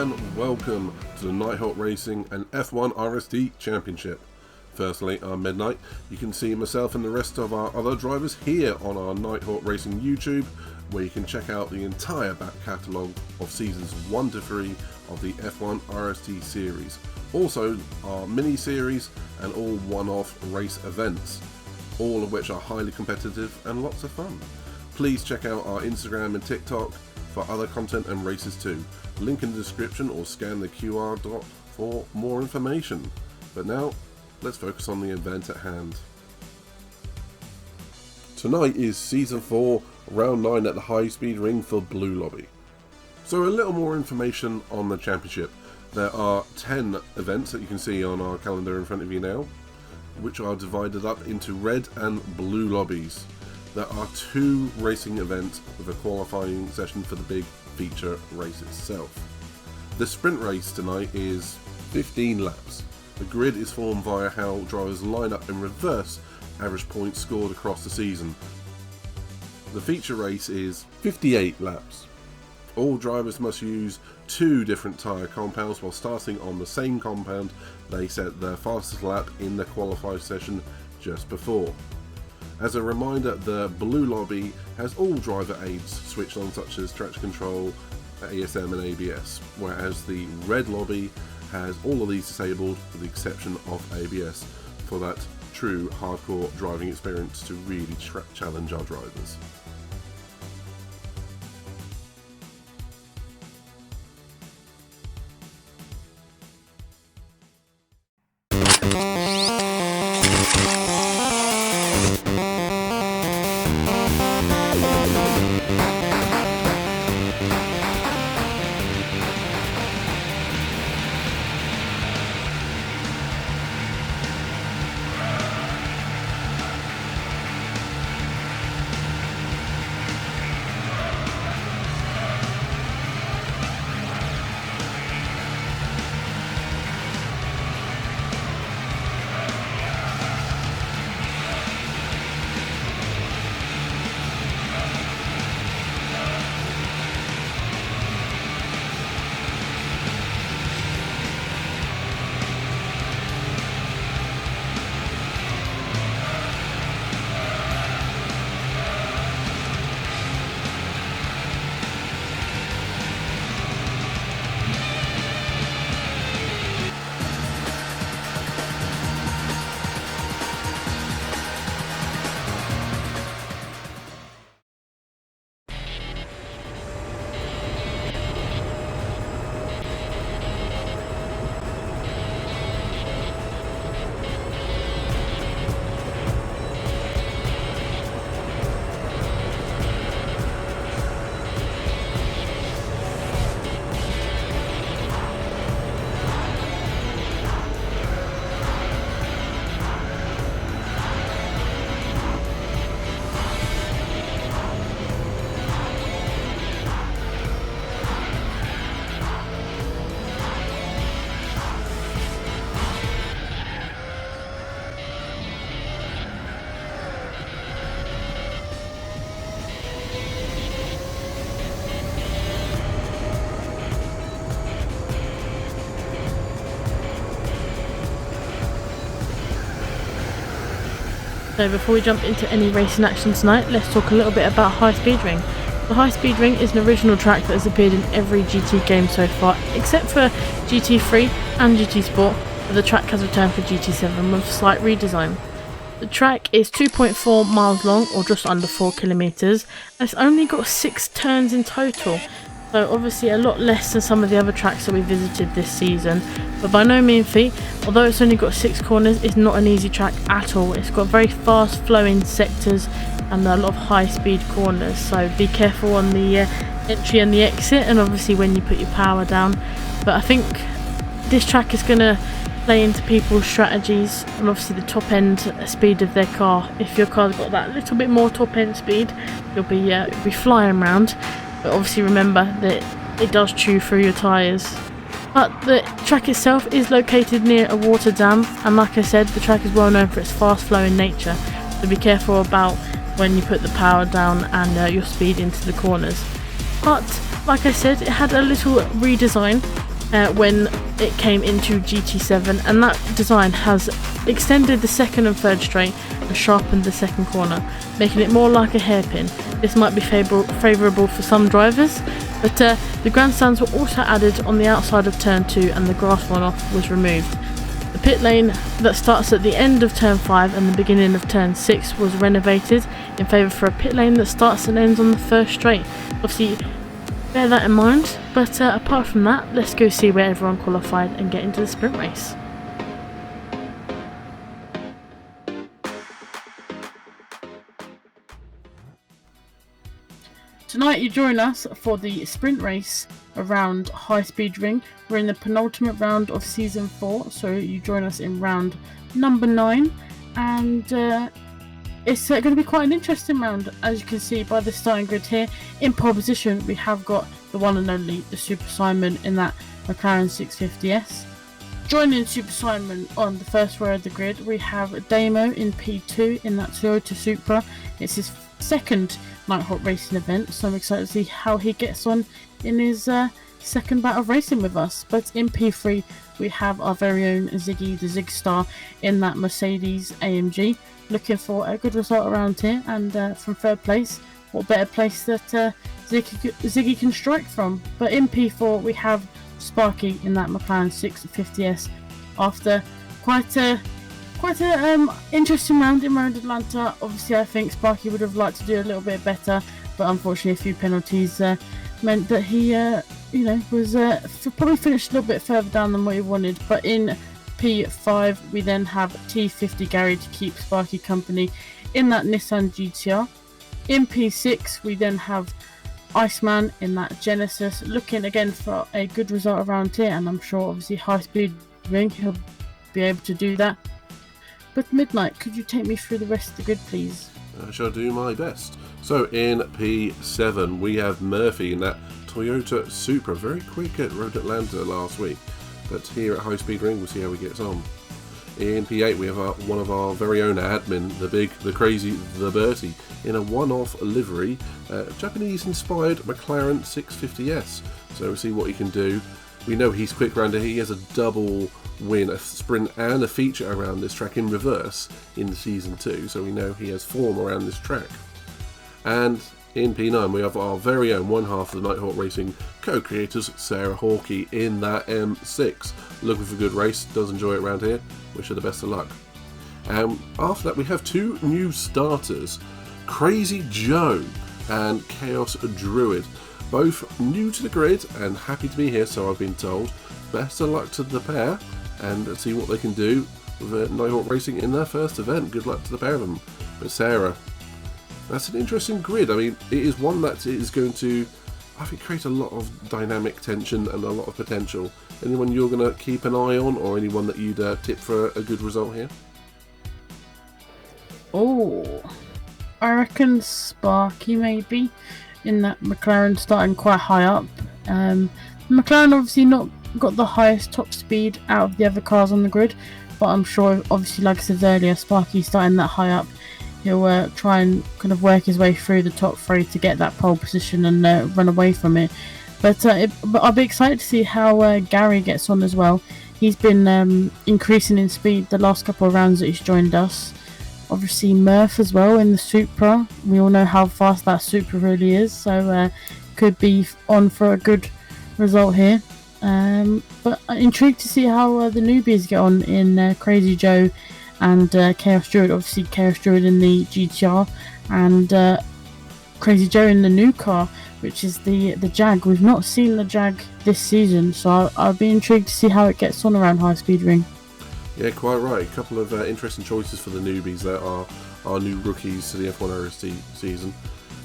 and welcome to the Nighthawk Racing and F1 RST Championship. Firstly, I'm Midnight. You can see myself and the rest of our other drivers here on our Nighthawk Racing YouTube, where you can check out the entire back catalogue of seasons 1 to 3 of the F1 RST series. Also, our mini-series and all one-off race events, all of which are highly competitive and lots of fun. Please check out our Instagram and TikTok for other content and races too. Link in the description or scan the QR dot for more information. But now, let's focus on the event at hand. Tonight is Season 4, Round 9 at the High Speed Ring for Blue Lobby. So a little more information on the championship. There are 10 events that you can see on our calendar in front of you now, which are divided up into red and blue lobbies. There are 2 racing events with a qualifying session for the big feature race itself. The sprint race tonight is 15 laps. The grid is formed via how drivers line up in reverse average points scored across the season. The feature race is 58 laps. All drivers must use 2 different tyre compounds while starting on the same compound they set their fastest lap in the qualifying session just before. As a reminder, the blue lobby has all driver aids switched on, such as traction control, ASM and ABS, whereas the red lobby has all of these disabled with the exception of ABS for that true hardcore driving experience to really challenge our drivers. So before we jump into any racing action tonight, let's talk a little bit about High Speed Ring. The High Speed Ring is an original track that has appeared in every GT game so far, except for GT3 and GT Sport, but the track has returned for GT7 with a slight redesign. The track is 2.4 miles long, or just under 4 kilometres, and it's only got 6 turns in total. So obviously a lot less than some of the other tracks that we visited this season, but by no mean feat. Although it's only got 6 corners, it's not an easy track at all. It's got very fast flowing sectors and a lot of high speed corners, so be careful on the entry and the exit, and obviously when you put your power down. But I think this track is going to play into people's strategies and obviously the top end speed of their car. If your car's got that little bit more top end speed, you'll be flying around. But obviously remember that it does chew through your tyres. But the track itself is located near a water dam, and like I said, the track is well known for its fast flowing nature, so be careful about when you put the power down and your speed into the corners. But like I said, it had a little redesign when it came into GT7, and that design has extended the second and third straight and sharpened the second corner, making it more like a hairpin. This might be favourable for some drivers, but the grandstands were also added on the outside of turn 2 and the grass runoff was removed. The pit lane that starts at the end of turn 5 and the beginning of turn 6 was renovated in favour for a pit lane that starts and ends on the first straight. Obviously, bear that in mind, but apart from that, let's go see where everyone qualified and get into the sprint race. Tonight you join us for the sprint race around High Speed Ring. We're in the penultimate round of Season 4, so you join us in round number 9, and it's going to be quite an interesting round. As you can see by the starting grid here, in pole position we have got the one and only the Super Simon in that McLaren 650S. Joining Super Simon on the first row of the grid, we have Damo in P2 in that Toyota Supra. It's his second Nighthawk racing event, so I'm excited to see how he gets on in his second bout of racing with us. But in P3 we have our very own Ziggy, the Zig Star, in that Mercedes AMG, looking for a good result around here, and from third place, what better place that Ziggy can strike from. But in P4 we have Sparky in that McLaren 650S after quite a interesting round in round Atlanta. Obviously I think Sparky would have liked to do a little bit better, but unfortunately a few penalties meant that he was probably finished a little bit further down than what he wanted. But in P5 we then have T50 Gary to keep Sparky company in that Nissan GTR. In P6 we then have Iceman in that Genesis, looking again for a good result around here, and I'm sure obviously High Speed Ring he'll be able to do that. But Midnight, could you take me through the rest of the grid, please? I shall do my best. So in P7 we have Murphy in that Toyota Supra, very quick at Road Atlanta last week, but here at High Speed Ring we'll see how he gets on. In P8 we have one of our very own admin, the crazy, the Bertie, in a one-off livery, Japanese inspired McLaren 650S, so we'll see what he can do. We know he's quick round here. He has a double win, a sprint and a feature around this track in reverse in Season 2, so we know he has form around this track. And in P9 we have our very own one half of the Nighthawk Racing co-creators, Sarah Hawkey, in that M6, looking for a good race, does enjoy it around here, wish her the best of luck. After that we have two new starters, Crazy Joe and Chaos Druid, both new to the grid and happy to be here, so I've been told. Best of luck to the pair, and let's see what they can do with Nighthawk Racing in their first event. Good luck to the pair of them. But Sarah, that's an interesting grid. I mean, it is one that is going to, I think, create a lot of dynamic tension and a lot of potential. Anyone you're going to keep an eye on, or anyone that you'd tip for a good result here? Oh, I reckon Sparky maybe, in that McLaren starting quite high up. McLaren obviously not got the highest top speed out of the other cars on the grid, but I'm sure, obviously, like I said earlier, Sparky starting that high up, he'll try and kind of work his way through the top 3 to get that pole position and run away from it. But I'll be excited to see how Gary gets on as well. He's been increasing in speed the last couple of rounds that he's joined us. Obviously Murph as well in the Supra. We all know how fast that Supra really is, so could be on for a good result here. But I'm intrigued to see how the newbies get on in Crazy Joe and Chaos Druid. Obviously Chaos Druid in the GTR and Crazy Joe in the new car, which is the Jag. We've not seen the Jag this season, so I'll be intrigued to see how it gets on around High Speed Ring. Yeah, quite right. A couple of interesting choices for the newbies that are our new rookies to the F1 RST season,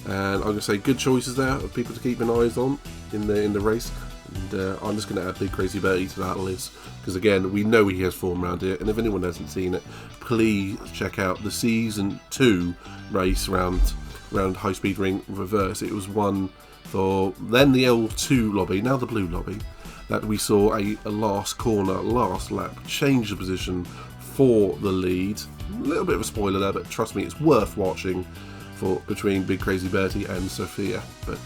and I'm going to say good choices there of people to keep an eye on in the race. And I'm just going to add Big Crazy Bertie to that list, because again we know he has form around here, and if anyone hasn't seen it, please check out the Season 2 race around High Speed Ring reverse. It was one for then the L2 lobby, now the blue lobby, that we saw a last corner, last lap, change the position for the lead. A little bit of a spoiler there, but trust me, it's worth watching between Big Crazy Bertie and Sophia. But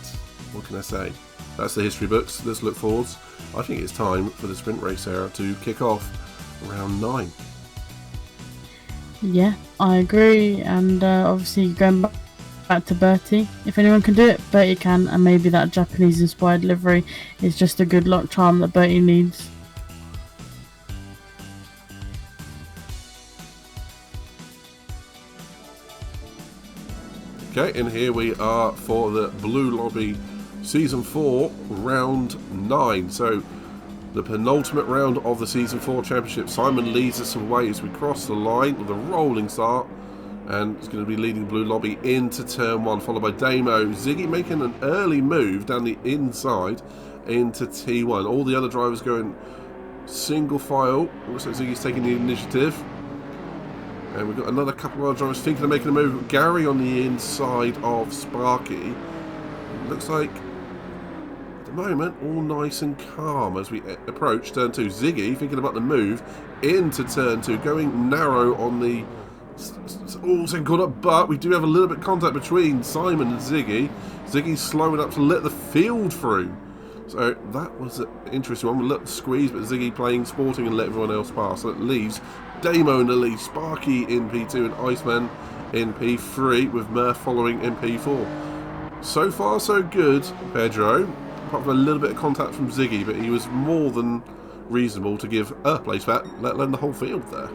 what can I say? That's the history books. Let's look forwards. I think it's time for the sprint race era to kick off round 9. Yeah, I agree. And obviously going back to Bertie, if anyone can do it, Bertie can, and maybe that Japanese-inspired livery is just a good luck charm that Bertie needs. Okay, and here we are for the Blue Lobby Season 4, Round 9. So, the penultimate round of the Season 4 Championship. Simon leads us away as we cross the line with a rolling start. And it's going to be leading Blue Lobby into Turn 1, followed by Damo. Ziggy making an early move down the inside into T1. All the other drivers going single file. Looks like Ziggy's taking the initiative. And we've got another couple of drivers thinking of making a move. Gary on the inside of Sparky. Looks like, at the moment, all nice and calm as we approach Turn 2. Ziggy thinking about the move into Turn 2. Going narrow on the all second corner, but we do have a little bit of contact between Simon and Ziggy. Ziggy's slowing up to let the field through. So that was an interesting one. A little squeeze, but Ziggy playing sporting and let everyone else pass. So it leaves Damo in the lead, Sparky in P2 and Iceman in P3 with Murph following in P4. So far so good, Pedro, apart from a little bit of contact from Ziggy, but he was more than reasonable to give a place back, let alone the whole field there.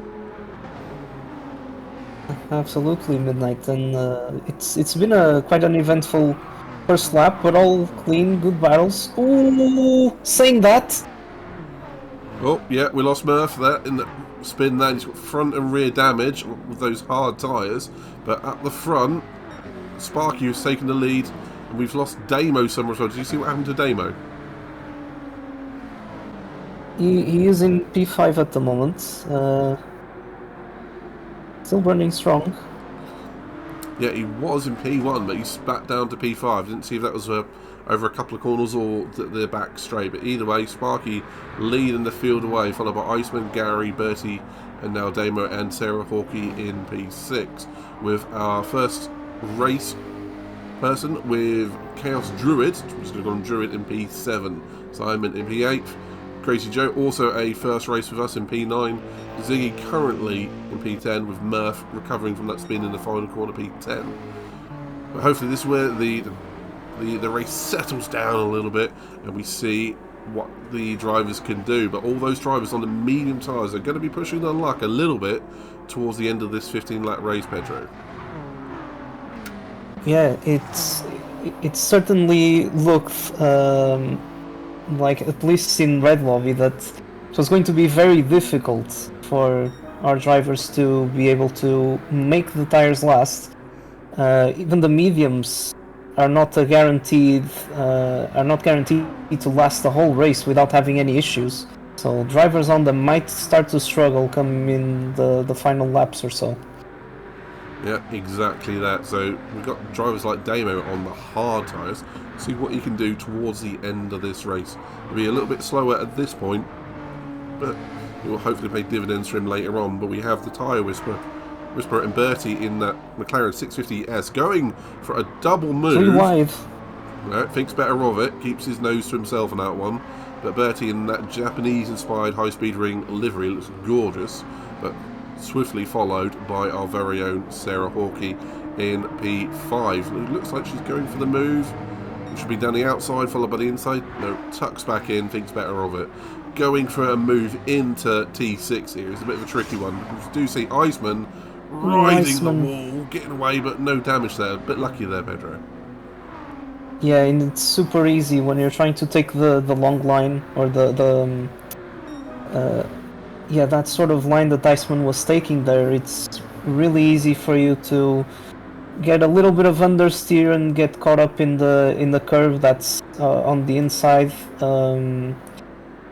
Absolutely, Midnight, and it's been quite an eventful first lap, but all clean, good battles. Ooh, saying that. Oh yeah, we lost Murph there in the spin there. He's got front and rear damage with those hard tyres, but at the front, Sparky was taking the lead, and we've lost Damo somewhere as well. Did you see what happened to Damo? He is in P5 at the moment. Still running strong. Yeah, he was in P1, but he's back down to P5. Didn't see if that was over a couple of corners or the back straight. But either way, Sparky leading the field away, followed by Iceman, Gary, Bertie, and now Damo and Sarah Hawkey in P6. With our first race person with Chaos Druid, which is going to go on Druid in P7. Simon in P8. Crazy Joe also a first race with us in P9. Ziggy currently in P10 with Murph recovering from that spin in the final corner, P10. But hopefully this is where the race settles down a little bit and we see what the drivers can do. But all those drivers on the medium tyres are going to be pushing their luck a little bit towards the end of this 15-lap race, Pedro. Yeah, it certainly looked like, at least in Red Lobby, that it was going to be very difficult for our drivers to be able to make the tires last. Even the mediums are not guaranteed to last the whole race without having any issues. So drivers on them might start to struggle come in the final laps or so. Yeah, exactly that. So we've got drivers like Damo on the hard tyres. See what he can do towards the end of this race. He'll be a little bit slower at this point, but it will hopefully pay dividends for him later on. But we have the tyre whisperer and Bertie in that McLaren 650S going for a double move. 3 wide. Right, thinks better of it, keeps his nose to himself on that one. But Bertie in that Japanese-inspired high-speed ring livery looks gorgeous, but swiftly followed by our very own Sarah Hawkey in P5. It looks like she's going for the move. It should be down the outside, followed by the inside. No, tucks back in, thinks better of it. Going for a move into T6 here is a bit of a tricky one. We do see Iceman riding the wall, getting away, but no damage there. A bit lucky there, Pedro. Yeah, and it's super easy when you're trying to take the long line, or that sort of line that Iceman was taking there. It's really easy for you to get a little bit of understeer and get caught up in the curve that's on the inside,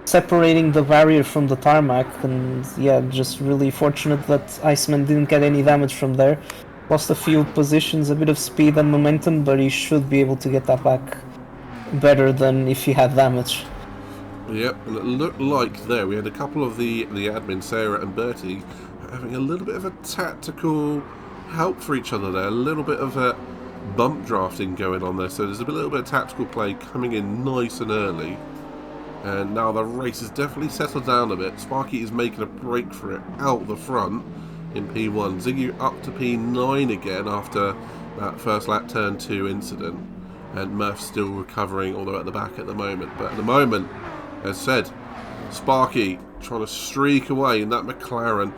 separating the barrier from the tarmac. And yeah, just really fortunate that Iceman didn't get any damage from there. Lost a few positions, a bit of speed and momentum, but he should be able to get that back better than if he had damage. Yep, and it looked like there we had a couple of the admin, Sarah and Bertie, having a little bit of a tactical help for each other there. A little bit of a bump drafting going on there, so there's a little bit of tactical play coming in nice and early. And now the race has definitely settled down a bit. Sparky is making a break for it out the front in P1. Ziggy up to P9 again after that first lap turn 2 incident. And Murph's still recovering, although at the back at the moment. But at the moment, as said, Sparky trying to streak away in that McLaren,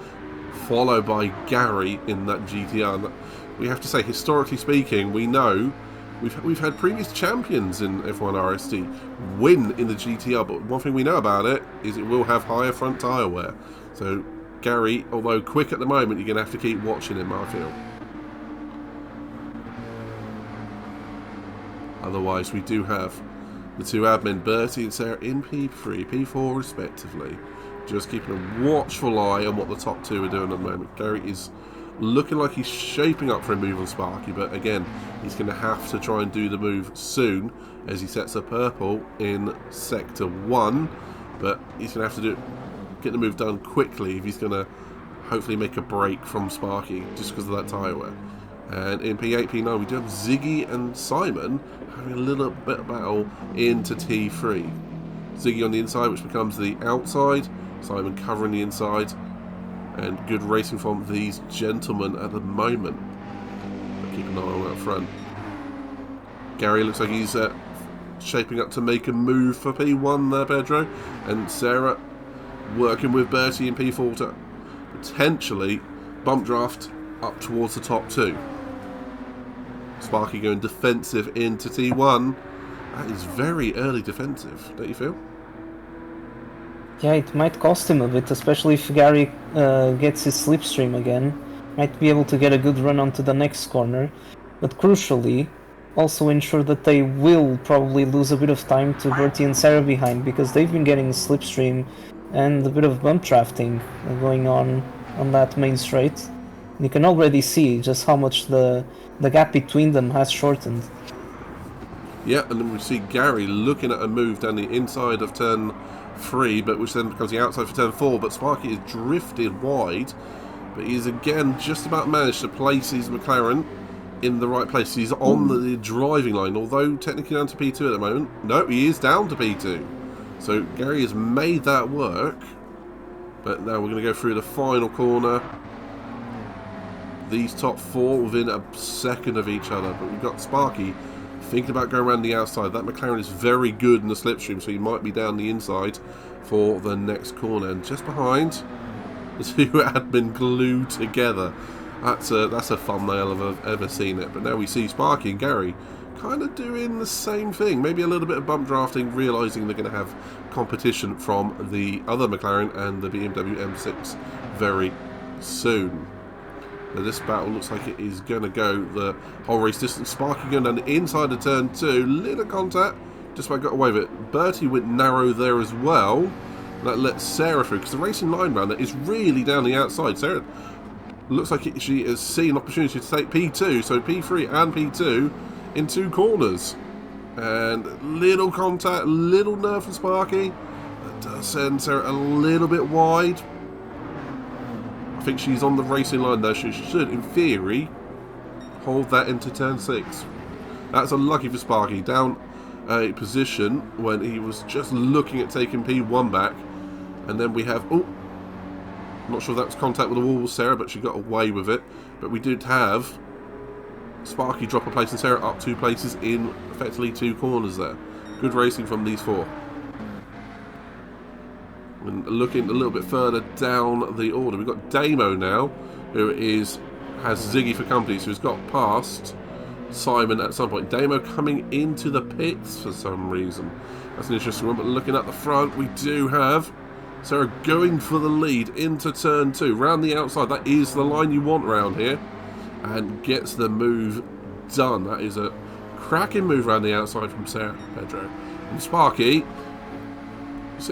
followed by Gary in that GTR. And we have to say, historically speaking, we know we've had previous champions in F1 RST win in the GTR, but one thing we know about it is it will have higher front tyre wear. So Gary, although quick at the moment, you're going to have to keep watching him, I feel. Otherwise, we do have the two admin, Bertie and Sarah, in P3, P4 respectively. Just keeping a watchful eye on what the top two are doing at the moment. Gary is looking like he's shaping up for a move on Sparky, but again, he's going to have to try and do the move soon as he sets a purple in Sector 1, but he's going to have to get the move done quickly if he's going to hopefully make a break from Sparky, just because of that tyre wear. And in P8, P9, we do have Ziggy and Simon having a little bit of battle into T3. Ziggy on the inside, which becomes the outside, Simon covering the inside, and good racing from these gentlemen at the moment. But keep an eye on that front. Gary looks like he's shaping up to make a move for P1 there, Pedro. And Sarah working with Bertie in P4 to potentially bump draft up towards the top two. Sparky going defensive into T1. That is very early defensive, don't you feel? Yeah, it might cost him a bit, especially if Gary gets his slipstream again. Might be able to get a good run onto the next corner, but crucially, also ensure that they will probably lose a bit of time to Bertie and Sarah behind, because they've been getting slipstream and a bit of bump drafting going on that main straight. And you can already see just how much the gap between them has shortened. Yeah, and then we see Gary looking at a move down the inside of turn 3, but which then becomes the outside for turn 4, but Sparky is drifted wide, but he's again just about managed to place his McLaren in the right place. He's on the driving line, although technically down to P2 at the moment. No, he is down to P2. So Gary has made that work, but now we're going to go through the final corner. These top 4 within a second of each other, but we've got Sparky thinking about going around the outside. That McLaren is very good in the slipstream, so he might be down the inside for the next corner. And just behind, the two had been glued together. That's a thumbnail if I've ever seen it. But now we see Sparky and Gary kind of doing the same thing. Maybe a little bit of bump drafting, realising they're going to have competition from the other McLaren and the BMW M6 very soon. Now this battle looks like it is going to go the whole race distance. Sparky going down the inside of turn 2. Little contact. Just about got away with it. Bertie went narrow there as well. That lets Sarah through, because the racing line round there is really down the outside. Sarah looks like she has seen opportunity to take P2. So P3 and P2 in 2 corners. And little contact, little nerve from Sparky. That does send Sarah a little bit wide. I think she's on the racing line there. She should, in theory, hold that into turn 6. That's unlucky for Sparky. Down a position when he was just looking at taking P1 back. And then we have... Oh, not sure if that was contact with the wall with Sarah, but she got away with it. But we did have Sparky drop a place and Sarah up 2 places in effectively 2 corners there. Good racing from these 4. And looking a little bit further down the order, we've got Damo now, who has Ziggy for company, so he's got past Simon at some point. Damo coming into the pits for some reason. That's an interesting one, but looking at the front, we do have Sarah going for the lead into turn 2. Round the outside, that is the line you want round here, and gets the move done. That is a cracking move round the outside from Sarah, Pedro. And Sparky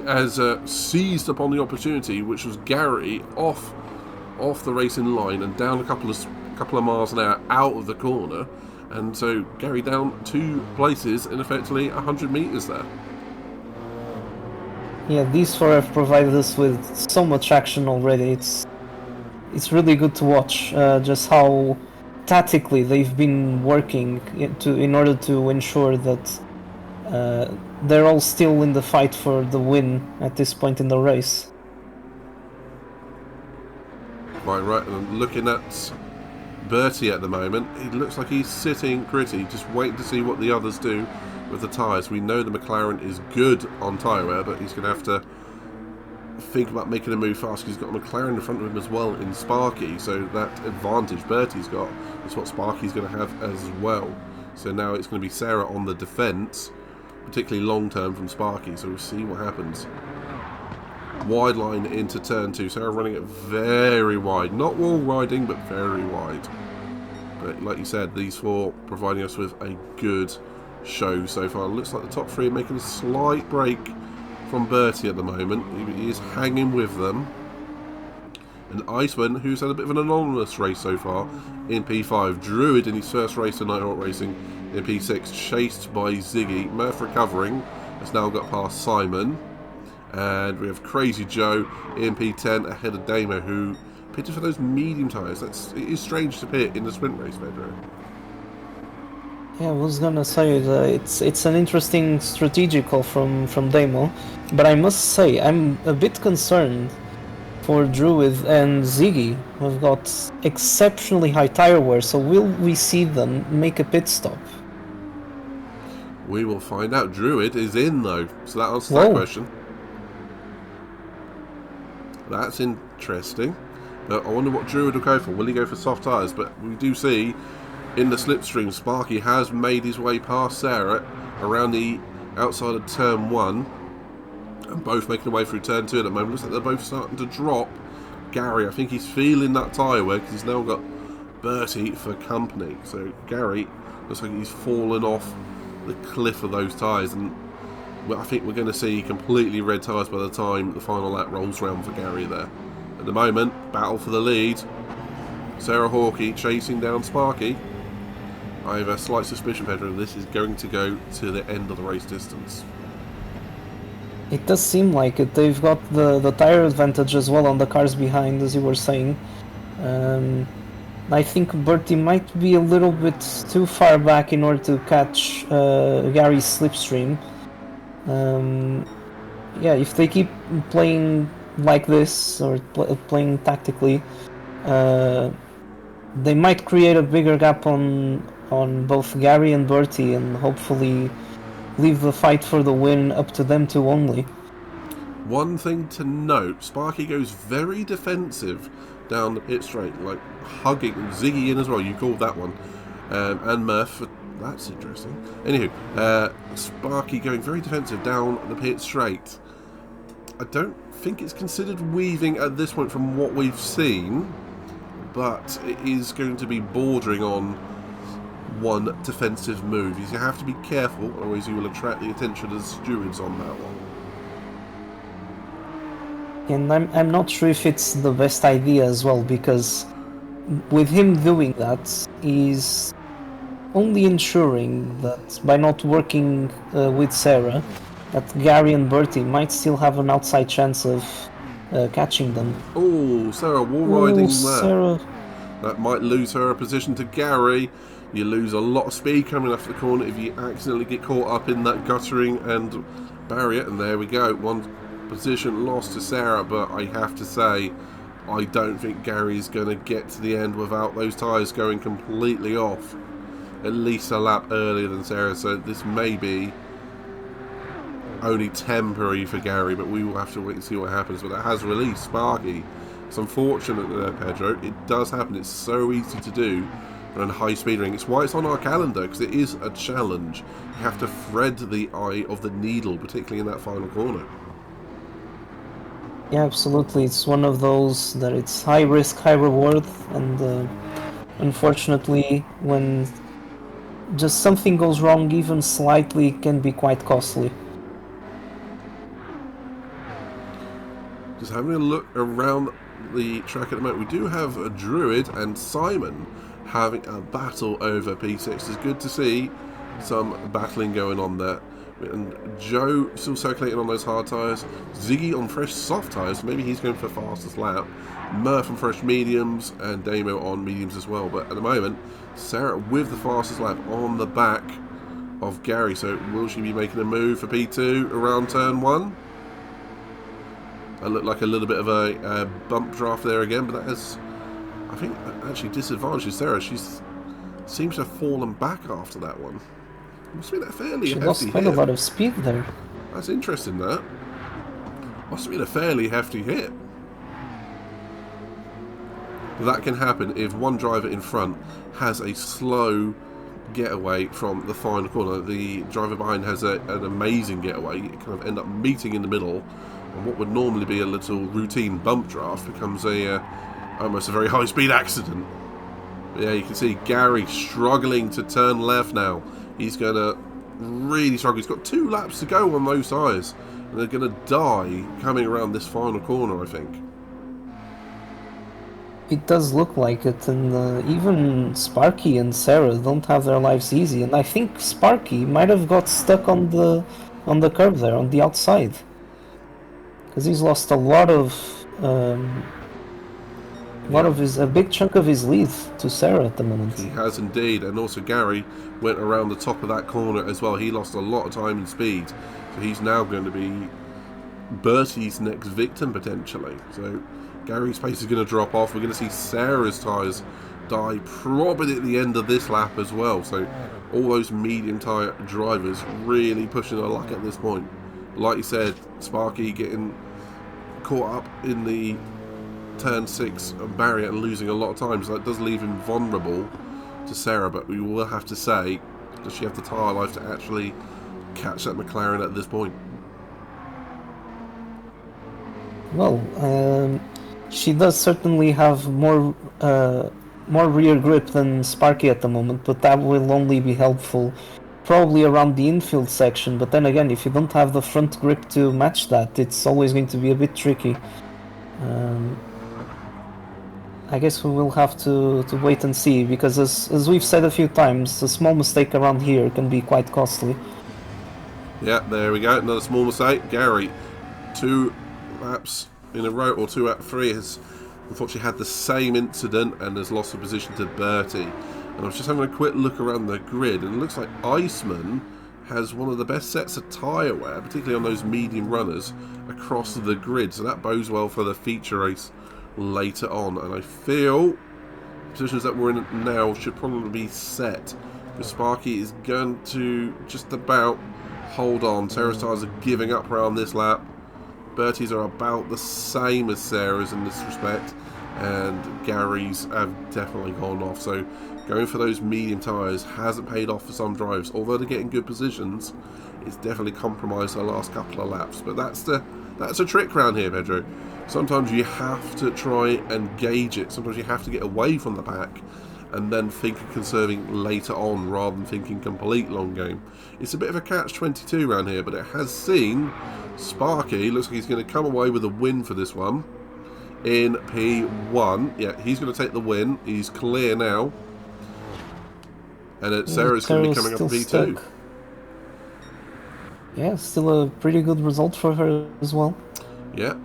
has seized upon the opportunity, which was Gary off the racing line and down a couple of miles an hour out of the corner, and so Gary down 2 places in effectively 100 meters there. Yeah, these 4 have provided us with so much action already. It's really good to watch just how tactically they've been working in order to ensure that they're all still in the fight for the win at this point in the race. Right, and looking at Bertie at the moment, it looks like he's sitting pretty, just waiting to see what the others do with the tyres. We know the Mclaren is good on tyre wear, but he's going to have to think about making a move fast. He's got a McLaren in front of him as well in Sparky, so that advantage Bertie's got is what Sparky's going to have as well. So now it's going to be Sarah on the defence, particularly long term from Sparky, so we'll see what happens. Wide line into turn 2, Sarah running it very wide, not wall riding but very wide. But like you said, these four providing us with a good show so far. Looks like the top three are making a slight break from Bertie at the moment. He is hanging with them. And Iceman, who's had a bit of an anonymous race so far in P5. Druid in his first race of Night Hawk Racing in P6, chased by Ziggy. Murph recovering, has now got past Simon. And we have Crazy Joe in P10 ahead of Damo, who pitted for those medium tyres. It is strange to pit in the sprint race, Pedro. Yeah, I was gonna say that it's an interesting strategic call from Damo, but I must say I'm a bit concerned for Druid and Ziggy, who've got exceptionally high tyre wear. So will we see them make a pit stop? We will find out. Druid is in though, so that answers that question. That's interesting. I wonder what Druid will go for. Will he go for soft tyres? But we do see in the slipstream, Sparky has made his way past Sarah around the outside of turn 1, and both making their way through turn 2 at the moment. Looks like they're both starting to drop. Gary, I think he's feeling that tyre wear because he's now got Bertie for company. So Gary looks like he's fallen off the cliff of those tyres, and I think we're going to see completely red tyres by the time the final lap rolls round for Gary there. At the moment, battle for the lead. Sarah Hawkey chasing down Sparky. I have a slight suspicion, Pedro, this is going to go to the end of the race distance. It does seem like it. They've got the tyre advantage as well on the cars behind, as you were saying. I think Bertie might be a little bit too far back in order to catch Gary's slipstream. Yeah, if they keep playing like this, or playing tactically, they might create a bigger gap on both Gary and Bertie, and hopefully leave the fight for the win up to them two only. One thing to note, Sparky goes very defensive down the pit straight, like hugging Ziggy in as well. You called that one. And Murph, that's interesting. Anywho, Sparky going very defensive down the pit straight. I don't think it's considered weaving at this point from what we've seen, but it is going to be bordering on one defensive move. You have to be careful, otherwise you will attract the attention of the stewards on that one. And I'm not sure if it's the best idea as well, because with him doing that, he's only ensuring that by not working with Sarah, that Gary and Bertie might still have an outside chance of catching them. Oh, Sarah wall riding there. Sarah. That might lose her a position to Gary. You lose a lot of speed coming off the corner if you accidentally get caught up in that guttering and barrier. And there we go. One position lost to Sarah, but I have to say, I don't think Gary's going to get to the end without those tyres going completely off. At least a lap earlier than Sarah, so this may be only temporary for Gary, but we will have to wait and see what happens. But that has released Sparky. It's unfortunate there, Pedro. It does happen. It's so easy to do on a high-speed ring. It's why it's on our calendar, because it is a challenge. You have to thread the eye of the needle, particularly in that final corner. Yeah, absolutely. It's one of those that it's high risk, high reward, and unfortunately, when just something goes wrong, even slightly, can be quite costly. Just having a look around the track at the moment, we do have a Druid and Simon having a battle over P6. It's good to see some battling going on there. And Joe still circulating on those hard tyres. Ziggy on fresh soft tyres. Maybe he's going for fastest lap. Murph on fresh mediums. And Damo on mediums as well. But at the moment, Sarah with the fastest lap on the back of Gary. So will she be making a move for P2 around turn 1? That looked like a little bit of a bump draft there again. But that has, I think, actually disadvantaged Sarah. She seems to have fallen back after that one. Must have been a fairly She hefty lost quite hit. a lot of speed there. That's interesting, that. Must have been a fairly hefty hit. But that can happen if one driver in front has a slow getaway from the final corner. The driver behind has an amazing getaway. It kind of end up meeting in the middle. And what would normally be a little routine bump draft becomes almost a very high-speed accident. But yeah, you can see Gary struggling to turn left now. He's going to really struggle. He's got 2 laps to go on those tyres. And they're going to die coming around this final corner, I think. It does look like it, and even Sparky and Sarah don't have their lives easy. And I think Sparky might have got stuck on the curb there, on the outside. Because he's lost a lot of... a big chunk of his lead to Sarah at the moment. He has indeed, and also Gary went around the top of that corner as well. He lost a lot of time and speed, so he's now going to be Bertie's next victim potentially. So Gary's pace is going to drop off. We're going to see Sarah's tyres die probably at the end of this lap as well. So all those medium tyre drivers really pushing their luck at this point. Like you said, Sparky getting caught up in the turn 6 barrier and losing a lot of time, so that does leave him vulnerable to Sarah, but we will have to say, does she have the tyre life to actually catch that McLaren at this point? Well, she does certainly have more rear grip than Sparky at the moment, but that will only be helpful probably around the infield section. But then again, if you don't have the front grip to match that, it's always going to be a bit tricky. I guess we will have to wait and see, because as we've said a few times, a small mistake around here can be quite costly. Yeah, there we go, another small mistake. Gary, 2 laps in a row, or 2 out of 3, has unfortunately had the same incident and has lost the position to Bertie. And I was just having a quick look around the grid, and it looks like Iceman has one of the best sets of tyre wear, particularly on those medium runners, across the grid. So that bodes well for the feature race later on. And I feel the positions that we're in now should probably be set, because Sparky is going to just about hold on. Sarah's tyres are giving up around this lap. Bertie's are about the same as Sarah's in this respect, and Gary's have definitely gone off. So going for those medium tyres hasn't paid off for some drivers. Although they're getting good positions, it's definitely compromised the last couple of laps. But that's a trick around here, Pedro. Sometimes you have to try and gauge it. Sometimes you have to get away from the pack and then think of conserving later on, rather than thinking complete long game. It's a bit of a catch-22 around here, but it has seen Sparky. Looks like he's going to come away with a win for this one in P1. Yeah, he's going to take the win. He's clear now. And Sarah's going to be coming up in P2. Stuck. Yeah, still a pretty good result for her as well. Yeah.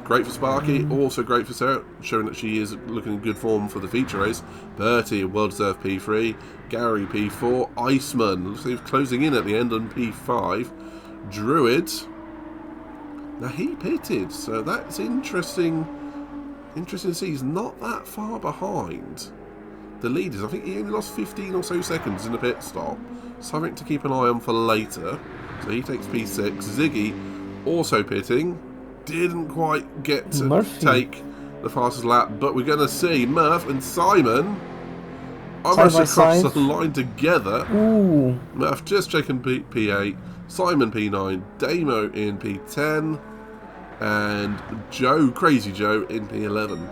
Great for Sparky, also great for Sarah, showing that she is looking in good form for the feature race. Bertie, well-deserved P3. Gary, P4. Iceman, looks like he's closing in at the end on P5. Druid, now he pitted, so that's interesting. Interesting to see. He's not that far behind the leaders. I think he only lost 15 or so seconds in the pit stop. Something to keep an eye on for later. So he takes P6. Ziggy, also pitting. Didn't quite get to take the fastest lap, but we're going to see Murph and Simon almost across the line together. Ooh. Murph just checking P8, Simon P9, Damo in P10, and Joe, Crazy Joe, in P11.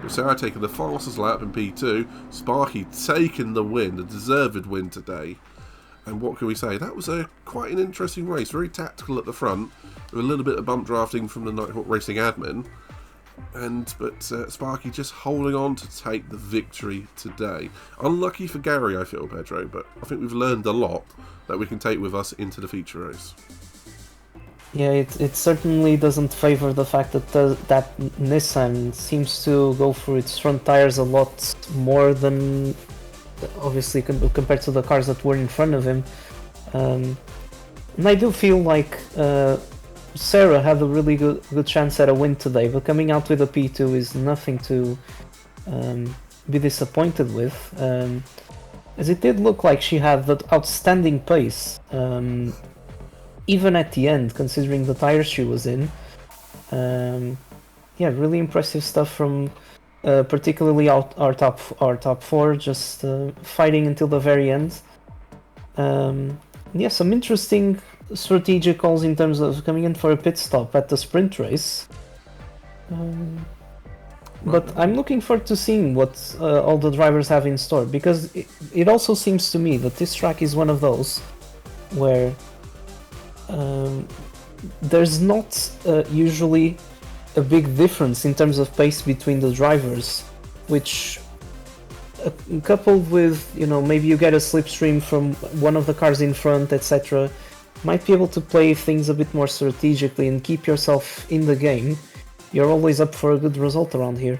Sarah taking the fastest lap in P2, Sparky taking the win, the deserved win today. And what can we say? That was quite an interesting race, very tactical at the front, with a little bit of bump drafting from the Nighthawk Racing admin. But Sparky just holding on to take the victory today. Unlucky for Gary, I feel, Pedro, but I think we've learned a lot that we can take with us into the feature race. Yeah, it certainly doesn't favor the fact that that Nissan seems to go for its front tires a lot more than, obviously, compared to the cars that were in front of him. And I do feel like Sarah had a really good chance at a win today, but coming out with a P2 is nothing to be disappointed with, as it did look like she had that outstanding pace, even at the end, considering the tires she was in. Yeah, really impressive stuff from particularly our top four, just fighting until the very end. Yeah, some interesting strategic calls in terms of coming in for a pit stop at the sprint race. But I'm looking forward to seeing what all the drivers have in store, because it also seems to me that this track is one of those where there's not usually a big difference in terms of pace between the drivers, which coupled with, you know, maybe you get a slipstream from one of the cars in front, etc., might be able to play things a bit more strategically and keep yourself in the game. You're always up for a good result around here.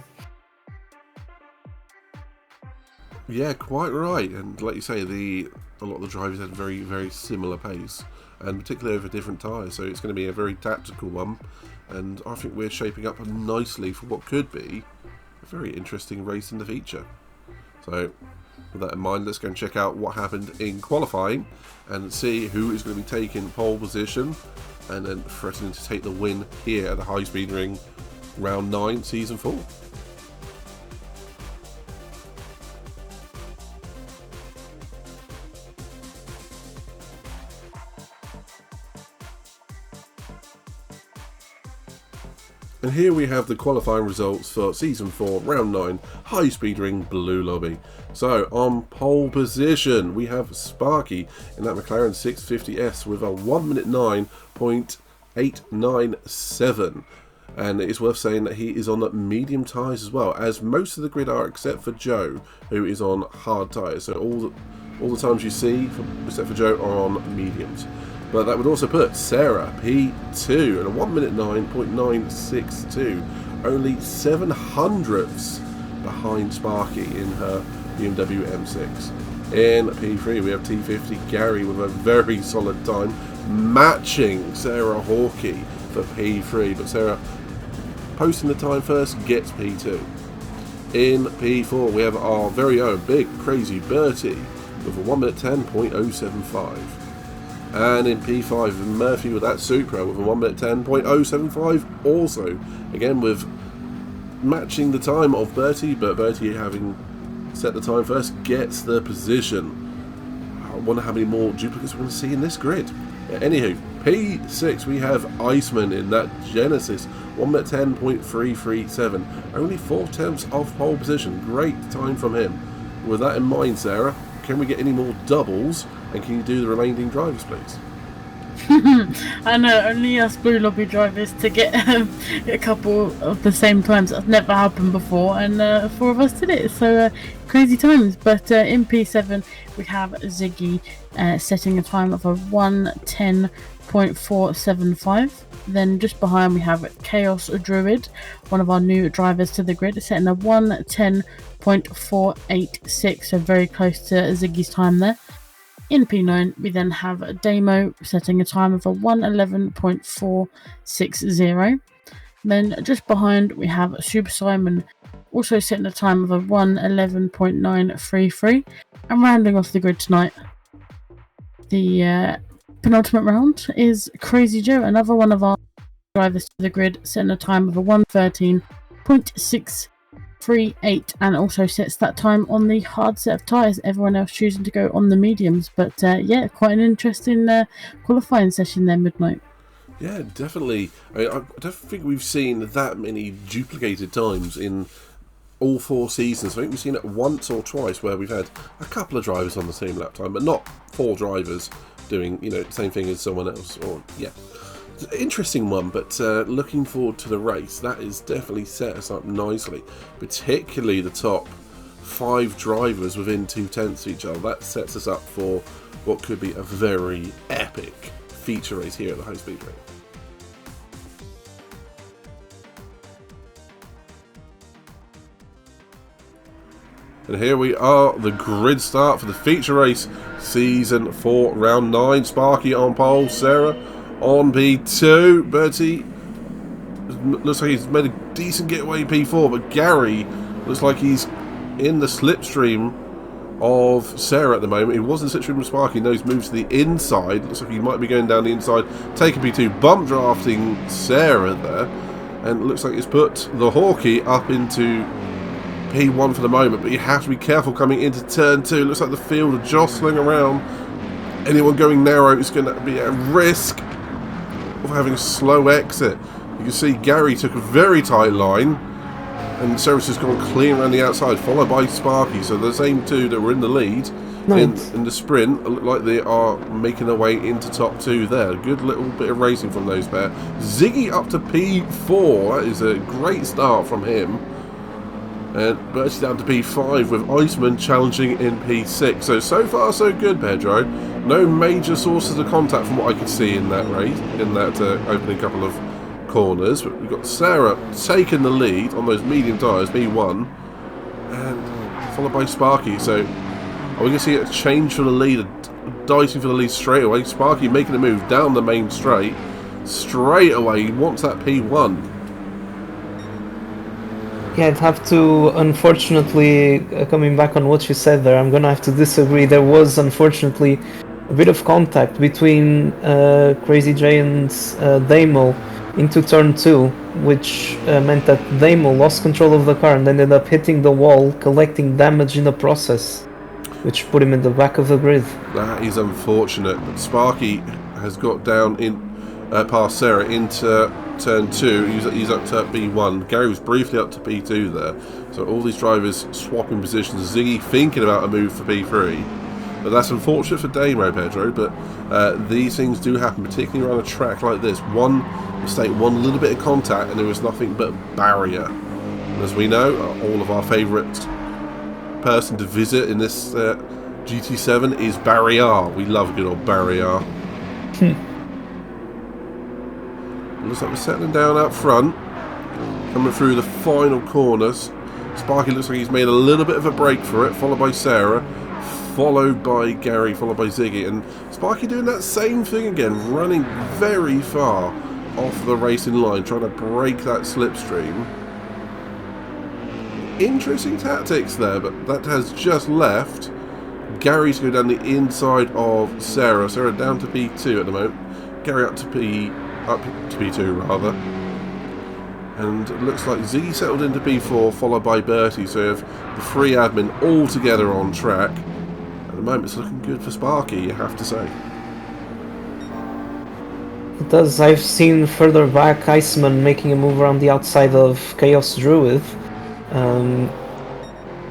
Yeah, quite right. And like you say, a lot of the drivers had very, very similar pace, and particularly over different tyres, so it's going to be a very tactical one, and I think we're shaping up nicely for what could be a very interesting race in the feature. So with that in mind, let's go and check out what happened in qualifying and see who is going to be taking pole position and then threatening to take the win here at the High Speed Ring Round 9 Season 4. And here we have the qualifying results for Season 4, Round 9, High Speed Ring Blue Lobby. So, on pole position, we have Sparky in that McLaren 650S with a 1 minute 9.897. And it's worth saying that he is on medium tyres as well, as most of the grid are, except for Joe, who is on hard tyres. So all the times you see, except for Joe, are on mediums. But that would also put Sarah P2 at a 1 minute 9.962, only 7/100ths behind Sparky in her BMW M6. In P3 we have T50 Gary with a very solid time, matching Sarah Hawkey for P3, but Sarah, posting the time first, gets P2. In P4 we have our very own big crazy Bertie with a 1 minute 10.075. And in P5, Murphy with that Supra with a 1 minute 10.075, also, again with matching the time of Bertie, but Bertie, having set the time first, gets the position. I wonder how many more duplicates we're going to see in this grid. Yeah, anywho, P6, we have Iceman in that Genesis, 1 minute 10.337, only 4/10 off pole position. Great time from him. With that in mind, Sarah, can we get any more doubles? And can you do the remaining drivers, please? I know, only us Blue Lobby drivers to get a couple of the same times. That's never happened before, and 4 of us did it, so crazy times. But in P7 we have Ziggy setting a time of a 1:10.475. Then just behind we have Chaos Druid, one of our new drivers to the grid, setting a 1:10.486, so very close to Ziggy's time there. In P9 we then have Damo setting a time of a 1:11.460. Then just behind we have Super Simon, also setting a time of a 1:11.933. And rounding off the grid tonight, the penultimate round, is Crazy Joe, another one of our drivers to the grid, setting a time of a 1:13.638, and also sets that time on the hard set of tyres, everyone else choosing to go on the mediums. But yeah, quite an interesting qualifying session there, Midnight. Yeah, definitely. I don't think we've seen that many duplicated times in all 4 seasons. I think we've seen it once or twice where we've had a couple of drivers on the same lap time, but not 4 drivers doing, you know, the same thing as someone else. Or yeah, Interesting one, but looking forward to the race. That is definitely set us up nicely, particularly the top 5 drivers within 2/10 of each other. That sets us up for what could be a very epic feature race here at the High Speed Ring. And here we are, the grid start for the feature race, Season 4, Round 9. Sparky on pole, Sarah on P2. Bertie looks like he's made a decent getaway P4, but Gary looks like he's in the slipstream of Sarah at the moment. He was in the slipstream of Sparky, now he's moved to the inside. Looks like he might be going down the inside, taking P2, bump drafting Sarah there, and it looks like it's put the Hawkeye up into P1 for the moment, but you have to be careful coming into turn 2. Looks like the field are jostling around. Anyone going narrow is going to be at risk of having a slow exit. You can see Gary took a very tight line, and Sarah's just gone clean around the outside, followed by Sparky. So the same two that were in the lead in the sprint look like they are making their way into top 2 there. Good little bit of racing from those pair. Ziggy up to P4. That is a great start from him. And Bertie down to P5 with Iceman challenging in P6. So far so good, Pedro. No major sources of contact from what I could see in that race, in that opening couple of corners. But we've got Sarah taking the lead on those medium tyres, P1, and followed by Sparky. So are we going to see a change for the lead, dicing for the lead straight away? Sparky making a move down the main straight away. He wants that P1. Yeah, I'd have to, unfortunately, coming back on what you said there, I'm gonna have to disagree. There was, unfortunately, a bit of contact between Crazy J and Damo into turn 2, which meant that Damo lost control of the car and ended up hitting the wall, collecting damage in the process, which put him in the back of the grid. That is unfortunate. Sparky has got down in past Sarah into turn 2. He's up to B1. Gary was briefly up to P2 there. So all these drivers swapping positions. Ziggy thinking about a move for P3. But that's unfortunate for Damo, Pedro. But these things do happen, particularly around a track like this. One mistake, one little bit of contact, and there was nothing but barrier. And as we know, all of our favourite person to visit in this GT7 is Barrier. We love a good old Barrier. Looks like we're settling down out front, coming through the final corners. Sparky looks like he's made a little bit of a break for it, followed by Sarah, followed by Gary, followed by Ziggy, and Sparky doing that same thing again, running very far off the racing line, trying to break that slipstream. Interesting tactics there, but that has just left Gary's go down the inside of Sarah. Sarah down to P2 at the moment, Gary up to P2 rather, and it looks like Ziggy settled into P4, followed by Bertie. So you have the 3 admin all together on track. At the moment it's looking good for Sparky, you have to say. It does. I've seen further back Iceman making a move around the outside of Chaos Druid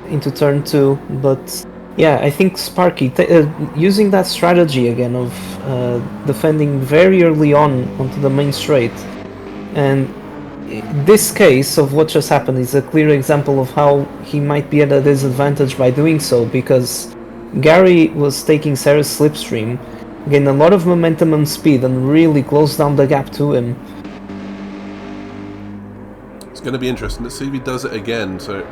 into turn 2, but yeah, I think Sparky, using that strategy again of defending very early on onto the main straight, and this case of what just happened is a clear example of how he might be at a disadvantage by doing so, because Gary was taking Sarah's slipstream, gained a lot of momentum and speed, and really closed down the gap to him. It's going to be interesting. Let's see if he does it again. So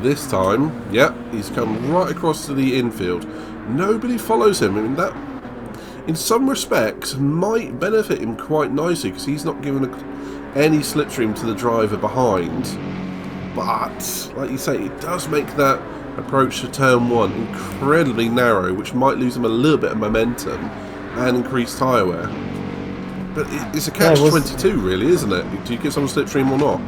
this time, yep, he's come right across to the infield. Nobody follows him. I mean, that, in some respects, might benefit him quite nicely, because he's not given any slipstream to the driver behind. But, like you say, it does make that approach to turn 1 incredibly narrow, which might lose him a little bit of momentum and increase tyre wear. But it's a catch-22, really, isn't it? Do you get some slipstream or not?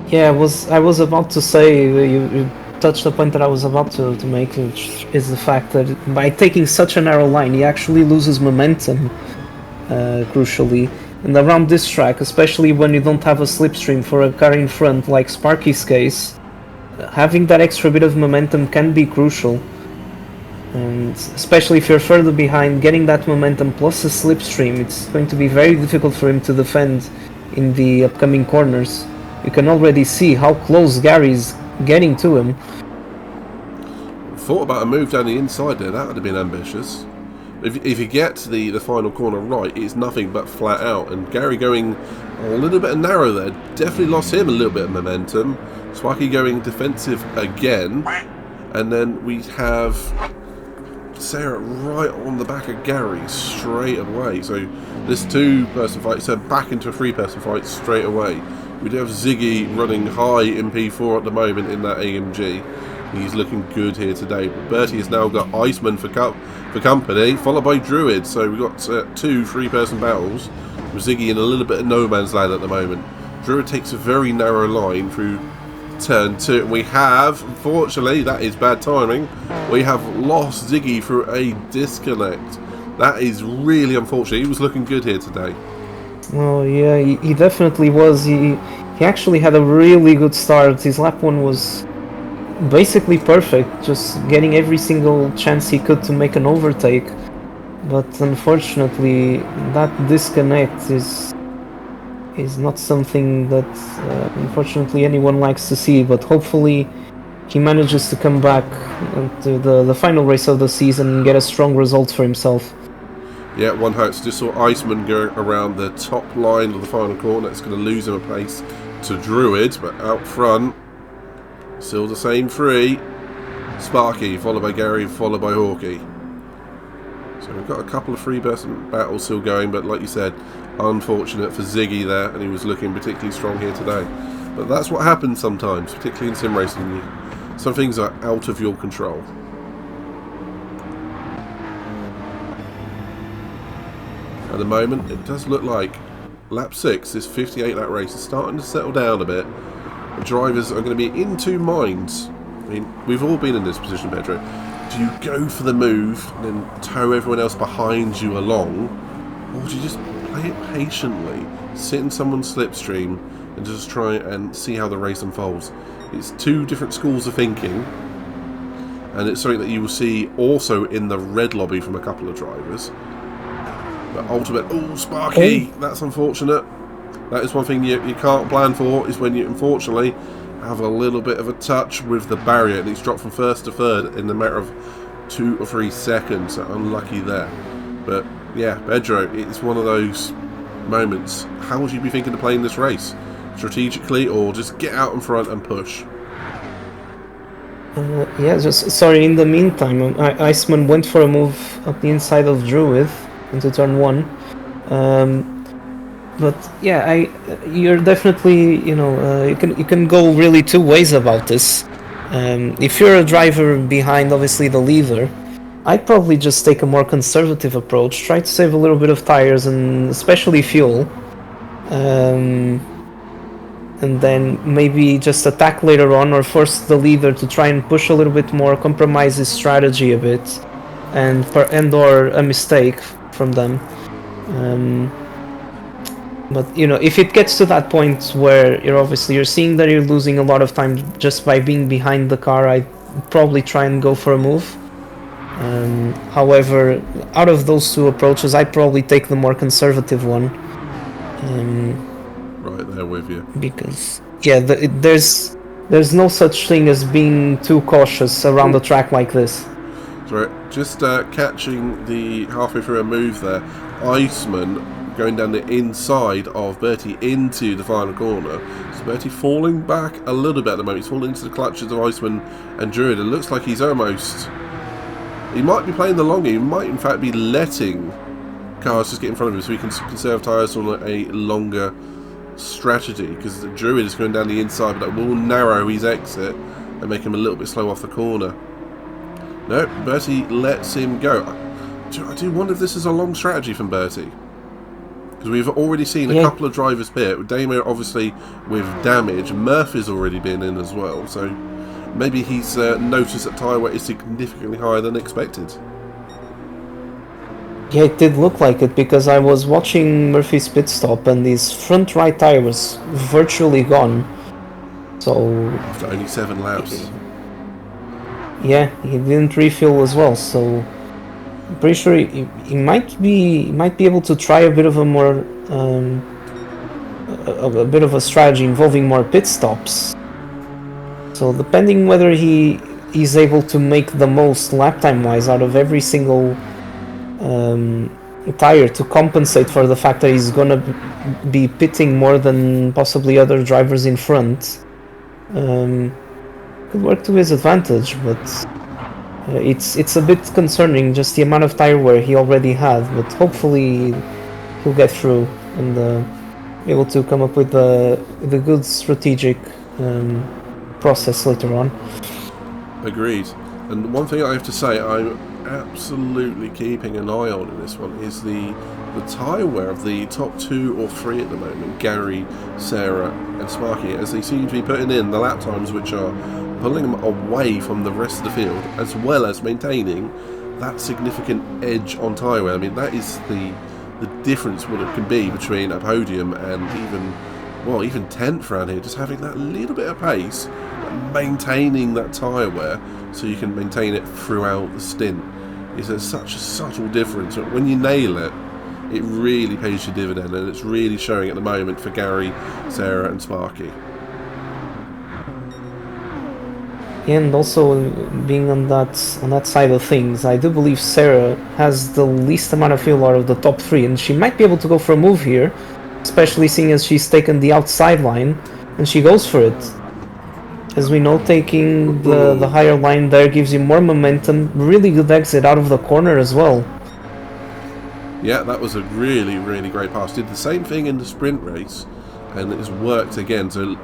Yeah, I was about to say, you touched the point that I was about to make, which is the fact that by taking such a narrow line, he actually loses momentum, crucially. And around this track, especially when you don't have a slipstream for a car in front, like Sparky's case, having that extra bit of momentum can be crucial. And especially if you're further behind, getting that momentum plus a slipstream, it's going to be very difficult for him to defend in the upcoming corners. You can already see how close Gary's getting to him. Thought about a move down the inside there, that would have been ambitious. If you get the final corner right, it's nothing but flat out, and Gary going a little bit narrow there, definitely lost him a little bit of momentum. Sparky going defensive again, and then we have Sarah right on the back of Gary straight away. So this two-person fight turned back into a three-person fight straight away. We do have Ziggy running high in P4 at the moment in that AMG. He's looking good here today. But Bertie has now got Iceman for company, followed by Druid. So we've got two three-person battles with Ziggy in a little bit of no man's land at the moment. Druid takes a very narrow line through turn 2. And we have, unfortunately, that is bad timing, we have lost Ziggy through a disconnect. That is really unfortunate. He was looking good here today. Oh yeah, he definitely was. He actually had a really good start. His lap 1 was basically perfect, just getting every single chance he could to make an overtake. But unfortunately, that disconnect is not something that unfortunately anyone likes to see. But hopefully he manages to come back to the final race of the season and get a strong result for himself. Yeah, one hopes. Just saw Iceman go around the top line of the final corner. It's going to lose him a place to Druid, but out front, still the same three. Sparky, followed by Gary, followed by Hawkey. So we've got a couple of three-person battles still going, but like you said, unfortunate for Ziggy there, and he was looking particularly strong here today. But that's what happens sometimes, particularly in sim racing. Some things are out of your control. At the moment, it does look like lap 6, this 58 lap race, is starting to settle down a bit. The drivers are going to be in two minds. I mean, we've all been in this position, Pedro. Do you go for the move and then tow everyone else behind you along, or do you just play it patiently, sit in someone's slipstream and just try and see how the race unfolds? It's two different schools of thinking, and it's something that you will see also in the red lobby from a couple of drivers. But ultimate, oh, Sparky, that's unfortunate. That is one thing you can't plan for, is when you unfortunately have a little bit of a touch with the barrier, and it's dropped from first to third in a matter of 2 or 3 seconds. So unlucky there. But yeah, Pedro, it's one of those moments. How would you be thinking of playing this race? Strategically, or just get out in front and push? Yeah, just sorry, in the meantime, Iceman went for a move up the inside of Druid into turn 1. But yeah, you're definitely, you can go really two ways about this. If you're a driver behind, obviously, the leader, I'd probably just take a more conservative approach, try to save a little bit of tires and especially fuel, and then maybe just attack later on, or force the leader to try and push a little bit more, compromise his strategy a bit, and/or a mistake from them. But if it gets to that point where you're seeing that you're losing a lot of time just by being behind the car, I'd probably try and go for a move. However, out of those two approaches, I'd probably take the more conservative one. Right there with you. Because yeah, there's no such thing as being too cautious around a track like this. Right, just catching the halfway through a move there, Iceman going down the inside of Bertie into the final corner. So Bertie falling back a little bit at the moment. He's falling into the clutches of Iceman and Druid. It looks like he's almost... He might be playing the long game. He might in fact be letting cars just get in front of him so he can conserve tyres on a longer strategy, because the Druid is going down the inside, but that will narrow his exit and make him a little bit slow off the corner. No, Bertie lets him go. I do wonder if this is a long strategy from Bertie, because we've already seen a couple of drivers pit. Damo obviously with damage. Murphy's already been in as well, so maybe he's noticed that tyre weight is significantly higher than expected. Yeah, it did look like it, because I was watching Murphy's pit stop and his front right tyre was virtually gone. So after only 7 laps. Yeah, he didn't refuel as well, so I'm pretty sure he might be able to try a bit of a more a bit of a strategy involving more pit stops. So depending whether he's able to make the most lap time wise out of every single tire to compensate for the fact that he's gonna be pitting more than possibly other drivers in front, could work to his advantage, but it's a bit concerning just the amount of tire wear he already had. But hopefully he'll get through and be able to come up with a good strategic process later on. Agreed. And one thing I have to say, I'm absolutely keeping an eye on in this one is the tyre wear of the top 2 or 3 at the moment, Gary, Sarah and Sparky, as they seem to be putting in the lap times which are pulling them away from the rest of the field, as well as maintaining that significant edge on tyre wear. I mean, that is the difference what it can be between a podium and even 10th around here, just having that little bit of pace, maintaining that tyre wear so you can maintain it throughout the stint. Is such a subtle difference. When you nail it, it really pays your dividend, and it's really showing at the moment for Gary, Sarah and Sparky. And also being on that side of things, I do believe Sarah has the least amount of fuel out of the top 3, and she might be able to go for a move here, especially seeing as she's taken the outside line and she goes for it. As we know, taking the higher line there gives you more momentum, really good exit out of the corner as well. Yeah, that was a really, really great pass. Did the same thing in the sprint race, and it has worked again. So,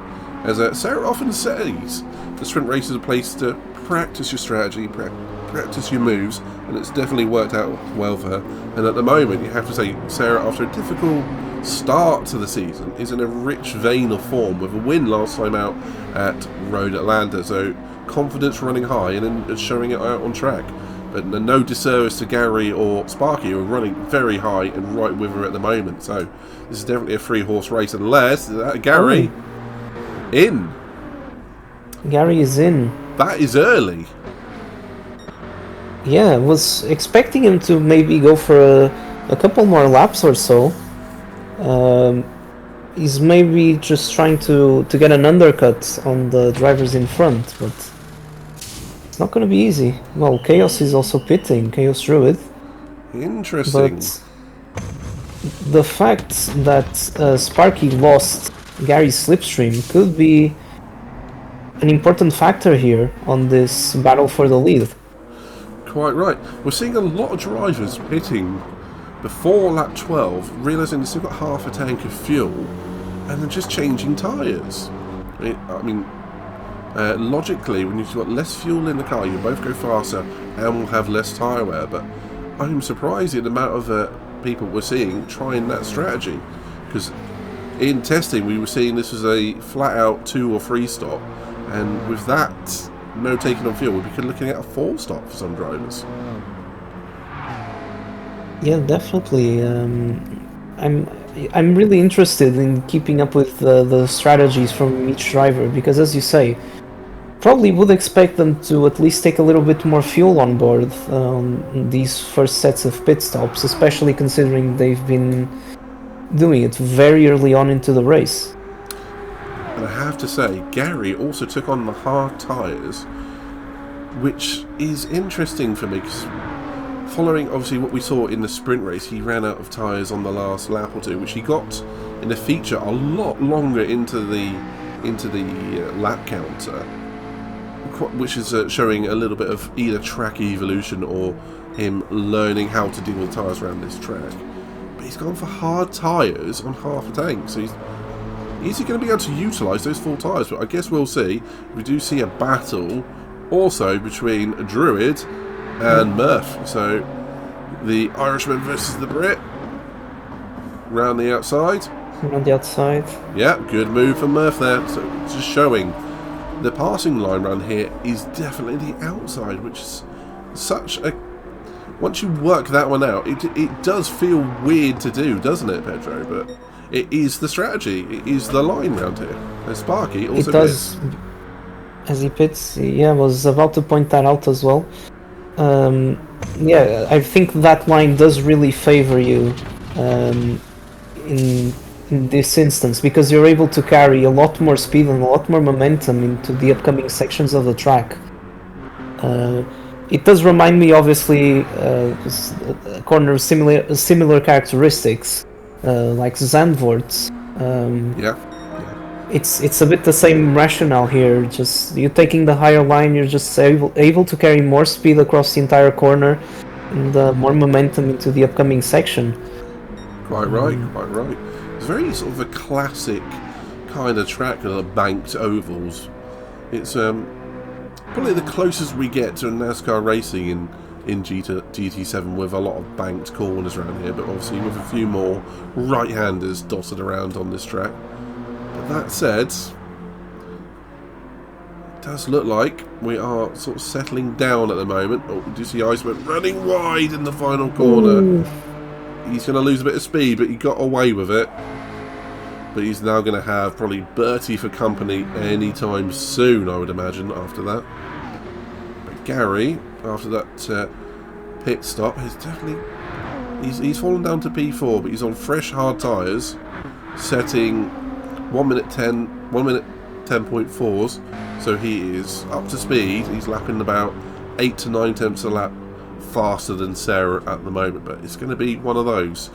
as Sarah often says, the sprint race is a place to practice your strategy, practice your moves, and it's definitely worked out well for her. And at the moment, you have to say, Sarah, after a difficult start to the season, is in a rich vein of form with a win last time out at Road Atlanta. So, confidence running high and then showing it out on track. But no disservice to Gary or Sparky, who are running very high and right with her at the moment. So, this is definitely a 3-horse race, unless Gary in. Gary is in. That is early. Yeah, I was expecting him to maybe go for a couple more laps or so. He's maybe just trying to get an undercut on the drivers in front, but it's not going to be easy. Well, Chaos is also pitting, Chaos Druid. Interesting. But the fact that Sparky lost Gary's slipstream could be an important factor here on this battle for the lead. Quite right. We're seeing a lot of drivers pitting before lap 12, realising they've still got half a tank of fuel, and they're just changing tyres. Logically, when you've got less fuel in the car, you both go faster and will have less tyre wear, but I'm surprised at the amount of people we're seeing trying that strategy, because in testing we were seeing this was a flat-out 2 or 3 stop, and with that, no taking on fuel, we'd be looking at a 4 stop for some drivers. Yeah, definitely. I'm really interested in keeping up with the strategies from each driver, because as you say, probably would expect them to at least take a little bit more fuel on board these first sets of pit stops, especially considering they've been doing it very early on into the race. And I have to say, Gary also took on the hard tyres, which is interesting for me, because following obviously what we saw in the sprint race, he ran out of tyres on the last lap or two, which he got in a feature a lot longer into the lap counter, which is showing a little bit of either track evolution or him learning how to deal with tyres around this track. But he's gone for hard tyres on half a tank, so is he going to be able to utilise those full tyres? But I guess we'll see. We do see a battle also between a Druid and Murph. So the Irishman versus the Brit. Round the outside. On the outside. Yeah, good move from Murph there. So just showing the passing line round here is definitely the outside, which is such a... Once you work that one out, it does feel weird to do, doesn't it, Pedro? But it is the strategy. It is the line round here. And Sparky also it does. as he pits. Yeah, was about to point that out as well. Yeah, I think that line does really favor you in this instance, because you're able to carry a lot more speed and a lot more momentum into the upcoming sections of the track. It does remind me, obviously, a corner of similar characteristics, like Zandvoort's. Yeah. It's a bit the same rationale here. Just you taking the higher line, you're just able to carry more speed across the entire corner and more momentum into the upcoming section. Quite right. It's very sort of a classic kind of track of the banked ovals. It's probably the closest we get to NASCAR racing in GT7, with a lot of banked corners around here, but obviously with a few more right-handers dotted around on this track. But that said, it does look like we are sort of settling down at the moment. Oh, do you see Iceman running wide in the final corner? Ooh. He's going to lose a bit of speed, but he got away with it. But he's now going to have probably Bertie for company anytime soon, I would imagine, after that. But Gary, after that pit stop, has definitely... He's fallen down to P4, but he's on fresh hard tyres, setting 1 minute 10.4s, so he is up to speed. He's lapping about 8 to 9 tenths a lap faster than Sarah at the moment, but it's going to be one of those.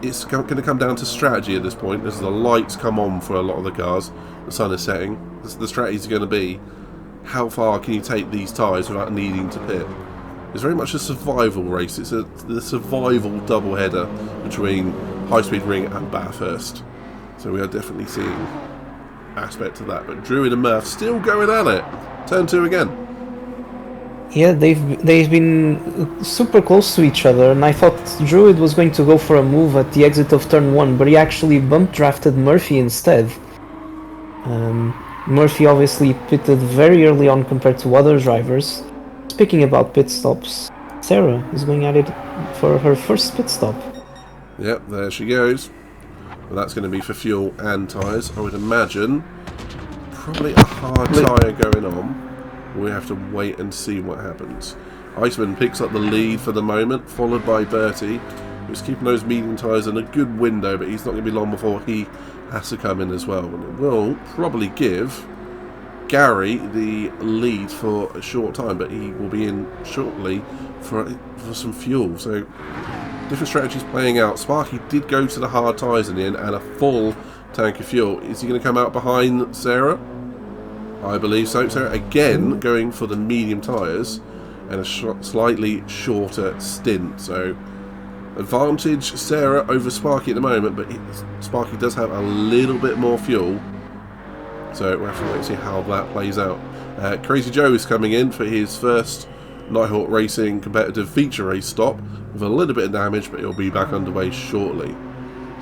It's going to come down to strategy at this point, as the lights come on for a lot of the cars, the sun is setting. The strategy is going to be, how far can you take these tyres without needing to pit? It's very much a survival race. It's the survival doubleheader between High Speed Ring and Bathurst. So we are definitely seeing aspect of that. But Druid and Murph still going at it. Turn 2 again. Yeah, they've been super close to each other, and I thought Druid was going to go for a move at the exit of turn 1, but he actually bump drafted Murphy instead. Murphy obviously pitted very early on compared to other drivers. Speaking about pit stops, Sarah is going at it for her first pit stop. Yep, there she goes. Well, that's going to be for fuel and tyres. I would imagine probably a hard tyre going on. We have to wait and see what happens. Iceman picks up the lead for the moment, followed by Bertie, who's keeping those medium tyres in a good window, but he's not going to be long before he has to come in as well. And it will probably give Gary the lead for a short time, but he will be in shortly for some fuel. So different strategies playing out. Sparky did go to the hard tyres in the end and a full tank of fuel. Is he going to come out behind Sarah? I believe so. Sarah again going for the medium tyres and a slightly shorter stint. So advantage Sarah over Sparky at the moment, but Sparky does have a little bit more fuel. So we'll have to wait and see how that plays out. Crazy Joe is coming in for his first Nighthawk Racing competitive feature race stop with a little bit of damage, but he'll be back underway shortly.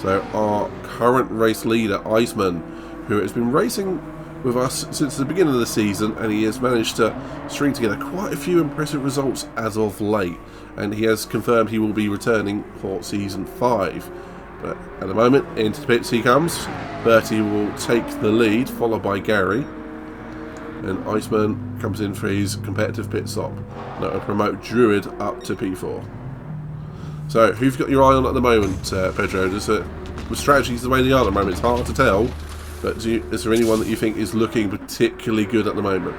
So our current race leader, Iceman, who has been racing with us since the beginning of the season, and he has managed to string together quite a few impressive results as of late, and he has confirmed he will be returning for season 5. But at the moment, into the pits he comes. Bertie will take the lead, followed by Gary, and Iceman comes in for his competitive pit stop. That will promote Druid up to P4. So who've got your eye on at the moment, Pedro? With strategies the way they are at the moment, it's hard to tell. But is there anyone that you think is looking particularly good at the moment?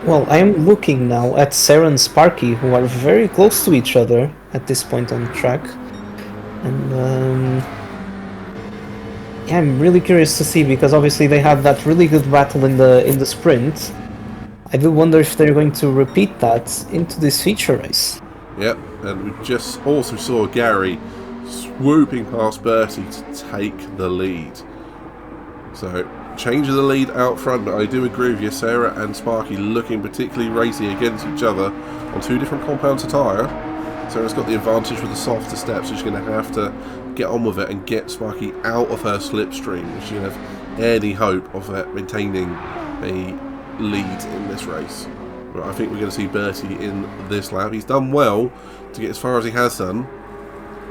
Well, I am looking now at Sarah and Sparky, who are very close to each other at this point on the track. And yeah, I'm really curious to see, because obviously they had that really good battle in the sprint. I do wonder if they're going to repeat that into this feature race. Yep, and we just also saw Gary swooping past Bertie to take the lead. So, change of the lead out front, but I do agree with you, Sarah and Sparky looking particularly racy against each other on 2 different compounds of tyre. Sarah's got the advantage with the softer steps, so she's going to have to get on with it and get Sparky out of her slipstream if she's going to have any hope of maintaining a lead in this race. But I think we're going to see Bertie in this lap. He's done well to get as far as he has done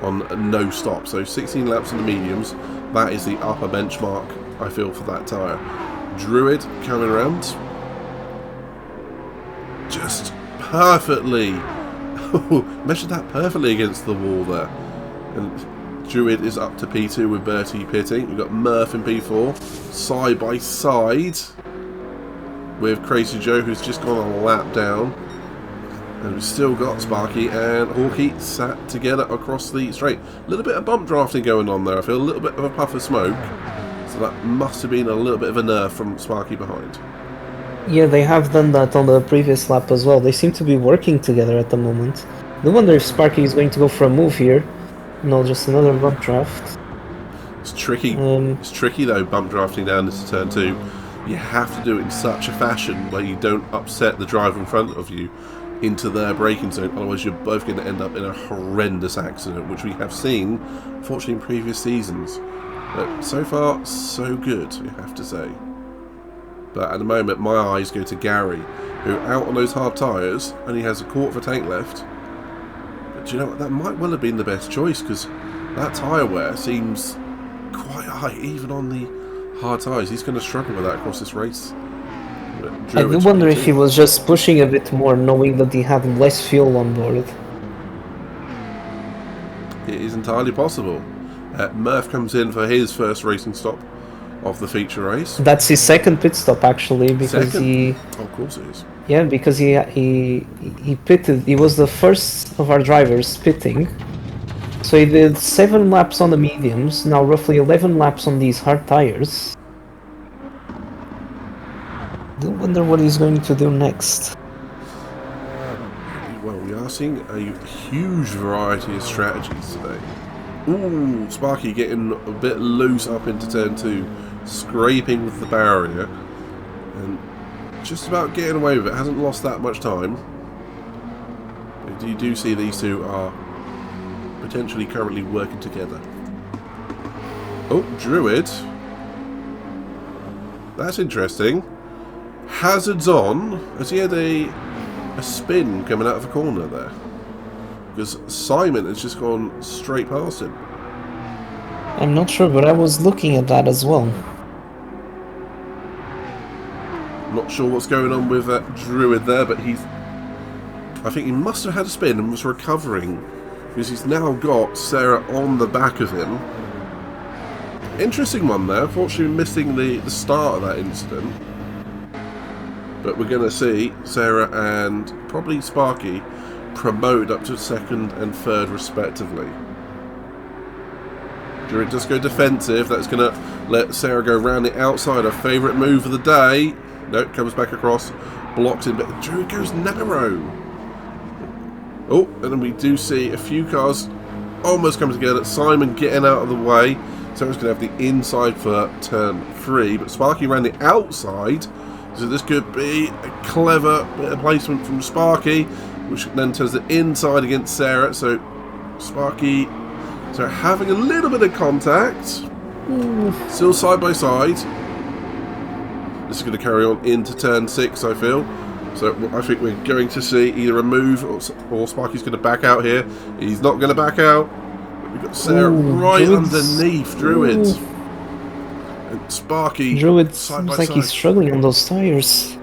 on no stop. So 16 laps in the mediums, that is the upper benchmark, I feel, for that tyre. Druid coming around. Just perfectly. Measured that perfectly against the wall there. And Druid is up to P2 with Bertie pitting. We've got Murph in P4. Side by side with Crazy Joe, who's just gone a lap down. And we've still got Sparky and Hawkey sat together across the straight. A little bit of bump drafting going on there. I feel a little bit of a puff of smoke. So that must have been a little bit of a nerve from Sparky behind. Yeah, they have done that on the previous lap as well. They seem to be working together at the moment. No wonder if Sparky is going to go for a move here. No, just another bump draft. It's tricky. It's tricky though, bump drafting down into turn 2. You have to do it in such a fashion where you don't upset the driver in front of you into their braking zone, otherwise you're both going to end up in a horrendous accident, which we have seen, fortunately, in previous seasons. But so far, so good, you have to say. But at the moment, my eyes go to Gary, who, out on those hard tyres, only has a quarter of a tank left. But do you know what? That might well have been the best choice, because that tyre wear seems quite high, even on the hard tyres. He's going to struggle with that across this race. I do wonder if he was just pushing a bit more, knowing that he had less fuel on board. It is entirely possible. Murph comes in for his first racing stop of the feature race. That's his second pit stop, actually, because he... Oh, of course it is. Yeah, because he pitted. He was the first of our drivers pitting. So he did 7 laps on the mediums, now roughly 11 laps on these hard tires. I wonder what he's going to do next. Well, we are seeing a huge variety of strategies today. Ooh, Sparky getting a bit loose up into turn 2, scraping with the barrier, and just about getting away with it. Hasn't lost that much time. But you do see these two are potentially currently working together. Oh, Druid. That's interesting. Hazards on. Has he had a spin coming out of a corner there? Because Simon has just gone straight past him. I'm not sure, but I was looking at that as well. Not sure what's going on with Druid there, but I think he must have had a spin and was recovering, because he's now got Sarah on the back of him. Interesting one there. Unfortunately, missing the start of that incident. But we're going to see Sarah and probably Sparky promoted up to 2nd and 3rd respectively. Druid does go defensive. That's going to let Sarah go round the outside. Her favourite move of the day. Nope, comes back across, blocks him, but Druid goes narrow. Oh, and then we do see a few cars almost come together. Simon getting out of the way. Sarah's going to have the inside for turn 3, but Sparky ran the outside. So this could be a clever bit of placement from Sparky, which then turns the inside against Sarah. So Sparky, having a little bit of contact. Still side by side. This is going to carry on into turn 6, I feel. So I think we're going to see either a move or Sparky's going to back out here. He's not going to back out. We've got Sarah right underneath Druid. And Sparky, Druid seems like he's struggling on those tires.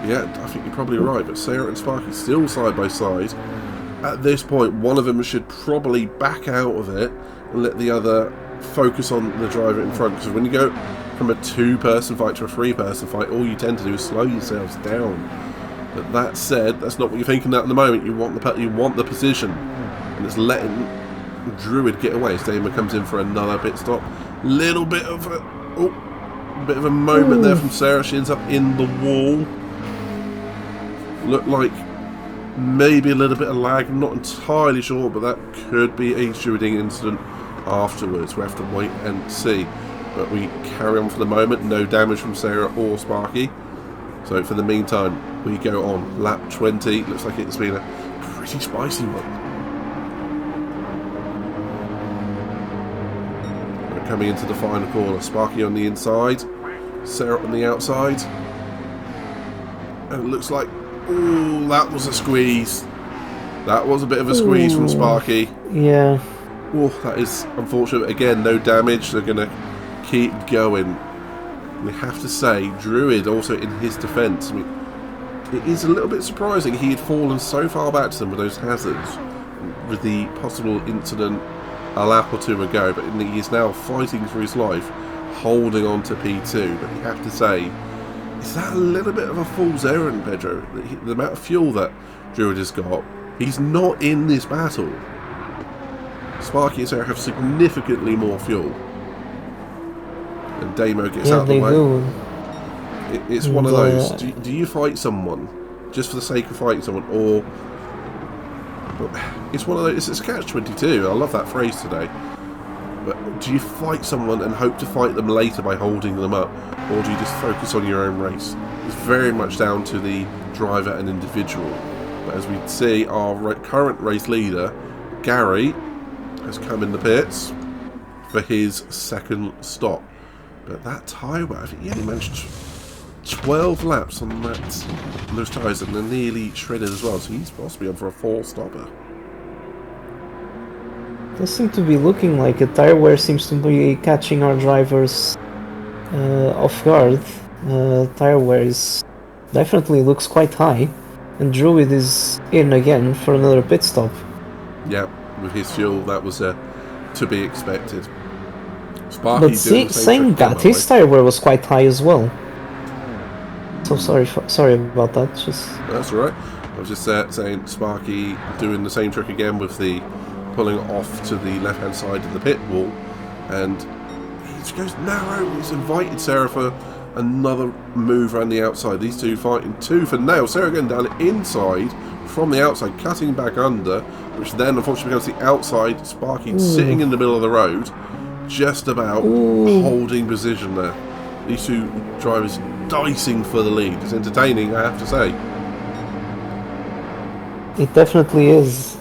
Yeah, I think you're probably right, but Sarah and Sparky still side by side. At this point, one of them should probably back out of it and let the other focus on the driver in front. Because when you go from a 2-person fight to a 3-person fight, all you tend to do is slow yourselves down. But that said, that's not what you're thinking at the moment. You want the position, and it's letting Druid get away. Stamer comes in for another pit stop. Little bit of a moment there from Sarah. She ends up in the wall. Looked like maybe a little bit of lag. I'm not entirely sure, but that could be a shooting incident afterwards. We have to wait and see. But we carry on for the moment. No damage from Sarah or Sparky. So for the meantime, we go on lap 20. Looks like it's been a pretty spicy one. Coming into the final corner, Sparky on the inside, Sarah on the outside, and it looks like, ooh, that was a squeeze. That was a bit of a squeeze from Sparky. Yeah. Oh, that is unfortunate. Again, no damage. They're going to keep going. We have to say, Druid also in his defence. I mean, it is a little bit surprising he had fallen so far back to them with those hazards, with the possible incident a lap or two ago, but he is now fighting for his life, holding on to P2. But you have to say, is that a little bit of a fool's errand, Pedro? The amount of fuel that Druid has got, he's not in this battle. Sparky and Sarah have significantly more fuel. And Damo gets out of the way. Do. It's one of those. Do you fight someone just for the sake of fighting someone, or it's one of those? It's catch-22. I love that phrase today. But do you fight someone and hope to fight them later by holding them up, or do you just focus on your own race? It's very much down to the driver and individual. But as we see, our current race leader, Gary, has come in the pits for his second stop. But that tyre wear, I think he only managed 12 laps on those tyres, and they're nearly shredded as well, so he's possibly on for a 4-stopper. Does seem to be looking like a tyre wear seems to be catching our drivers off guard. Tyre wear definitely looks quite high, and Druid is in again for another pit stop. Yeah, with his fuel, that was to be expected. Sparky But saying that, his tyre wear was quite high as well. So sorry about that. That's all right. I was just saying Sparky doing the same trick again with the pulling off to the left-hand side of the pit wall, and he just goes narrow. He's invited Sarah for another move around the outside. These two fighting tooth and nail. Sarah going down inside from the outside, cutting back under, which then unfortunately becomes the outside. Sparky sitting in the middle of the road, just about holding position there. These two drivers dicing for the lead. It's entertaining, I have to say. It definitely is.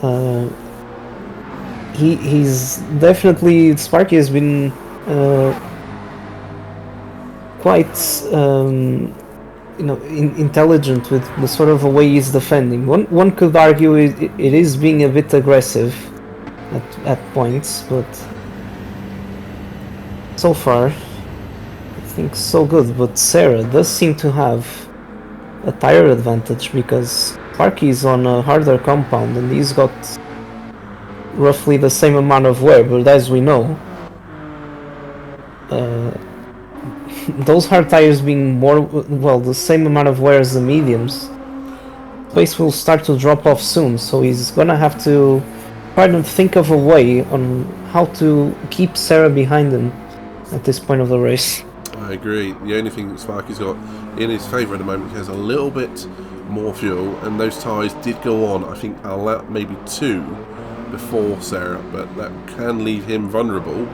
He's definitely, Sparky has been quite intelligent with the sort of a way he's defending. One could argue it is being a bit aggressive at points, but so far I think so good. But Sarah does seem to have a tire advantage because Sparky is on a harder compound and he's got roughly the same amount of wear, but as we know, those hard tires being the same amount of wear as the mediums, pace will start to drop off soon, so he's gonna have to try to think of a way on how to keep Sarah behind him at this point of the race. I agree. The only thing that Sparky's got in his favour at the moment, he has a little bit more fuel, and those tyres did go on, I think, a lap, maybe 2 before Sarah, but that can leave him vulnerable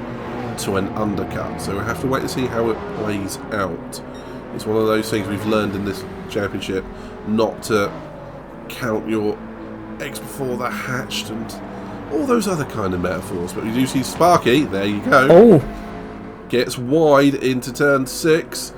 to an undercut. So we'll have to wait and see how it plays out. It's one of those things we've learned in this championship, not to count your eggs before they're hatched and all those other kind of metaphors. But we do see Sparky, there you go, gets wide into turn 6.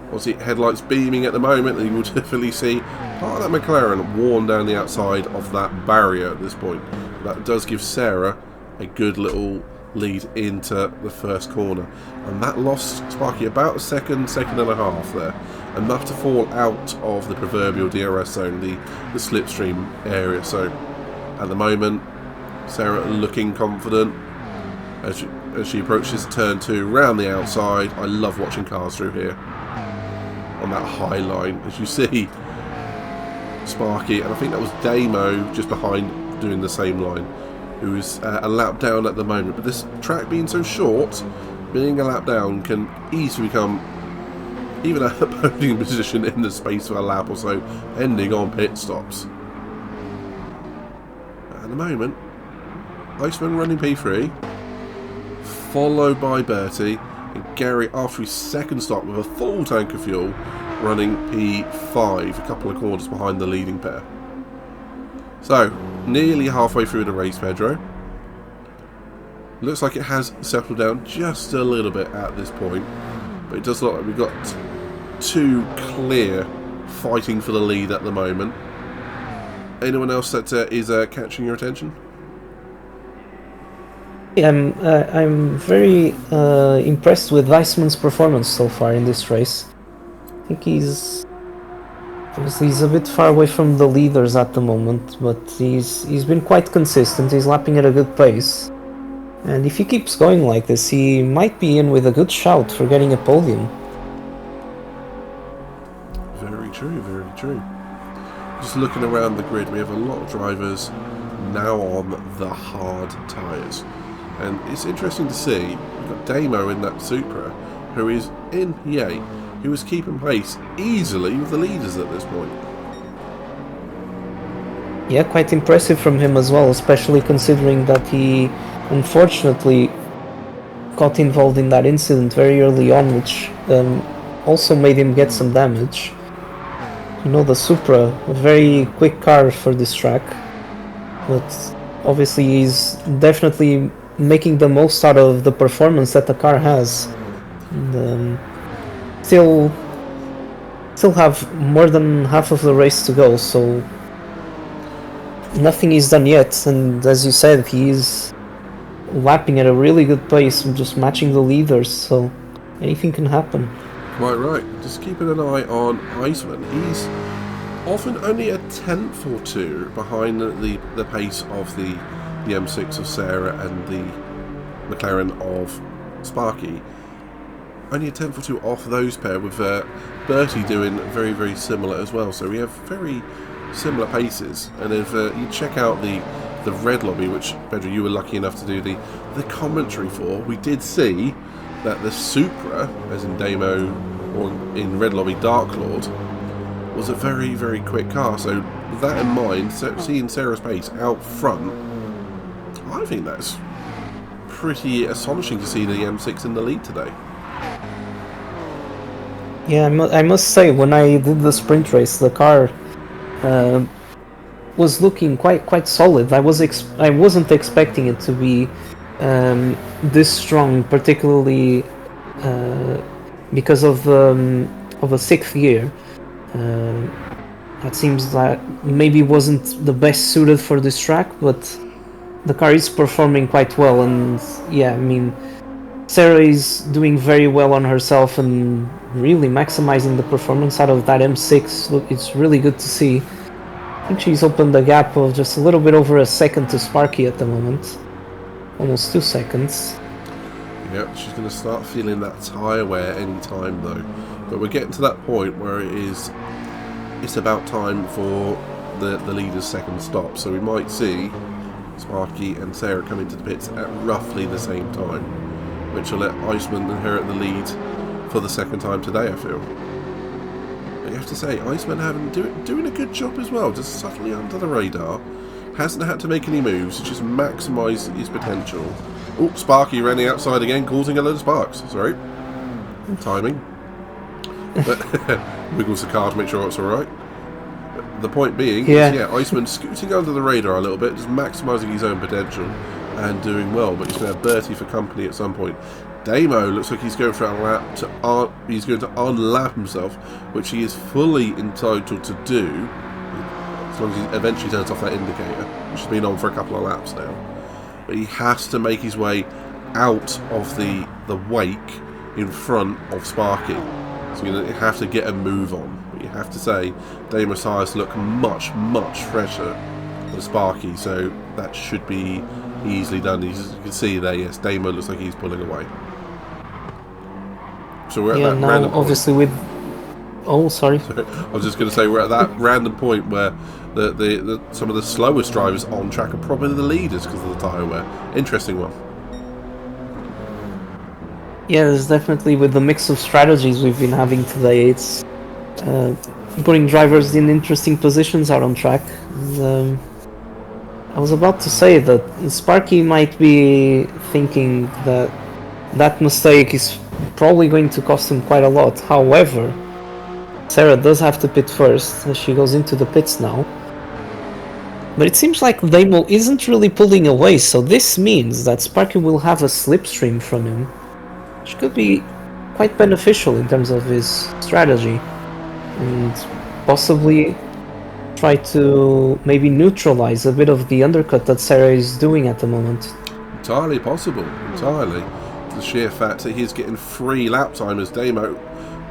Obviously headlights beaming at the moment, and you will definitely see part of that McLaren worn down the outside of that barrier at this point. That does give Sarah a good little lead into the first corner, and that lost Sparky about a second and a half there, enough to fall out of the proverbial DRS zone, the slipstream area. So at the moment, Sarah looking confident as she approaches turn 2 round the outside. I love watching cars through here on that high line, as you see Sparky, and I think that was Damo just behind doing the same line, who's a lap down at the moment. But this track being so short, being a lap down can easily become even a podium position in the space of a lap or so, ending on pit stops. At the moment, Iceman running P3, followed by Bertie, and Gary after his second stop with a full tank of fuel, running P5, a couple of corners behind the leading pair. So, nearly halfway through the race, Pedro. Looks like it has settled down just a little bit at this point, but it does look like we've got 2 clear fighting for the lead at the moment. Anyone else that is catching your attention? Yeah, I'm very impressed with Weissman's performance so far in this race. I think obviously he's a bit far away from the leaders at the moment, but he's been quite consistent. He's lapping at a good pace, and if he keeps going like this, he might be in with a good shout for getting a podium. Very true, very true. Just looking around the grid, we have a lot of drivers now on the hard tyres. And it's interesting to see, we've got Damo in that Supra, who is in P8, who is keeping pace easily with the leaders at this point. Yeah, quite impressive from him as well, especially considering that he unfortunately got involved in that incident very early on, which also made him get some damage. You know, the Supra, a very quick car for this track, but obviously he's definitely making the most out of the performance that the car has. And, still have more than half of the race to go, so nothing is done yet. And as you said, he's lapping at a really good pace, just matching the leaders, so anything can happen. Quite right. Just keeping an eye on Iceman. He's often only a tenth or two behind the pace of the M6 of Sarah and the McLaren of Sparky. Only a tenth or two off those pair, with Bertie doing very, very similar as well. So we have very similar paces. And if you check out the Red Lobby, which, Pedro, you were lucky enough to do the commentary for, we did see that the Supra, as in Damo, or in Red Lobby Dark Lord, was a very, very quick car. So with that in mind, seeing Sarah's pace out front, I think that's pretty astonishing to see the M6 in the lead today. Yeah, I must say, when I did the sprint race, the car was looking quite solid. I wasn't expecting it to be this strong, particularly because of a sixth gear. That seems that maybe wasn't the best suited for this track, but the car is performing quite well. And yeah, I mean, Sarah is doing very well on herself and really maximizing the performance out of that M6. Look, it's really good to see. I think she's opened a gap of just a little bit over a second to Sparky at the moment. Almost 2 seconds. Yeah, she's going to start feeling that tyre wear any time though. But we're getting to that point where it's about time for the leader's second stop. So we might see Sparky and Sarah come into the pits at roughly the same time, which will let Iceman inherit the lead for the second time today, I feel. But you have to say, Iceman doing a good job as well, just subtly under the radar. Hasn't had to make any moves, just maximise his potential. Oh, Sparky ran the outside again, causing a load of sparks. Sorry. Timing. But wiggles the car to make sure it's alright. The point being, Iceman scooting under the radar a little bit, just maximising his own potential and doing well, but he's going to have Bertie for company at some point. Damo looks like he's going for a lap he's going to unlap himself, which he is fully entitled to do, as long as he eventually turns off that indicator, which has been on for a couple of laps now. But he has to make his way out of the wake in front of Sparky. So you have to get a move on. But you have to say, Damo's tyres look much, much fresher than Sparky, so that should be easily done. As you can see there, yes, Damo looks like he's pulling away. So we're at that now random obviously point. Oh, sorry. I was just going to say, we're at that random point where some of the slowest drivers on track are probably the leaders because of the tyre wear. Interesting one. Yeah, there's definitely, with the mix of strategies we've been having today, it's putting drivers in interesting positions out on track. And, I was about to say that Sparky might be thinking that that mistake is probably going to cost him quite a lot. However, Sarah does have to pit first as she goes into the pits now. But it seems like Damo isn't really pulling away, so this means that Sparky will have a slipstream from him, which could be quite beneficial in terms of his strategy, and possibly try to maybe neutralize a bit of the undercut that Sarah is doing at the moment. entirely possible. Entirely. The sheer fact that he's getting free lap time as Damo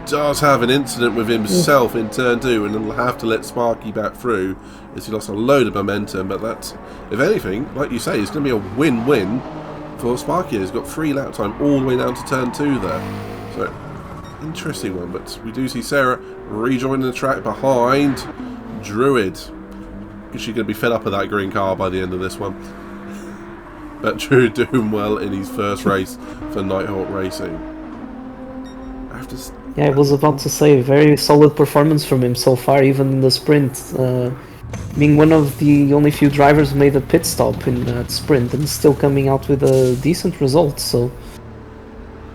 does have an incident with himself in turn 2 and will have to let Sparky back through as he lost a load of momentum. But that's, if anything, like you say, it's going to be a win-win for Sparky. He's got free lap time all the way down to turn 2 there. So, interesting one. But we do see Sarah rejoining the track behind Druid. She's going to be fed up with that green car by the end of this one. But Druid doing well in his first race for Nighthawk Racing. Yeah, I was about to say, very solid performance from him so far, even in the sprint. Being one of the only few drivers who made a pit stop in that sprint and still coming out with a decent result. So,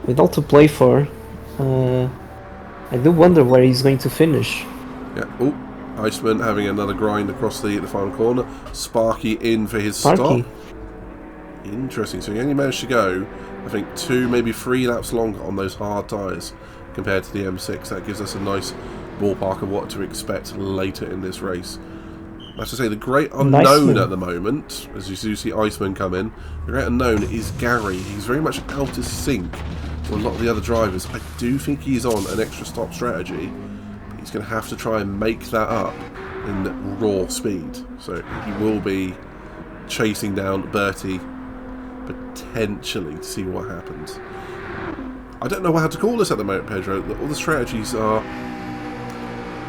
with all to play for, I do wonder where he's going to finish. Yeah. Oh, Iceman having another grind across the final corner. Sparky in for his Sparky. stop. Interesting. So he only managed to go, I think, 2, maybe 3 laps longer on those hard tyres compared to the M6. That gives us a nice ballpark of what to expect later in this race. As I say, the great unknown at the moment, as you do see Iceman come in, the great unknown is Gary. He's very much out of sync with a lot of the other drivers. I do think he's on an extra stop strategy, but he's going to have to try and make that up in raw speed. So he will be chasing down Bertie potentially to see what happens. I don't know how to call this at the moment, Pedro. All the strategies are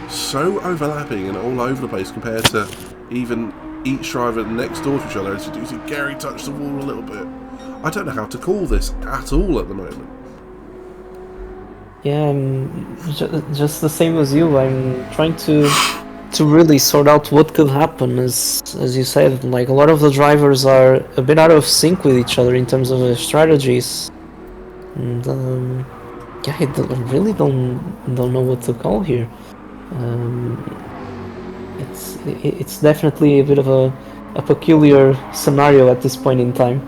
so overlapping and all over the place compared to even each driver next door to each other. As you do see Gary touch the wall a little bit. I don't know how to call this at all at the moment. Yeah, just the same as you. I'm trying to really sort out what could happen. As you said, like a lot of the drivers are a bit out of sync with each other in terms of their strategies. And yeah, I really don't know what to call here. It's definitely a bit of a peculiar scenario at this point in time.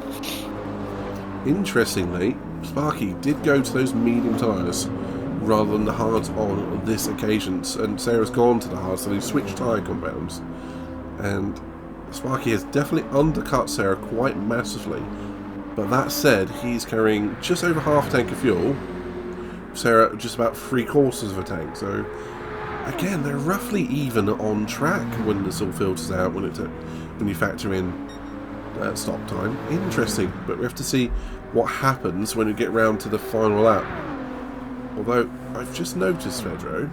Interestingly, Sparky did go to those medium tyres rather than the hards on this occasion, and Sarah's gone to the hards, so they've switched tyre compounds. And Sparky has definitely undercut Sarah quite massively. But that said, he's carrying just over half a tank of fuel. Sarah just about 3/4 of a tank. So again, they're roughly even on track when this all filters out. When you factor in stop time. Interesting, but we have to see what happens when we get round to the final lap. Although I've just noticed, Pedro,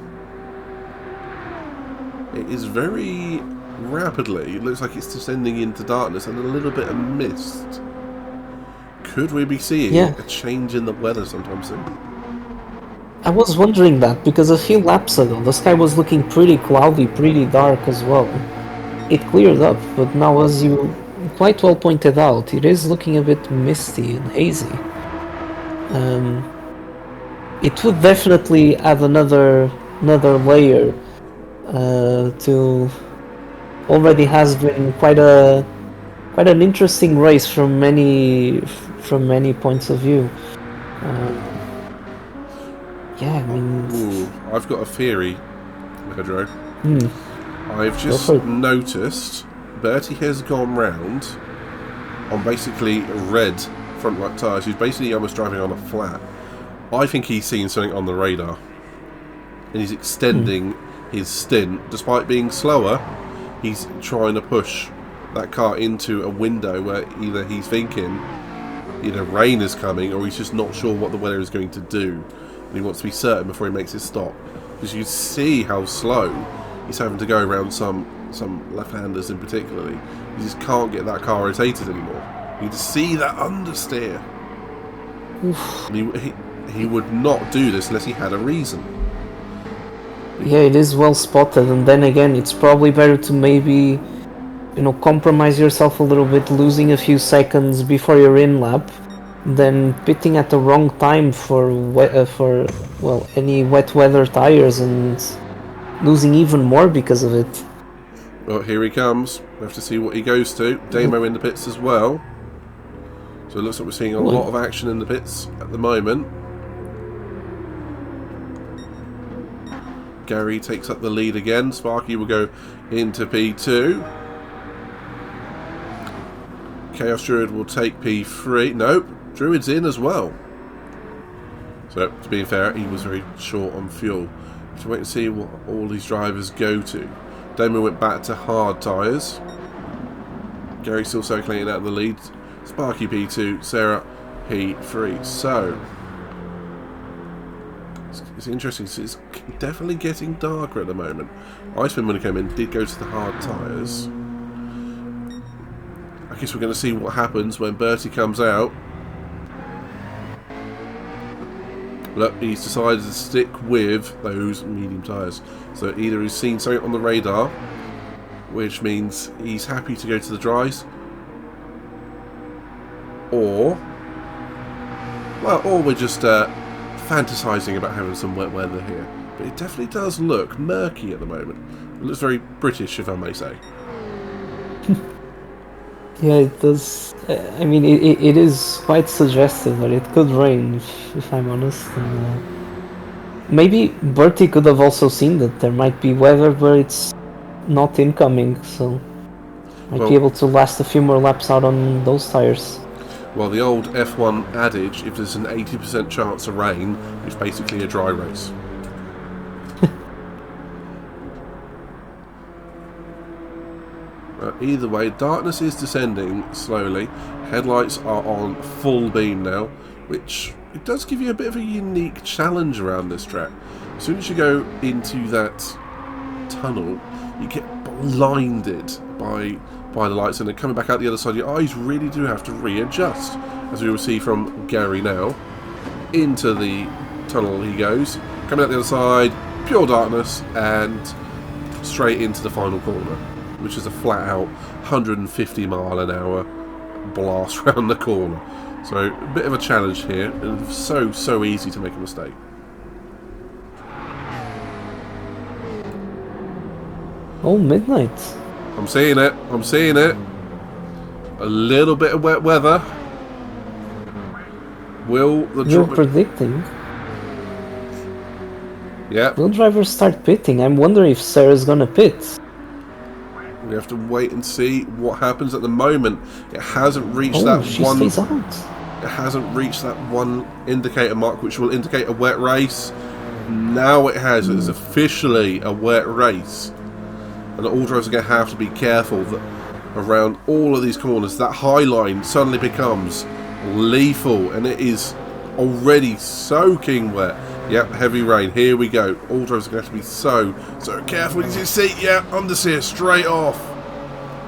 it is very rapidly. It looks like it's descending into darkness and a little bit of mist. Could we be seeing a change in the weather sometime soon? I was wondering that, because a few laps ago the sky was looking pretty cloudy, pretty dark as well. It cleared up, but now, as you quite well pointed out, it is looking a bit misty and hazy. It would definitely add another layer to already has been quite an interesting race from many points of view. Yeah, I mean... Ooh, I've got a theory, Pedro. I've just noticed Bertie has gone round on basically red front right tyres. He's basically almost driving on a flat. I think he's seen something on the radar. And he's extending his stint. Despite being slower, he's trying to push that car into a window where either he's thinking either rain is coming or he's just not sure what the weather is going to do. And he wants to be certain before he makes his stop. Because you see how slow he's having to go around some left-handers in particularly. You just can't get that car rotated anymore. You just see that understeer. And he would not do this unless he had a reason. Yeah, it is well spotted, and then again, it's probably better to maybe, compromise yourself a little bit, losing a few seconds before your in-lap, than pitting at the wrong time for any wet weather tires and losing even more because of it. Well, here he comes. We have to see what he goes to. Damo in the pits as well. So it looks like we're seeing a lot of action in the pits at the moment. Gary takes up the lead again. Sparky will go into P2. Chaos Druid will take P3. Nope, Druid's in as well. So, to be fair, he was very short on fuel. Let's wait and see what all these drivers go to. Damon went back to hard tyres. Gary still circulating out of the lead. Sparky P2, Sarah P3. So, it's interesting. It's definitely getting darker at the moment. Iceman, when he came in, did go to the hard tyres. I guess we're going to see what happens when Bertie comes out. Look, he's decided to stick with those medium tyres. So either he's seen something on the radar, which means he's happy to go to the dries, or we're just fantasising about having some wet weather here. But it definitely does look murky at the moment. It looks very British, if I may say. Yeah, it does. I mean, it is quite suggestive that it could rain, if I'm honest. Maybe Bertie could have also seen that there might be weather, but it's not incoming, so might be able to last a few more laps out on those tires. Well, the old F1 adage, if there's an 80% chance of rain, it's basically a dry race. Either way, darkness is descending slowly. Headlights are on full beam now, which it does give you a bit of a unique challenge around this track. As soon as you go into that tunnel, you get blinded by the lights, and then coming back out the other side, your eyes really do have to readjust. As we will see from Gary now, into the tunnel he goes, coming out the other side, pure darkness, and straight into the final corner, which is a flat out 150 mile an hour blast around the corner. So a bit of a challenge here, and so easy to make a mistake. Oh, midnight. I'm seeing it. I'm seeing it. A little bit of wet weather. Will the You're predicting? Yeah. Will drivers start pitting? I'm wondering if Sarah's gonna pit. We have to wait and see what happens. At the moment, it hasn't reached she one. stays out. It hasn't reached that one indicator mark, which will indicate a wet race. Now it has. It is officially a wet race, and all drivers are going to have to be careful that around all of these corners, that high line suddenly becomes lethal, and it is already soaking wet. Yep, heavy rain. Here we go. All drivers are going to have to be so careful. You can see, yeah, understeer straight off.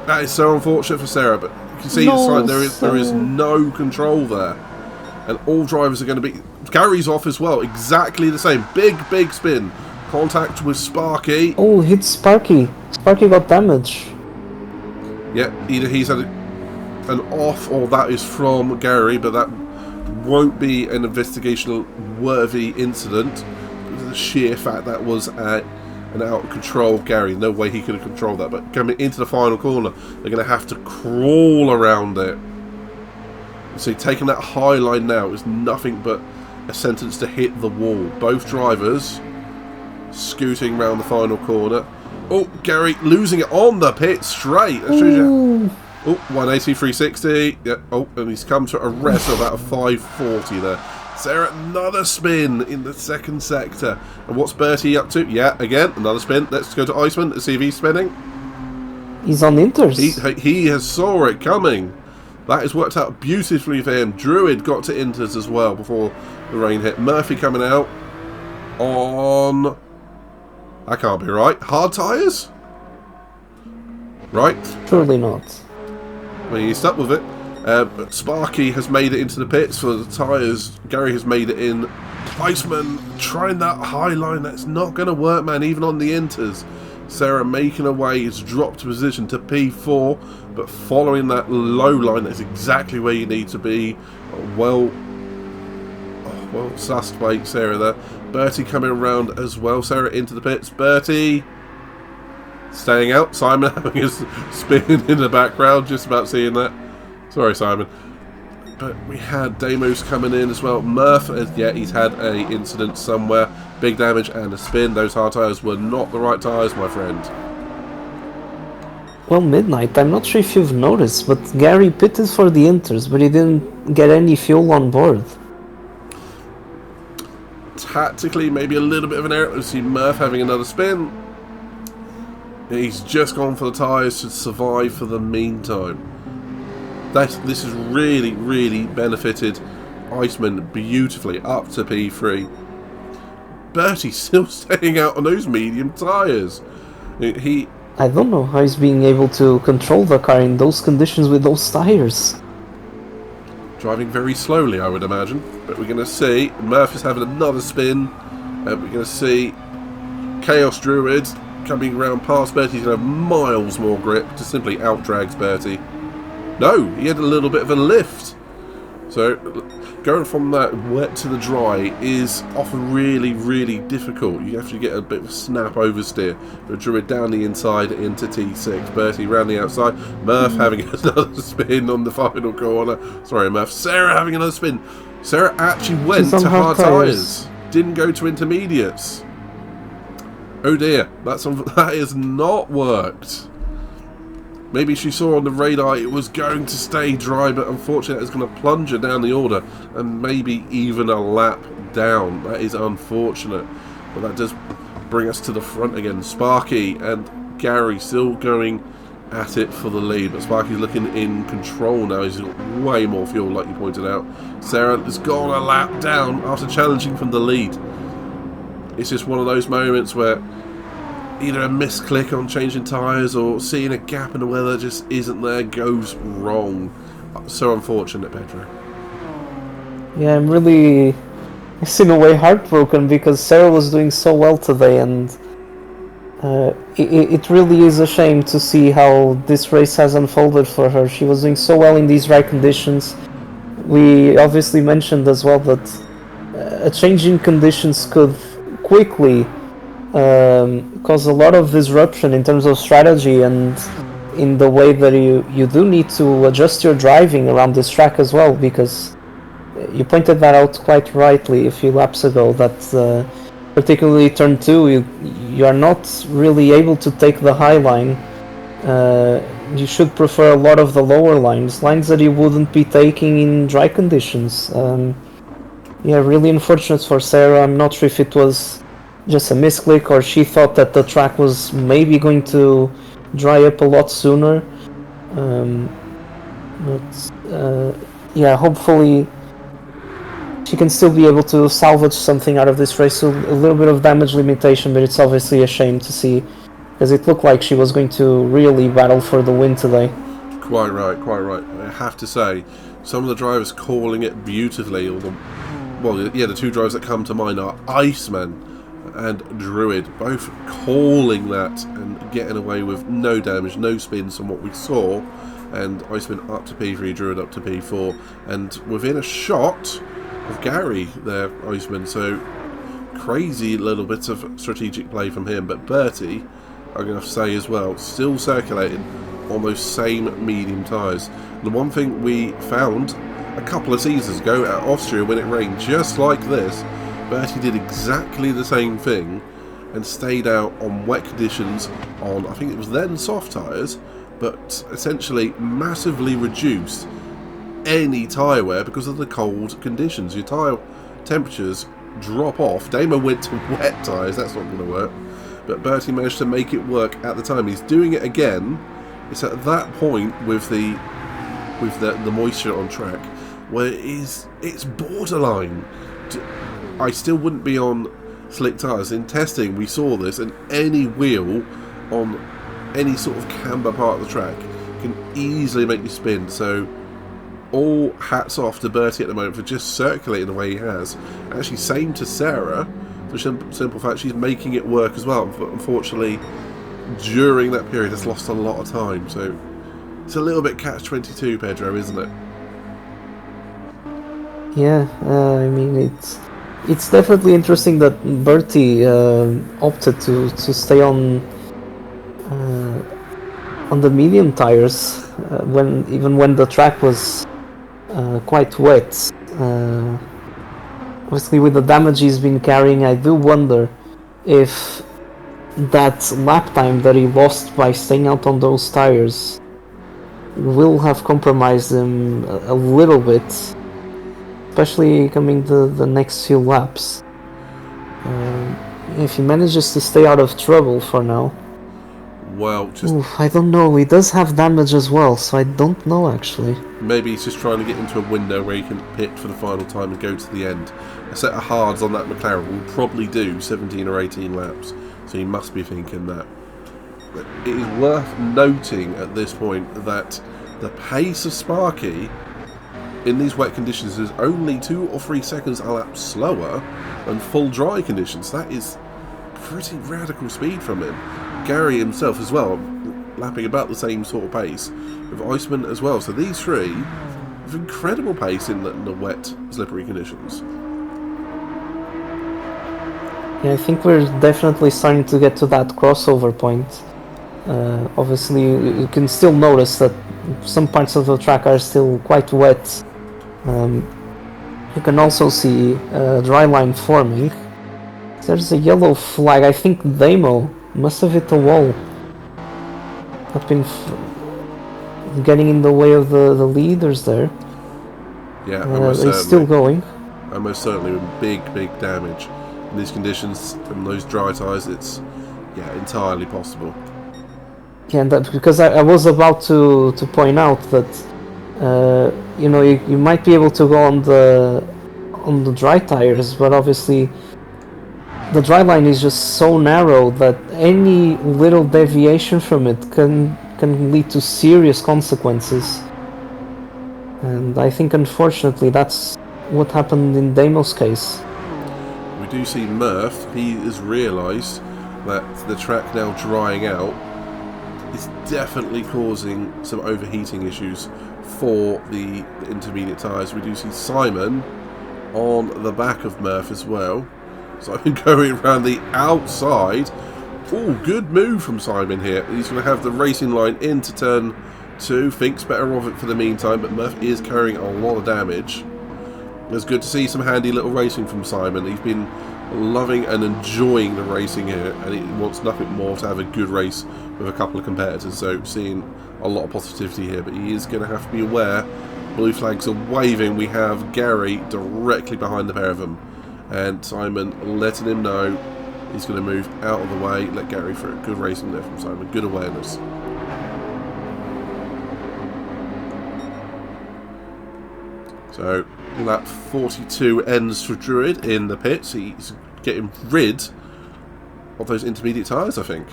That is so unfortunate for Sarah, but you can see the side, there is no control there, and all drivers are going to be. Gary's off as well. Exactly the same. Big spin. Contact with Sparky. Oh, hit Sparky. Sparky got damage. Yeah, either he's had an off, or that is from Gary, but that won't be an investigational worthy incident. The sheer fact that was an out of control Gary. No way he could have controlled that. But coming into the final corner, they're going to have to crawl around it. So taking that high line now is nothing but a sentence to hit the wall. Both drivers scooting round the final corner. Oh, Gary losing it on the pit straight. That shows you. Oh, 180, 360. Yeah. Oh, and he's come to a rest of about a 540 there. Sarah, another spin in the second sector. And what's Bertie up to? Yeah, again, another spin. Let's go to Iceman to see if he's spinning. He's on inters. He has saw it coming. That has worked out beautifully for him. Druid got to inters as well before the rain hit. Murphy coming out on... That can't be right. Hard tyres? Right? Surely not. Well, he's stuck with it. But Sparky has made it into the pits for the tyres. Gary has made it in. Iceman trying that high line. That's not going to work, man, even on the inters. Sarah making her way. It's dropped position to P4. But following that low line, that's exactly where you need to be. Well sussed by Sarah there. Bertie coming around as well. Sarah into the pits. Bertie staying out. Simon having his spin in the background. Just about seeing that. Sorry, Simon. But we had Deimos coming in as well. Murph, yeah, he's had a incident somewhere. Big damage and a spin. Those hard tyres were not the right tyres, my friend. well, Midnight, I'm not sure if you've noticed, but Gary pitted for the Inters, but he didn't get any fuel on board. Tactically, maybe a little bit of an error. We see Murph having another spin. He's just gone for the tyres to survive for the meantime. This has really, really benefited Iceman beautifully up to P3. Bertie's still staying out on those medium tyres. I don't know how he's being able to control the car in those conditions with those tyres. Driving very slowly, I would imagine. But we're going to see Murph is having another spin. We're going to see Chaos Druid coming around past Bertie. He's going to have miles more grip to simply outdrags Bertie. No, he had a little bit of a lift. So going from that wet to the dry is often really, really difficult. You have to get a bit of a snap oversteer. But Druid down the inside into T6. Bertie round the outside. Murph having another spin on the final corner. Sorry, Murph. Sarah having another spin. Sarah actually went to hard tyres. Didn't go to intermediates. Oh dear, that has not worked. Maybe she saw on the radar it was going to stay dry, but unfortunately it's going to plunge her down the order and maybe even a lap down. That is unfortunate. But that does bring us to the front again. Sparky and Gary still going at it for the lead, but Sparky's looking in control now. He's got way more fuel, like you pointed out. Sarah has gone a lap down after challenging from the lead. It's just one of those moments where either a misclick on changing tyres or seeing a gap in the weather just isn't there, goes wrong. So unfortunate, Pedro. Yeah, I'm really, in a way, heartbroken because Sarah was doing so well today, and it really is a shame to see how this race has unfolded for her. She was doing so well in these right conditions. We obviously mentioned as well that a change in conditions could quickly cause a lot of disruption in terms of strategy and in the way that you do need to adjust your driving around this track as well, because you pointed that out quite rightly a few laps ago that particularly turn 2 you are not really able to take the high line. You should prefer a lot of the lower lines that you wouldn't be taking in dry conditions. Yeah, really unfortunate for Sarah. I'm not sure if it was just a misclick or she thought that the track was maybe going to dry up a lot sooner. Yeah, hopefully she can still be able to salvage something out of this race. So a little bit of damage limitation, but it's obviously a shame to see, as it looked like she was going to really battle for the win today. Quite right. I have to say, some of the drivers calling it beautifully. The two drivers that come to mind are Iceman and Druid, both calling that and getting away with no damage, no spins from what we saw. And Iceman up to P3, Druid up to P4, and within a shot of Gary there, Iceman. So crazy little bits of strategic play from him. But Bertie, I'm going to say as well, still circulating on those same medium tyres. The one thing we found a couple of seasons ago at Austria when it rained just like this, Bertie did exactly the same thing and stayed out on wet conditions on, I think it was then soft tyres, but essentially massively reduced any tyre wear because of the cold conditions. Your tyre temperatures drop off. Damo went to wet tyres, that's not going to work, but Bertie managed to make it work at the time. He's doing it again. It's at that point with the moisture on track where it's borderline. I still wouldn't be on slick tyres. In testing we saw this, and any wheel on any sort of camber part of the track can easily make you spin. So all hats off to Bertie at the moment for just circulating the way he has. Actually, same to Sarah, for simple fact she's making it work as well. But unfortunately, during that period, has lost a lot of time. So it's a little bit catch-22, Pedro, isn't it? Yeah, I mean it's definitely interesting that Bertie opted to stay on the medium tires even when the track was quite wet. Obviously, with the damage he's been carrying, I do wonder if that lap time that he lost by staying out on those tires will have compromised him a little bit, especially coming the next few laps. If he manages to stay out of trouble for now. Well, just I don't know, he does have damage as well, so I don't know actually. maybe he's just trying to get into a window where he can pit for the final time and go to the end. A set of hards on that McLaren will probably do 17 or 18 laps, so he must be thinking that. But it is worth noting at this point that the pace of Sparky in these wet conditions is only 2 or 3 seconds a lap slower than full dry conditions. That is pretty radical speed from him. Gary himself as well, lapping about the same sort of pace, with Iceman as well. So these three have incredible pace in the wet, slippery conditions. Yeah, I think we're definitely starting to get to that crossover point. Obviously, you can still notice that some parts of the track are still quite wet. You can also see dry line forming. There's a yellow flag. I think Damo must have hit the wall. I've been getting in the way of the leaders there. Yeah, almost it's still going. Almost certainly with big damage. In these conditions, from those dry tyres, it's entirely possible. Yeah, and that, because I was about to point out that you might be able to go on the dry tires, but obviously the dry line is just so narrow that any little deviation from it can lead to serious consequences. And I think unfortunately that's what happened in Damo's case. We do see Murph, he has realised that the track now drying out is definitely causing some overheating issues for the intermediate tyres. We do see Simon on the back of Murph as well. Simon going around the outside. Oh, good move from Simon here. He's going to have the racing line into turn 2. Thinks better of it for the meantime, but Murph is carrying a lot of damage. It's good to see some handy little racing from Simon. He's been loving and enjoying the racing here, and he wants nothing more to have a good race with a couple of competitors. So seeing a lot of positivity here, but he is going to have to be aware. Blue flags are waving. We have Gary directly behind the pair of them, and Simon letting him know he's going to move out of the way, let Gary through. Good racing there from Simon, good awareness. So lap 42 ends for Druid in the pits. He's getting rid of those intermediate tyres, I think.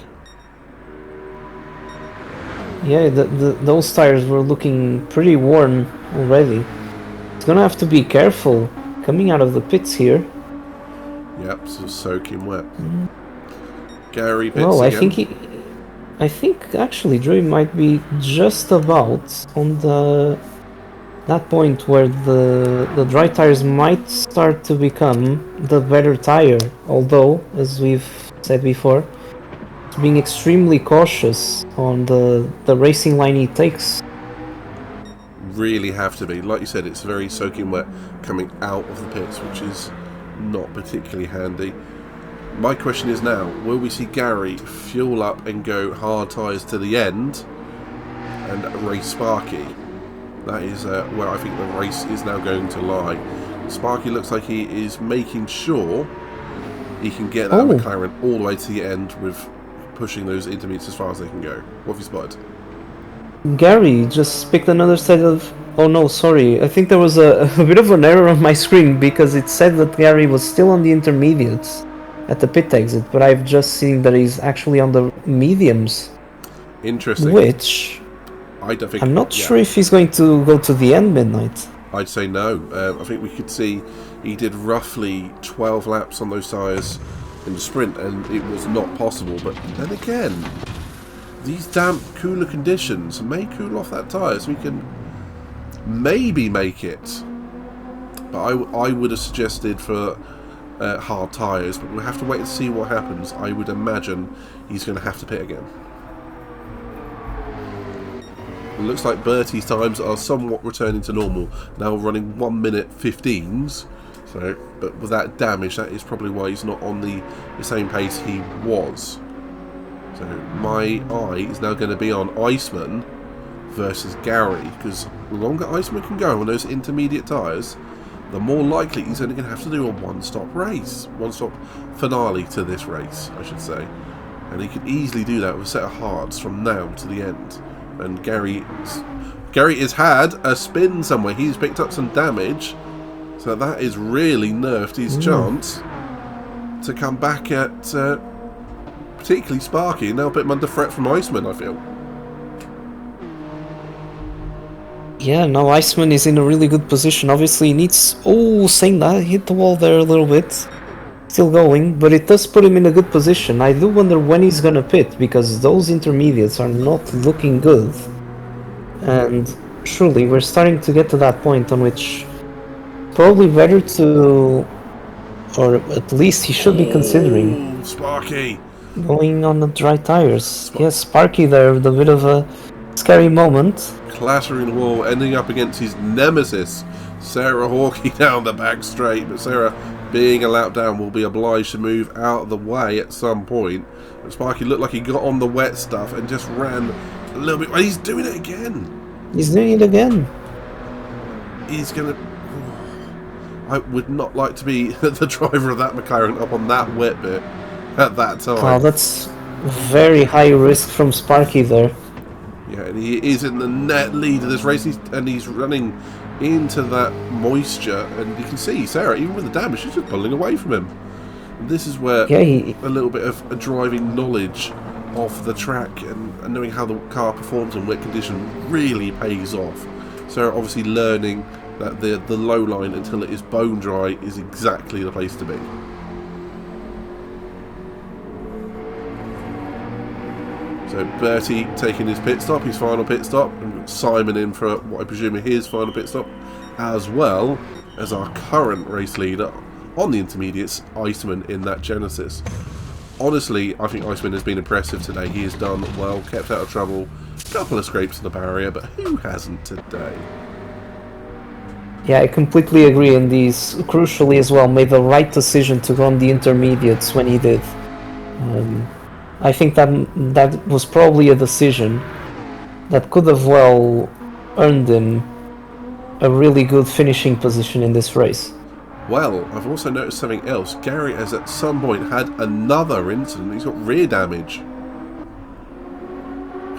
Yeah, those tires were looking pretty worn already. He's gonna have to be careful coming out of the pits here. Yep, so soaking wet. Gary pits well, again. I think actually Druid might be just about on that point where the dry tires might start to become the better tire, although, as we've said before, being extremely cautious on the racing line he takes. Really have to be. Like you said, it's very soaking wet coming out of the pits, which is not particularly handy. My question is now, will we see Gary fuel up and go hard tyres to the end and race Sparky? That is where I think the race is now going to lie. Sparky looks like he is making sure he can get that McLaren all the way to the end with pushing those intermediates as far as they can go. What have you spotted? Gary just picked another set of... Oh no, sorry. I think there was a bit of an error on my screen because it said that Gary was still on the intermediates at the pit exit, but I've just seen that he's actually on the mediums. Interesting. Which... I don't think, I'm not sure if he's going to go to the end midnight. I'd say no. I think we could see he did roughly 12 laps on those tyres in the sprint, and it was not possible. But then again, these damp, cooler conditions may cool off that tyre, so we can maybe make it. But I would have suggested for hard tyres, but we'll have to wait and see what happens. I would imagine he's going to have to pit again. It looks like Bertie's times are somewhat returning to normal, now running 1 minute 15s. So, but with that damage, that is probably why he's not on the same pace he was. So my eye is now going to be on Iceman versus Gary, because the longer Iceman can go on those intermediate tyres, the more likely he's only going to have to do a one-stop race, one-stop finale to this race, I should say. And he can easily do that with a set of hards from now to the end. And Gary has had a spin somewhere. He's picked up some damage, so that is really nerfed his chance to come back at particularly Sparky, and now put him under threat from Iceman, I feel. Yeah, no, Iceman is in a really good position. Obviously, he needs... Oh, saying that, hit the wall there a little bit. Still going, but it does put him in a good position. I do wonder when he's gonna pit, because those intermediates are not looking good. And surely we're starting to get to that point on which probably better to, or at least he should be considering Sparky going on the dry tires. Yes, Sparky there with a bit of a scary moment. clattering the wall, ending up against his nemesis, Sarah Hawkey, down the back straight. But Sarah, being a lap down, will be obliged to move out of the way at some point. But Sparky looked like he got on the wet stuff and just ran a little bit. He's doing it again. He's doing it again. He's going to... I would not like to be the driver of that McLaren up on that wet bit at that time. Oh, that's very high risk from Sparky there. Yeah, and he is in the net lead of this race, and he's running into that moisture, and you can see Sarah, even with the damage, she's just pulling away from him. And this is where a little bit of a driving knowledge of the track and knowing how the car performs in wet conditions really pays off. Sarah obviously learning that the low line until it is bone dry is exactly the place to be. So Bertie taking his pit stop, his final pit stop, and Simon in for what I presume is his final pit stop, as well as our current race leader on the intermediates, Iceman, in that Genesis. Honestly, I think Iceman has been impressive today. He has done well, kept out of trouble, a couple of scrapes in the barrier, but who hasn't today? Yeah, I completely agree, and he's crucially as well made the right decision to run the intermediates when he did. I think that was probably a decision that could have well earned him a really good finishing position in this race. Well, I've also noticed something else. Gary has at some point had another incident. He's got rear damage.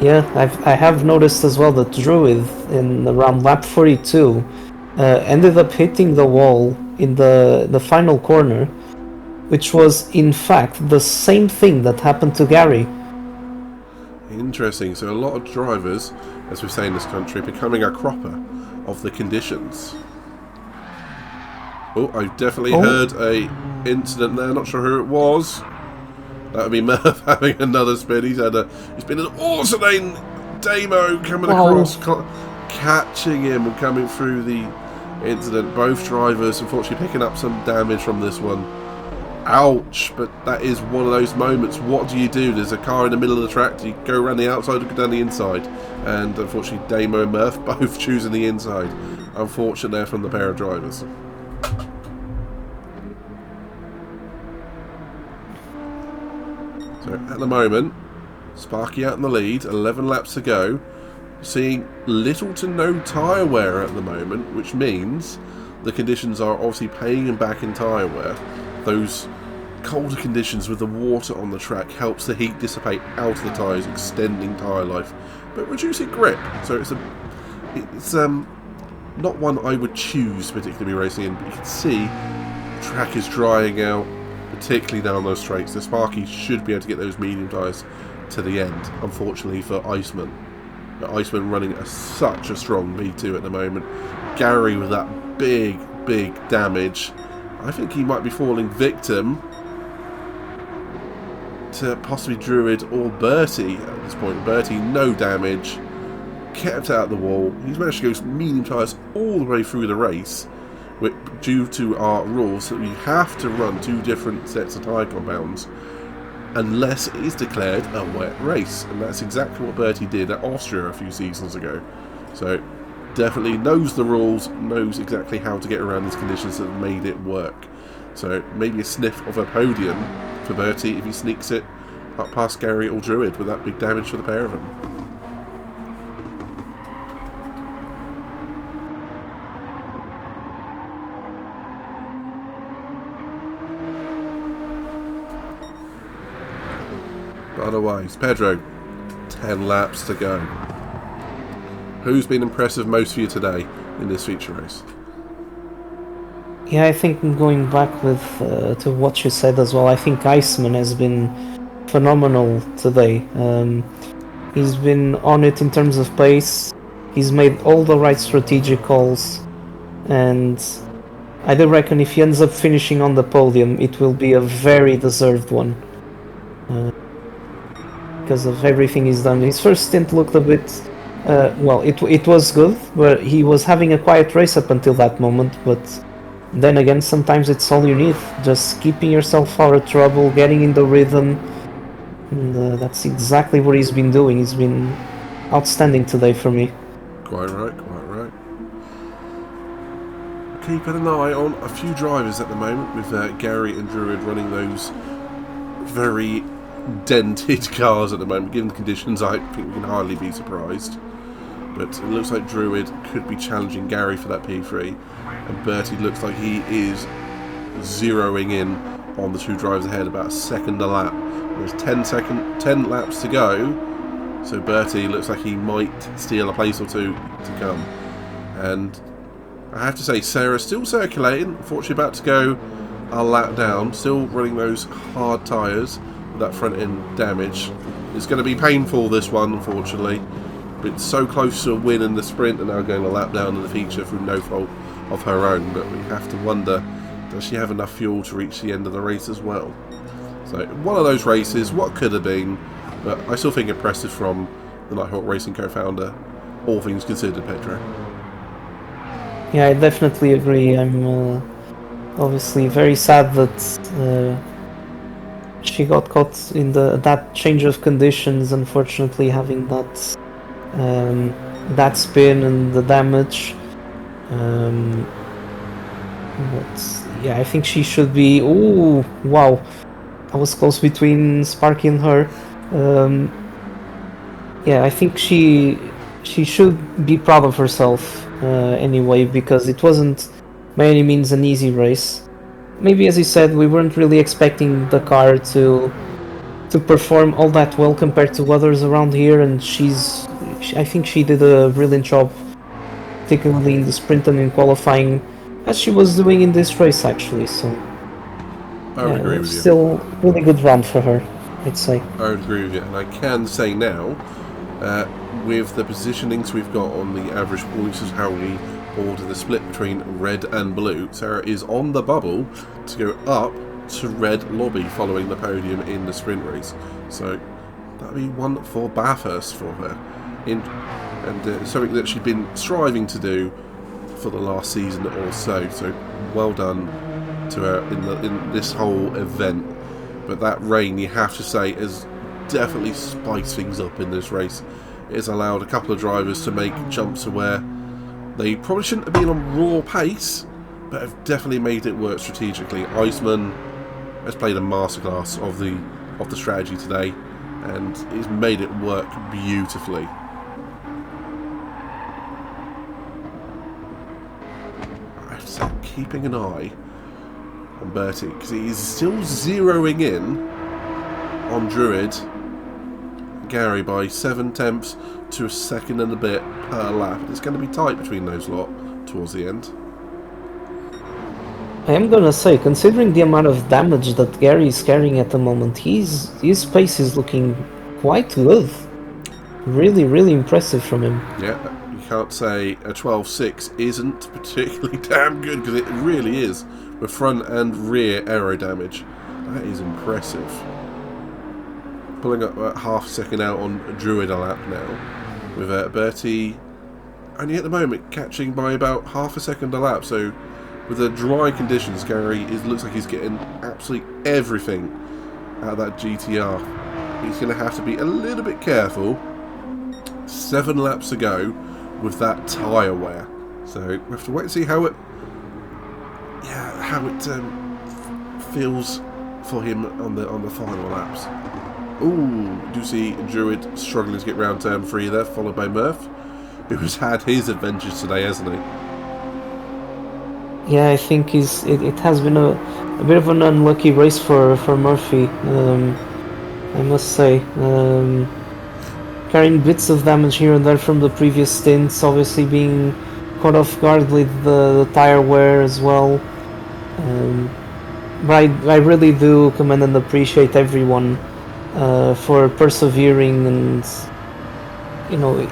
Yeah, I have noticed as well that Druid in around lap 42 ended up hitting the wall in the final corner, which was in fact the same thing that happened to Gary. Interesting. So a lot of drivers, as we say in this country, becoming a cropper of the conditions. Oh, I've definitely heard a incident there. Not sure who it was. That would be Murph having another spin. He's been an awesome Damo coming across, catching him and coming through the incident. Both drivers unfortunately picking up some damage from this one. Ouch, but that is one of those moments. What do you do? There's a car in the middle of the track. Do you go around the outside or go down the inside? And unfortunately Damo and Murph both choosing the inside. Unfortunate there from the pair of drivers. So at the moment, Sparky out in the lead, 11 laps to go. Seeing little to no tyre wear at the moment, which means the conditions are obviously paying him back in tyre wear. Those colder conditions with the water on the track helps the heat dissipate out of the tyres, extending tyre life, but reducing grip. So it's not one I would choose particularly to be racing in, but you can see the track is drying out, particularly down those straights. The Sparky should be able to get those medium tyres to the end, unfortunately for Iceman. But Iceman running such a strong V2 at the moment. Gary with that big damage. I think he might be falling victim to possibly Druid or Bertie at this point. Bertie, no damage, kept out the wall. He's managed to go medium tyres all the way through the race, due to our rules that we have to run two different sets of tyre compounds unless it is declared a wet race, and that's exactly what Bertie did at Austria a few seasons ago. So definitely knows the rules, knows exactly how to get around these conditions that have made it work. So maybe a sniff of a podium for Bertie if he sneaks it, past Gary or Druid with that big damage for the pair of them. But otherwise, Pedro, 10 laps to go. Who's been impressive most for you today in this feature race? Yeah, I think going back with to what you said as well, I think Iceman has been phenomenal today. He's been on it in terms of pace. He's made all the right strategic calls, and I do reckon if he ends up finishing on the podium, it will be a very deserved one. Because of everything he's done. His first stint looked a bit... well, it was good, but he was having a quiet race up until that moment, but then again, sometimes it's all you need. Just keeping yourself out of trouble, getting in the rhythm, and that's exactly what he's been doing. He's been outstanding today for me. Quite right, quite right. Keeping an eye on a few drivers at the moment, with Gary and Druid running those very dented cars at the moment. Given the conditions, I think we can hardly be surprised. But it looks like Druid could be challenging Gary for that P3, and Bertie looks like he is zeroing in on the two drivers ahead, about a second a lap. There's 10 laps to go, so Bertie looks like he might steal a place or two to come. And I have to say, Sarah's still circulating, unfortunately about to go a lap down, still running those hard tyres with that front end damage. It's going to be painful, this one, unfortunately. But it's so close to a win in the sprint and now going a lap down in the feature through no fault of her own. But we have to wonder, does she have enough fuel to reach the end of the race as well? So one of those races, what could have been, but I still think impressive from the Nighthawk Racing co-founder, all things considered, Pedro. Yeah, I definitely agree. I'm obviously very sad that she got caught in that change of conditions, unfortunately having that spin and the damage. But yeah, I think she should be... Ooh, wow. I was close between Sparky and her. Yeah, I think she should be proud of herself anyway, because it wasn't by any means an easy race. Maybe, as you said, we weren't really expecting the car to perform all that well compared to others around here, and I think she did a brilliant job, particularly in the sprint and in qualifying, as she was doing in this race actually. So I would agree with you. Still really good round for her, I'd say. I would agree with you, and I can say now, with the positionings we've got on the average points as how we order the split between red and blue, Sarah is on the bubble to go up to red lobby following the podium in the sprint race. So that'll be one for Bathurst for her, and something that she'd been striving to do for the last season or so. So well done to her in this whole event. But that rain, you have to say, has definitely spiced things up in this race. It's allowed a couple of drivers to make jumps to where they probably shouldn't have been on raw pace, but have definitely made it work strategically. Iceman has played a masterclass of the strategy today, and he's made it work beautifully. I have to say, I'm keeping an eye on Bertie, because he's still zeroing in on Druid Gary by 7/10 to a second and a bit per lap. It's going to be tight between those lot towards the end. I am gonna say, considering the amount of damage that Gary is carrying at the moment, his pace is looking quite good. Really, really impressive from him. Yeah, you can't say a 12.6 isn't particularly damn good, because it really is, with front and rear aero damage. That is impressive. Pulling up about half a second out on Druid a lap now, with Bertie only at the moment catching by about half a second a lap. So with the dry conditions, Gary looks like he's getting absolutely everything out of that GTR. He's going to have to be a little bit careful. 7 laps to go with that tyre wear. So we have to wait and see how it feels for him on the final laps. Ooh, do see Druid struggling to get round turn 3 there, followed by Murph, who has had his adventures today, hasn't he? Yeah, I think it has been a bit of an unlucky race for Murphy, I must say. Carrying bits of damage here and there from the previous stints, obviously being caught off guard with the tire wear as well. But I really do commend and appreciate everyone for persevering and,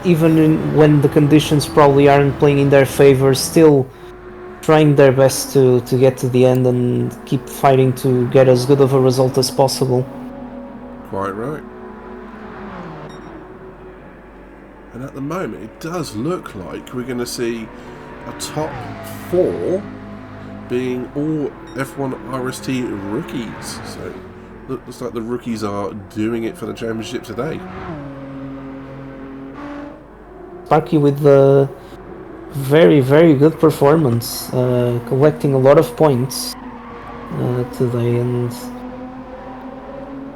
even when the conditions probably aren't playing in their favor, still trying their best to get to the end and keep fighting to get as good of a result as possible. Quite right. And at the moment, it does look like we're going to see a top 4 being all F1 RST rookies. So, looks like the rookies are doing it for the championship today. Sparky with the very, very good performance, collecting a lot of points today, and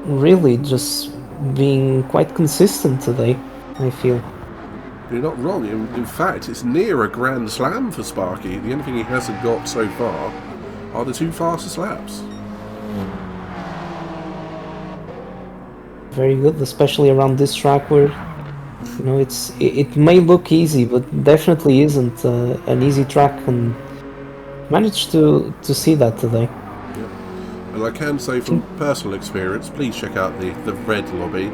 really just being quite consistent today, I feel. You're not wrong. In fact, it's near a Grand Slam for Sparky. The only thing he hasn't got so far are the 2 fastest laps. Very good, especially around this track where, it may look easy, but definitely isn't an easy track, and managed to see that today. Yeah. And I can say from personal experience, please check out the red lobby.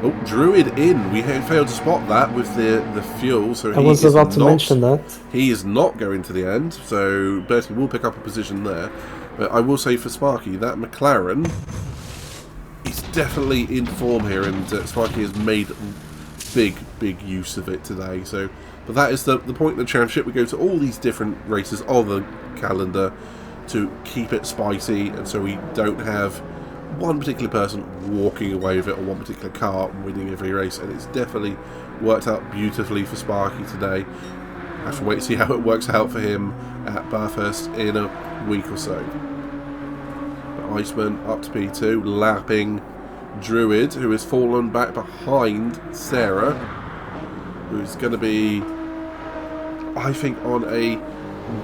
Oh, Druid in. We failed to spot that with the fuel, so I was about to mention that. He is not going to the end, so Bertie will pick up a position there. But I will say for Sparky, that McLaren is definitely in form here, and Sparky has made big use of it today. So, but that is the point of the championship. We go to all these different races on the calendar to keep it spicy, and so we don't have one particular person walking away with it, or one particular car winning every race, and it's definitely worked out beautifully for Sparky today. I have to wait to see how it works out for him at Bathurst in a week or so. But Iceman up to P2, lapping Druid, who has fallen back behind Sarah, who's going to be, I think, on a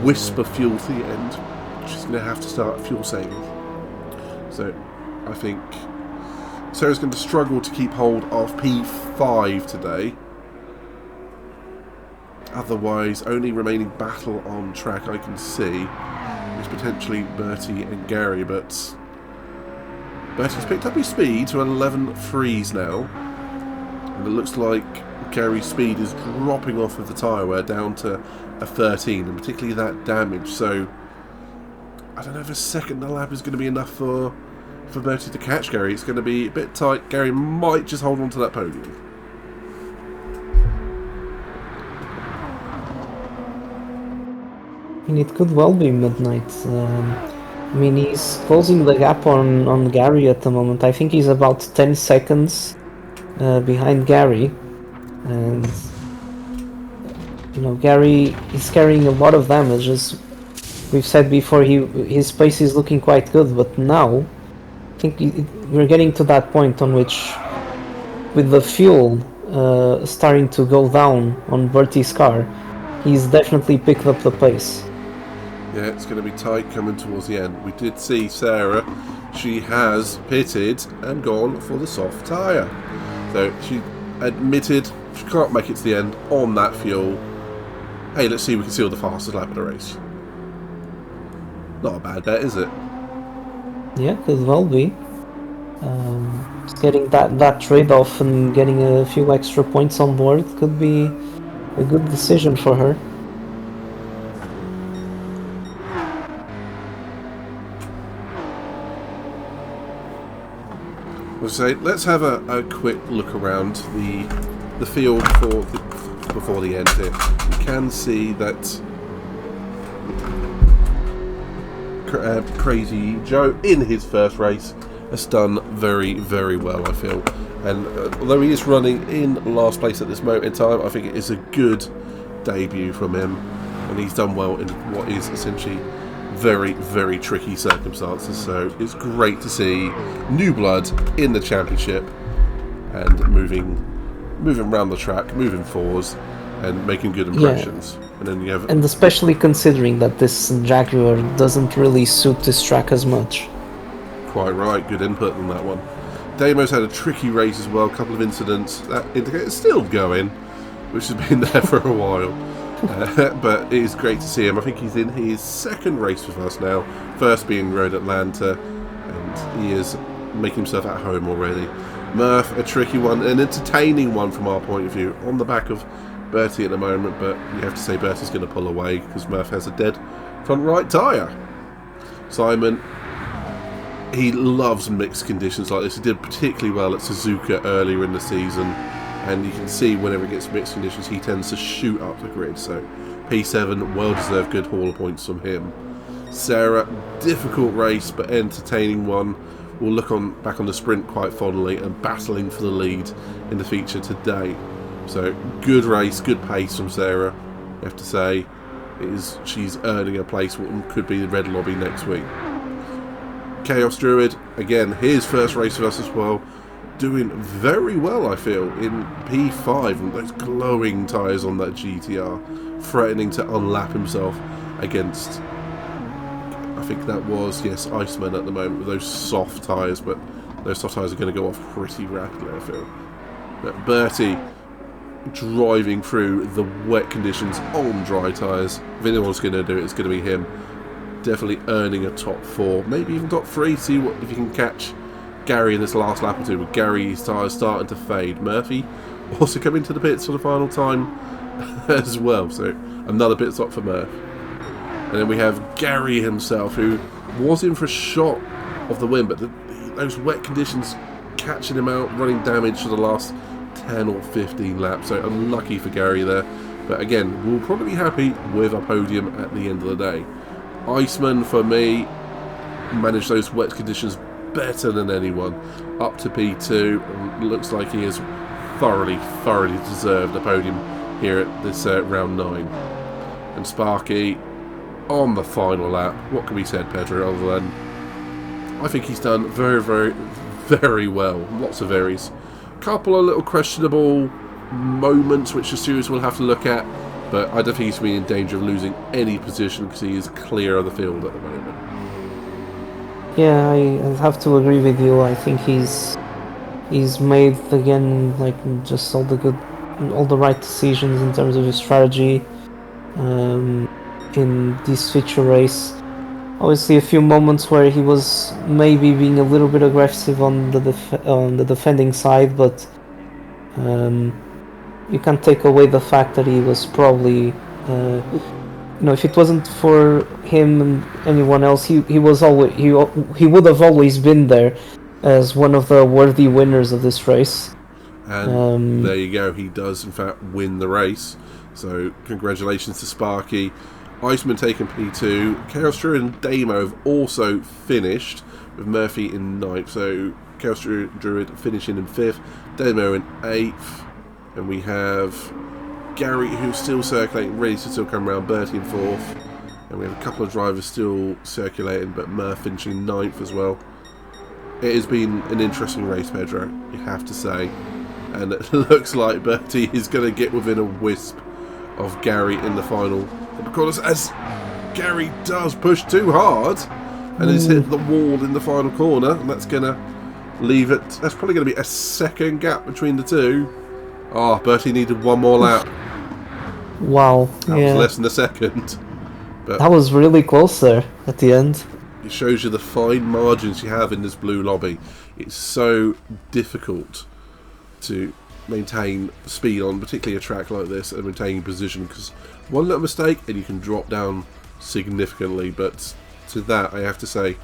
whisper fuel to the end. She's going to have to start fuel saving. So I think Sarah's going to struggle to keep hold of P5 today. Otherwise, only remaining battle on track I can see is potentially Bertie and Gary, but Bertie's picked up his speed to 11.3s now, and it looks like Gary's speed is dropping off of the tyre wear down to a 13, and particularly that damage. So I don't know if a second lap is going to be enough for Bertie to catch Gary. It's going to be a bit tight. Gary might just hold on to that podium. It could well be midnight. He's closing the gap on Gary at the moment. I think he's about 10 seconds behind Gary, and Gary is carrying a lot of damage. As we've said before, his pace is looking quite good, but now I think we're getting to that point on which, with the fuel starting to go down on Bertie's car, he's definitely picked up the pace. Yeah, it's going to be tight coming towards the end. We did see Sarah. She has pitted and gone for the soft tyre. So she admitted she can't make it to the end on that fuel. Hey, let's see if we can seal the fastest lap of the race. Not a bad bet, is it? Yeah, could well be. Just getting that trade-off and getting a few extra points on board could be a good decision for her. Let's have a quick look around the field before the end here. You can see that Crazy Joe in his first race has done very, very well, I feel. And although he is running in last place at this moment in time, I think it is a good debut from him, and he's done well in what is essentially very, tricky circumstances. So it's great to see new blood in the championship, and moving around the track, moving forwards, and making good impressions. And then you have, and especially considering that this Jaguar doesn't really suit this track as much. Quite right, good input on that one. Damo's had a tricky race as well, a couple of incidents that indicate it's still going, which has been there for a while. But it is great to see him. I think he's in his second race with us now, first being Road Atlanta, and he is making himself at home already. Murph, a tricky one, an entertaining one from our point of view, on the back of Bertie at the moment, but you have to say Bertie's going to pull away because Murph has a dead front right tyre. Simon, he loves mixed conditions like this. He did particularly well at Suzuka earlier in the season, and you can see whenever it gets mixed conditions he tends to shoot up the grid. So P7, well deserved good hauler points from him. Sarah, difficult race but entertaining one. We'll look back on the sprint quite fondly, and battling for the lead in the feature today. So good race, good pace from Sarah. You have to say, she's earning a place what could be the Red Lobby next week. Chaos Druid, again, his first race with us as well, doing very well, I feel, in P5, and those glowing tyres on that GTR, threatening to unlap himself against, I think that was, yes, Iceman at the moment with those soft tyres, but those soft tyres are going to go off pretty rapidly, I feel. But Bertie, driving through the wet conditions on dry tyres. If anyone's going to do it, it's going to be him. Definitely earning a top 4, maybe even top 3. See if you can catch Gary in this last lap or two, with Gary's tyres starting to fade. Murphy also coming to the pits for the final time as well, so another pit stop for Murph. And then we have Gary himself, who was in for a shot of the win, but those wet conditions catching him out, running damage for the last 10 or 15 laps, so unlucky for Gary there. But again, we'll probably be happy with a podium at the end of the day. Iceman, for me, managed those wet conditions better than anyone. Up to P2, looks like he has thoroughly deserved a podium here at this round 9. And Sparky, on the final lap, what can be said, Pedro, other than I think he's done very well. Lots of varies. Couple of little questionable moments which the series will have to look at, but I don't think he's in danger of losing any position because he is clear of the field at the moment. Yeah, I have to agree with you. I think he's made again just all the right decisions in terms of his strategy in this feature race. Obviously, a few moments where he was maybe being a little bit aggressive on the defending side, but you can't take away the fact that he was probably, if it wasn't for him and anyone else, he would have always been there as one of the worthy winners of this race. And there you go, he does in fact win the race. So congratulations to Sparky. Iceman taking P2. Chaos Druid and Damo have also finished, with Murphy in 9th. So Chaos Druid finishing in 5th, Damo in 8th, and we have Gary who's still circulating, ready to still come around, Bertie in 4th, and we have a couple of drivers still circulating, but Murph finishing 9th as well. It has been an interesting race, Pedro, you have to say, and it looks like Bertie is going to get within a wisp of Gary in the final. Because as Gary does push too hard and has hit the wall in the final corner, and that's going to leave it. That's probably going to be a second gap between the two. Oh, Bertie needed one more lap. Wow, that was less than a second. But that was really close there at the end. It shows you the fine margins you have in this blue lobby. It's so difficult to maintain speed on particularly a track like this and maintaining position, because one little mistake and you can drop down significantly. But to that I have to say,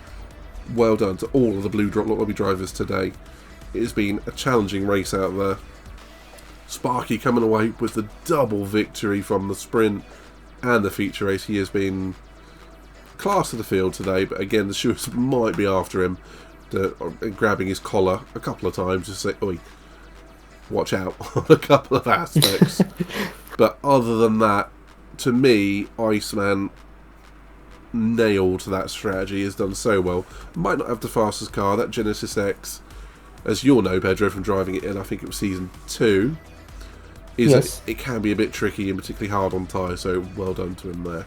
well done to all of the blue lobby drivers today. It has been a challenging race out there. Sparky coming away with the double victory from the sprint and the feature race. He has been class of the field today, but again the stewards might be after him, grabbing his collar a couple of times to say, oi, watch out on a couple of aspects. But other than that, to me, Iceman nailed that strategy, has done so well. Might not have the fastest car, that Genesis X as you'll know, Pedro, from driving it in, I think it was season 2, is Yes. that it can be a bit tricky and particularly hard on tyres, so well done to him there.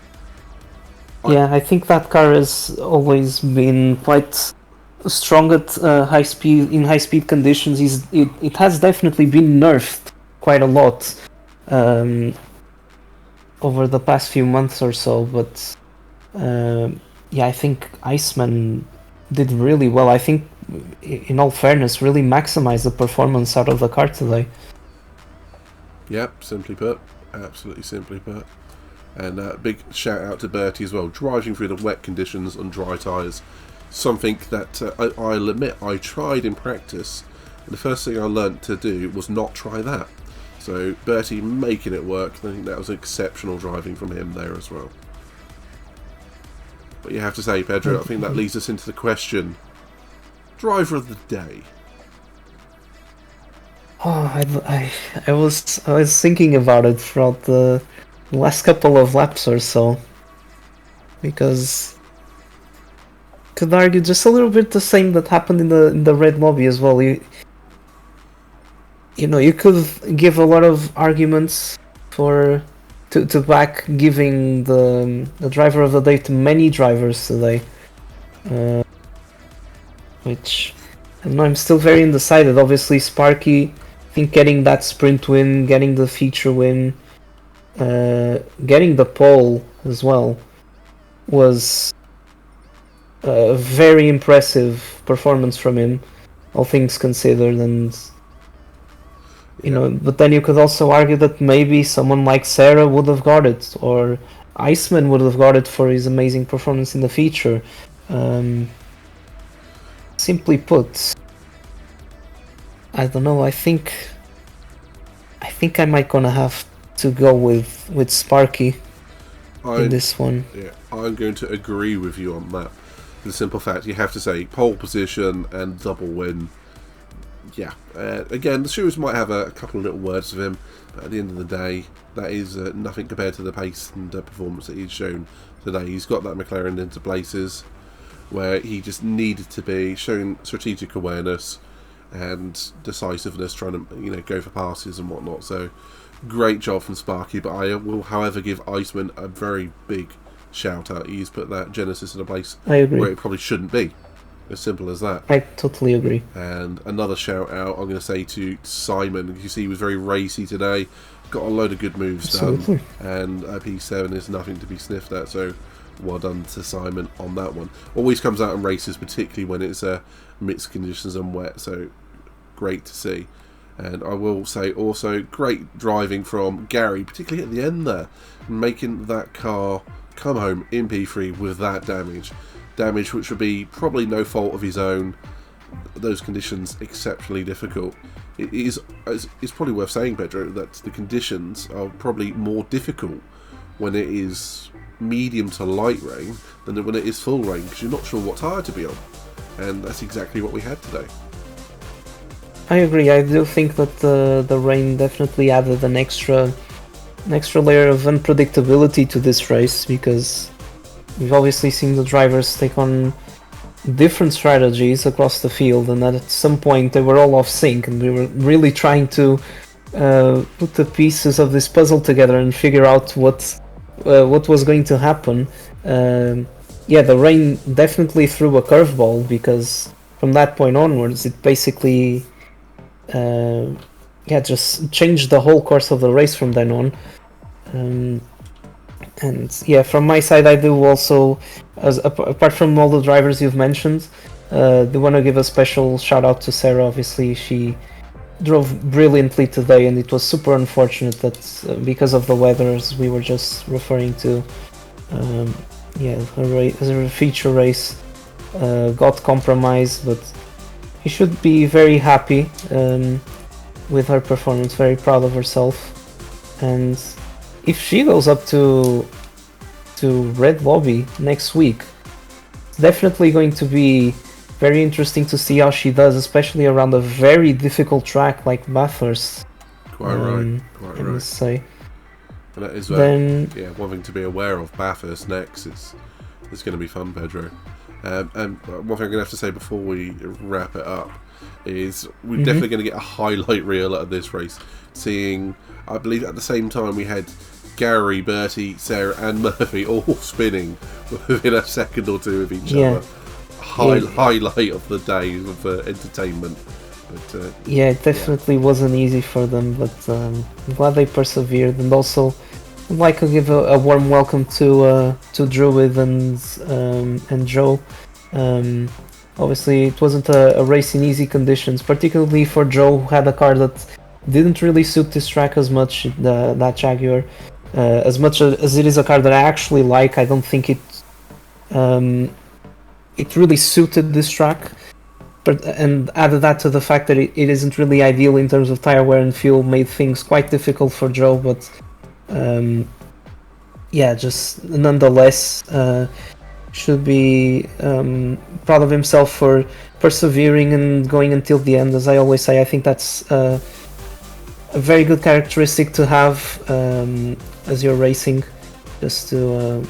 Yeah, I think that car has always been quite strong at high speed conditions. It has definitely been nerfed quite a lot over the past few months or so, but I think Iceman did really well. I think, in all fairness, really maximized the performance out of the car today. Yep, simply put. Absolutely simply put. And big shout out to Bertie as well, driving through the wet conditions on dry tyres. Something that I'll admit I tried in practice, and the first thing I learnt to do was not try that. So Bertie making it work, I think that was exceptional driving from him there as well. But you have to say, Pedro, I think that leads us into the question, driver of the day. Oh, I was thinking about it throughout the last couple of laps or so, because could argue just a little bit the same that happened in the red lobby as well. You know, you could give a lot of arguments to back giving the driver of the day to many drivers today, which I don't know, I'm still very undecided. Obviously, Sparky, I think getting that sprint win, getting the feature win, getting the pole as well was a very impressive performance from him, all things considered. And you know, but then you could also argue that maybe someone like Sarah would have got it, or Iceman would have got it for his amazing performance in the feature. Simply put, I don't know. I think I might gonna have to go with Sparky in this one. Yeah, I'm going to agree with you on that. The simple fact, you have to say pole position and double win. Yeah, again, the Stewards might have a couple of little words of him, but at the end of the day, that is nothing compared to the pace and performance that he's shown today. He's got that McLaren into places where he just needed to be, showing strategic awareness and decisiveness, trying to go for passes and whatnot. So great job from Sparky, but I will, however, give Iceman a very big shout out. He's put that Genesis in a place where it probably shouldn't be. As simple as that. I totally agree. And another shout out I'm going to say to Simon. You see, he was very racy today, got a load of good moves done, and P7 is nothing to be sniffed at, so well done to Simon on that one. Always comes out in races, particularly when it's mixed conditions and wet, so great to see. And I will say also great driving from Gary, particularly at the end there, making that car come home in P3 with that damage which would be probably no fault of his own. Those conditions exceptionally difficult. It's probably worth saying, Pedro, that the conditions are probably more difficult when it is medium to light rain than when it is full rain, because you're not sure what tyre to be on, and that's exactly what we had today. I agree. I do think that the rain definitely added an extra layer of unpredictability to this race, because we've obviously seen the drivers take on different strategies across the field, and at some point they were all off sync, and we were really trying to put the pieces of this puzzle together and figure out what was going to happen. The rain definitely threw a curveball, because from that point onwards it basically just changed the whole course of the race from then on. And yeah, from my side, I do also, apart from all the drivers you've mentioned, do want to give a special shout out to Sarah. Obviously, she drove brilliantly today, and it was super unfortunate that because of the weather, as we were just referring to, her feature race got compromised. But she should be very happy with her performance, very proud of herself, and if she goes up to Red Lobby next week, it's definitely going to be very interesting to see how she does, especially around a very difficult track like Bathurst. Quite right. I must say. And that is then, one thing to be aware of. Bathurst next. It's going to be fun, Pedro. And one thing I'm going to have to say before we wrap it up is we're definitely going to get a highlight reel out of this race. Seeing, I believe at the same time we had Gary, Bertie, Sarah and Murphy all spinning within a second or two of each other. Highlight of the day of entertainment. But, it definitely wasn't easy for them, but I'm glad they persevered. And also, I'd like to give a warm welcome to Druid and Joe. Obviously, it wasn't a race in easy conditions, particularly for Joe, who had a car that didn't really suit this track as much, that Jaguar. As much as it is a car that I actually like, I don't think it really suited this track. And added that to the fact that it isn't really ideal in terms of tire wear and fuel, made things quite difficult for Joe. But just nonetheless, should be proud of himself for persevering and going until the end. As I always say, I think that's a very good characteristic to have as you're racing, just to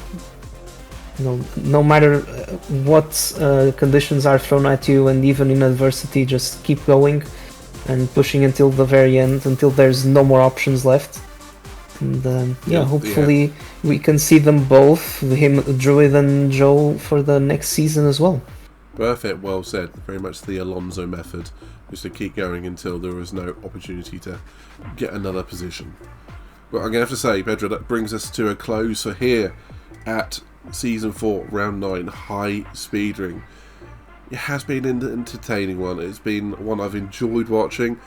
no matter what conditions are thrown at you, and even in adversity, just keep going and pushing until the very end, until there's no more options left. And hopefully we can see them both, him, Druid and Joe, for the next season as well. Perfect, well said. Very much the Alonso method, just to keep going until there is no opportunity to get another position. But I'm going to have to say, Pedro, that brings us to a close for here at Season 4, Round 9, High Speed Ring. It has been an entertaining one. It's been one I've enjoyed watching,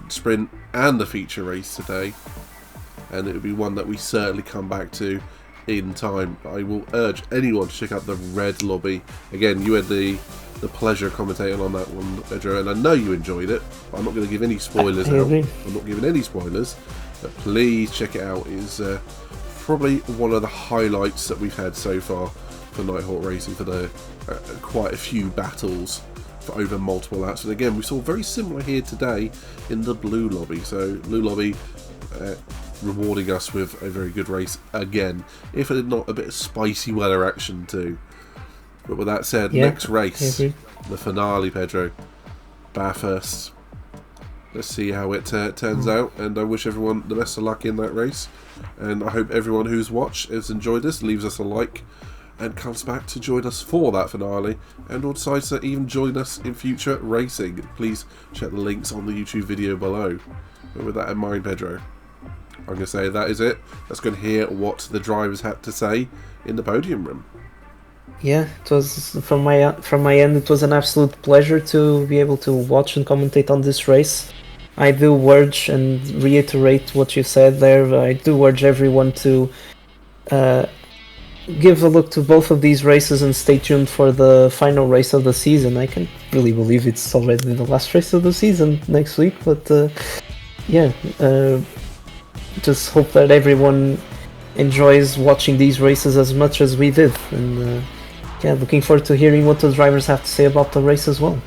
sprint and the feature race today. And it will be one that we certainly come back to in time. I will urge anyone to check out the Red Lobby. Again, you had the pleasure of commentating on that one, Pedro, and I know you enjoyed it. I'm not going to give any spoilers out. I'm not giving any spoilers, but please check it out. It's probably one of the highlights that we've had so far for Nighthawk Racing, for the quite a few battles for over multiple laps. And again, we saw very similar here today in the Blue Lobby. So Blue Lobby rewarding us with a very good race again, if it had not a bit of spicy weather action too. But with that said, next race, the finale, Pedro, Bathurst. Let's see how it turns out, and I wish everyone the best of luck in that race. And I hope everyone who's watched has enjoyed this, leaves us a like, and comes back to join us for that finale, and or decides to even join us in future racing. Please check the links on the YouTube video below. But with that in mind, Pedro, I'm going to say that is it. Let's go and hear what the drivers had to say in the podium room. Yeah, it was from my end. It was an absolute pleasure to be able to watch and commentate on this race. I do urge and reiterate what you said there. I do urge everyone to give a look to both of these races and stay tuned for the final race of the season. I can't really believe it's already the last race of the season next week, but just hope that everyone enjoys watching these races as much as we did. And looking forward to hearing what the drivers have to say about the race as well.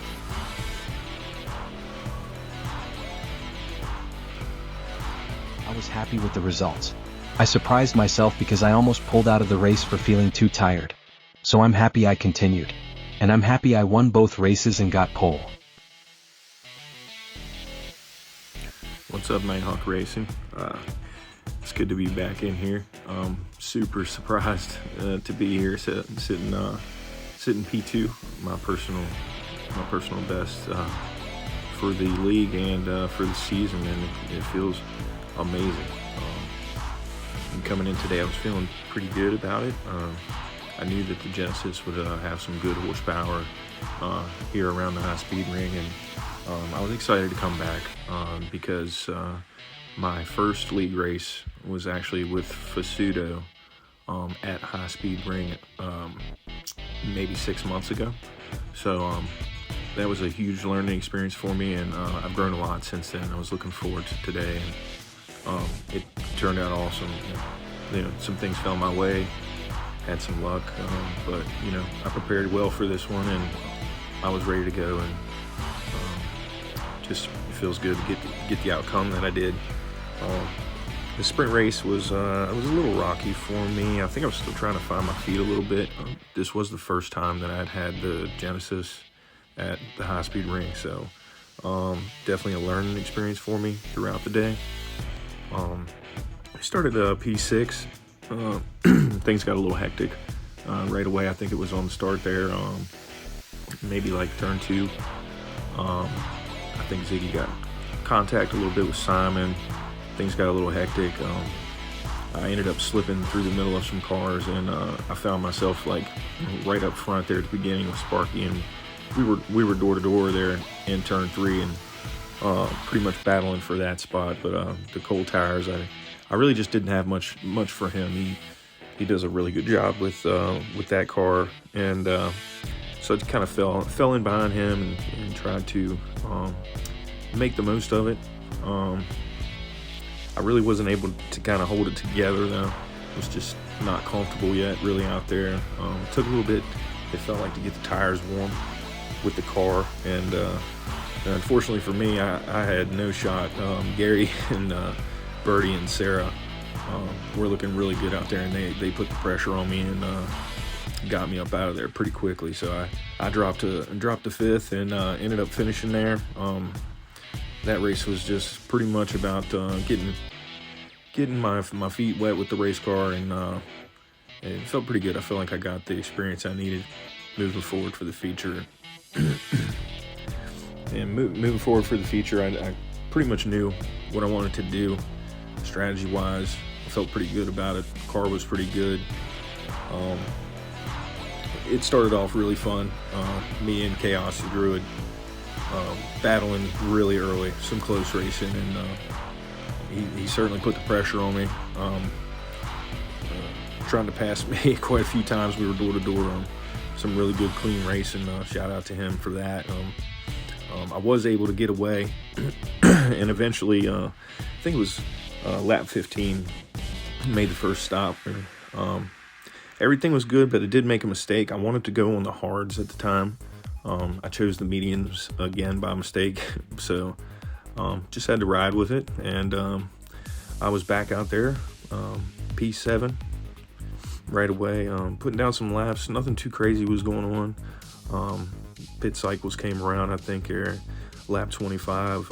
I was happy with the results. I surprised myself because I almost pulled out of the race for feeling too tired. So I'm happy I continued. And I'm happy I won both races and got pole. What's up, Nighthawk Racing? It's good to be back in here. Super surprised to be here, sitting P2, my personal best for the league and for the season, and it feels amazing. And coming in today, I was feeling pretty good about it. I knew that the Genesis would have some good horsepower here around the high speed ring, and I was excited to come back because my first league race was actually with Fasudo at high speed ring maybe 6 months ago. So that was a huge learning experience for me, and I've grown a lot since then. I was looking forward to today, and it turned out awesome. Some things fell my way, had some luck, but I prepared well for this one, and I was ready to go, and just feels good to get the outcome that I did. The sprint race was a little rocky for me. I think I was still trying to find my feet a little bit. This was the first time that I'd had the Genesis at the high-speed ring, so definitely a learning experience for me throughout the day. I started P6. Things got a little hectic right away. I think it was on the start there, maybe like turn 2. I think Ziggy got contact a little bit with Simon. Things got a little hectic. I ended up slipping through the middle of some cars, and I found myself like right up front there at the beginning with Sparky, and we were door to door there in turn 3, and pretty much battling for that spot. But the cold tires, I really just didn't have much for him. He does a really good job with that car, and so it kind of fell in behind him and tried to make the most of it. I really wasn't able to kind of hold it together though. I was just not comfortable yet really out there. It took a little bit, it felt like, to get the tires warm with the car, and unfortunately for me, I had no shot. Gary and Birdie and Sarah were looking really good out there, and they put the pressure on me and got me up out of there pretty quickly. So I dropped to 5th and ended up finishing there. That race was just pretty much about getting my feet wet with the race car, and it felt pretty good. I felt like I got the experience I needed moving forward for the feature. And moving forward for the feature, I pretty much knew what I wanted to do strategy-wise. I felt pretty good about it. The car was pretty good. It started off really fun. Me and Chaos the Druid battling really early, some close racing, and he certainly put the pressure on me. Trying to pass me quite a few times. We were door to door on some really good clean racing. Shout out to him for that. I was able to get away, and eventually, I think it was lap 15, made the first stop. Everything was good, but I did make a mistake. I wanted to go on the hards at the time. I chose the mediums again by mistake, so just had to ride with it, and I was back out there, P7, right away, putting down some laps. Nothing too crazy was going on. Pit cycles came around, I think, here, lap 25.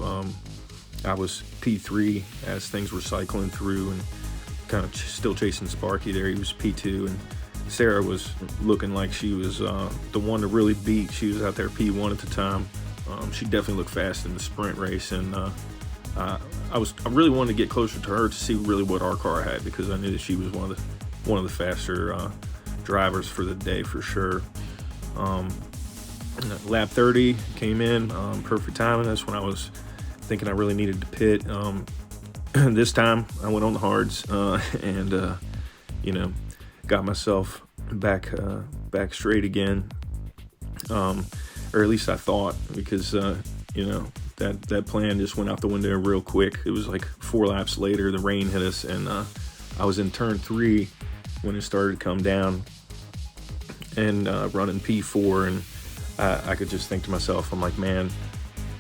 I was P3 as things were cycling through, and kind of still chasing Sparky there. He was P2, and Sarah was looking like she was the one to really beat. She was out there P1 at the time. She definitely looked fast in the sprint race, and I really wanted to get closer to her to see really what our car had, because I knew that she was one of the faster drivers for the day for sure. Lap 30 came in, perfect timing. That's when I was thinking I really needed to pit. This time I went on the hards, and got myself back straight again, or at least I thought, because that plan just went out the window real quick. It was like 4 laps later, the rain hit us, and I was in turn 3 when it started to come down, and running P4, and I could just think to myself, I'm like, man,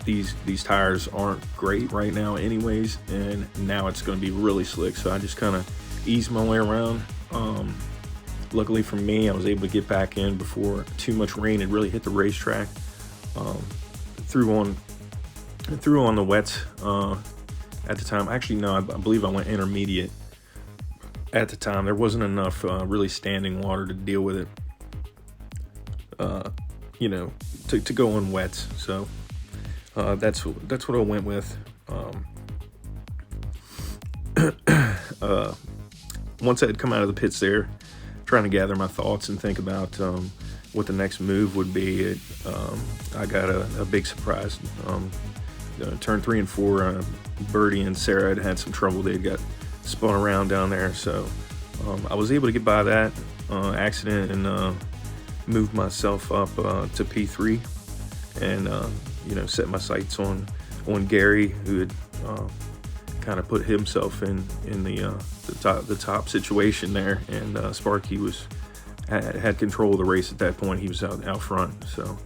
these tires aren't great right now anyways, and now it's going to be really slick. So I just kind of eased my way around. Luckily for me, I was able to get back in before too much rain had really hit the racetrack. Threw on the wets at the time. Actually, no, I believe I went intermediate at the time. There wasn't enough really standing water to deal with it, to go on wets. So that's what I went with. Once I had come out of the pits there, trying to gather my thoughts and think about what the next move would be, I got a big surprise. Turn 3 and 4, Birdie and Sarah had some trouble. They got spun around down there, so I was able to get by that accident and moved myself up to P3, and set my sights on Gary, who had kind of put himself in the top situation there, and Sparky had control of the race at that point. He was out front, so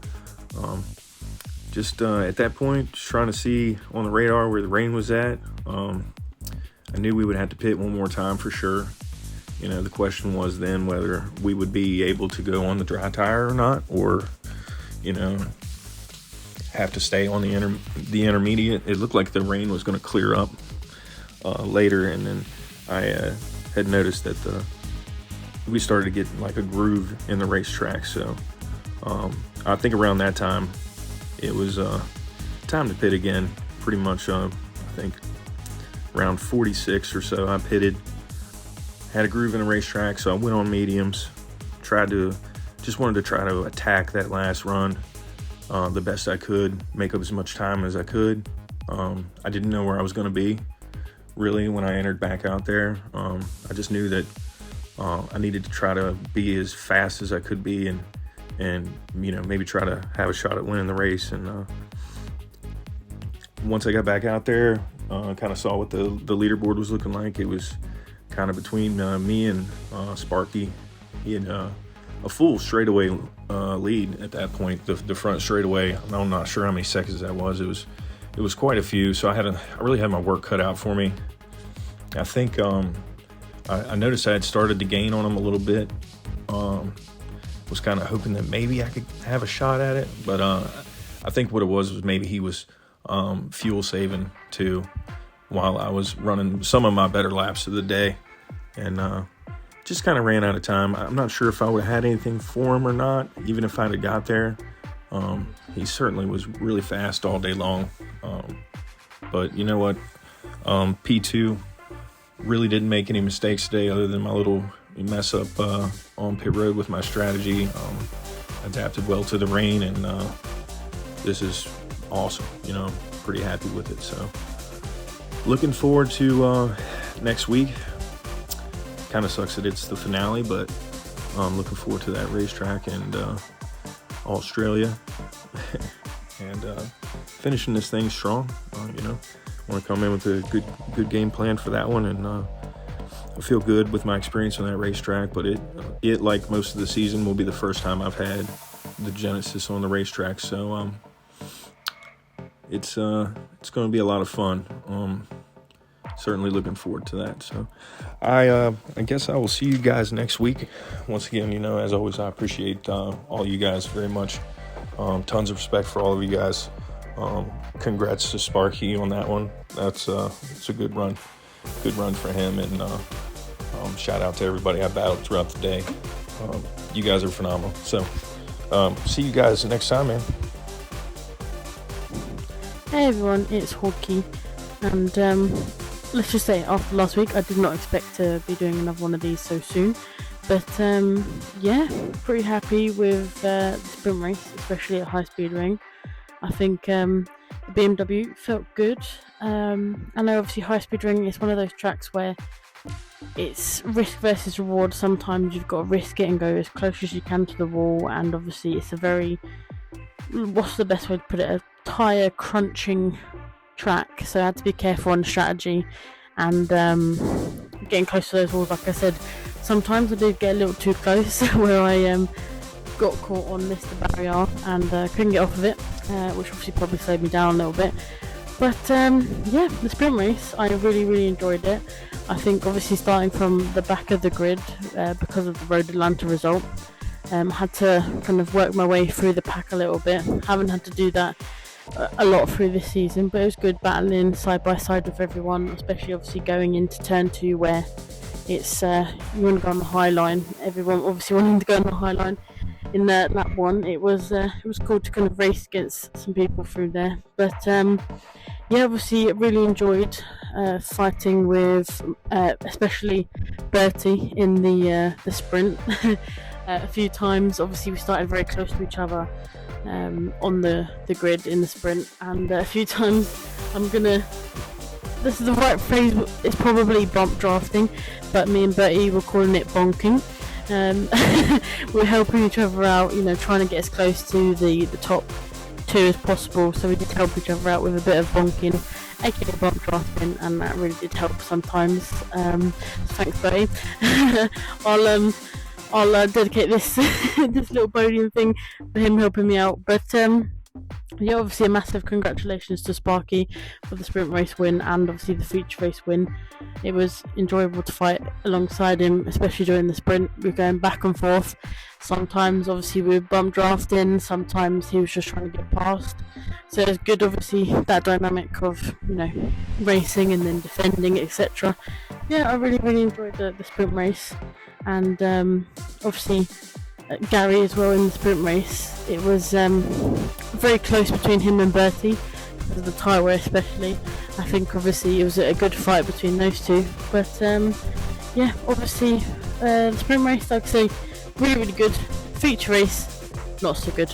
at that point, just trying to see on the radar where the rain was at. I knew we would have to pit one more time for sure. You know, the question was then whether we would be able to go on the dry tire or not, or, you know, have to stay on the intermediate. It looked like the rain was going to clear up later, and then I had noticed that we started to get like a groove in the racetrack. So I think around that time it was time to pit again. Pretty much, I think around 46 or so, I pitted. Had a groove in the racetrack, so I went on mediums. Just wanted to try to attack that last run the best I could, make up as much time as I could. I didn't know where I was going to be really when I entered back out there. I just knew that I needed to try to be as fast as I could be, and you know, maybe try to have a shot at winning the race. And once I got back out there, kind of saw what the leaderboard was looking like. It was kind of between me and Sparky. He had a full straightaway lead at that point. The front straightaway, I'm not sure how many seconds that was. It was quite a few. So I really had my work cut out for me. I think I noticed I had started to gain on him a little bit. Was kind of hoping that maybe I could have a shot at it, but I think what it was maybe he was fuel saving too, while I was running some of my better laps of the day, and just kind of ran out of time. I'm not sure if I would have had anything for him or not, even if I'd have got there. He certainly was really fast all day long. But you know what? P2 really didn't make any mistakes today other than my little mess up on pit road with my strategy. Adapted well to the rain, and this is awesome. You know, pretty happy with it. So looking forward to next week. Kind of sucks that it's the finale, but I'm looking forward to that racetrack and Australia and finishing this thing strong. You know, want to come in with a good game plan for that one, and I feel good with my experience on that racetrack. But it like most of the season will be the first time I've had the Genesis on the racetrack, so it's going to be a lot of fun. Certainly looking forward to that. So I guess I will see you guys next week. Once again, you know, as always, I appreciate all you guys very much. Tons of respect for all of you guys. Congrats to Sparky on that one. It's a good run for him, and shout out to everybody I battled throughout the day. You guys are phenomenal. So see you guys next time, man. Hey everyone, it's Hawkeye, and let's just say after last week I did not expect to be doing another one of these so soon, but yeah, pretty happy with the sprint race, especially at High Speed Ring. I think the BMW felt good. I know obviously High Speed Ring is one of those tracks where it's risk versus reward. Sometimes you've got to risk it and go as close as you can to the wall, and obviously it's a very, what's the best way to put it, a tyre crunching track, so I had to be careful on the strategy and getting close to those walls. Like I said, sometimes I did get a little too close where I got caught on Mr. Barrier and couldn't get off of it, which obviously probably slowed me down a little bit. But yeah, the sprint race, I really enjoyed it. I think obviously starting from the back of the grid because of the Road Atlanta result, had to kind of work my way through the pack a little bit. Haven't had to do that a lot through this season, but it was good battling side by side with everyone, especially obviously going into turn 2 where it's you want to go on the high line. Everyone obviously wanting to go on the high line in lap 1. It was cool to kind of race against some people through there, but yeah, obviously really enjoyed fighting with especially Bertie in the sprint a few times. Obviously we started very close to each other on the grid in the sprint, and a few times this is the right phrase, it's probably bump drafting, but me and Bertie were calling it bonking. We're helping each other out, you know, trying to get as close to the top 2 as possible, so we did help each other out with a bit of bonking, aka bump drafting, and that really did help sometimes. Thanks Bertie. I'll dedicate this this little podium thing for him helping me out. But Yeah, obviously a massive congratulations to Sparky for the sprint race win and obviously the feature race win. It was enjoyable to fight alongside him, especially during the sprint. We were going back and forth. Sometimes obviously we were bump drafting, sometimes he was just trying to get past. So it was good, obviously, that dynamic of, racing and then defending, etc. Yeah, I really enjoyed the sprint race. And obviously Gary as well in the sprint race. It was very close between him and Bertie, for the tyre wear especially. I think obviously it was a good fight between those two. But yeah, obviously the sprint race, like I say, really good. Feature race, not so good.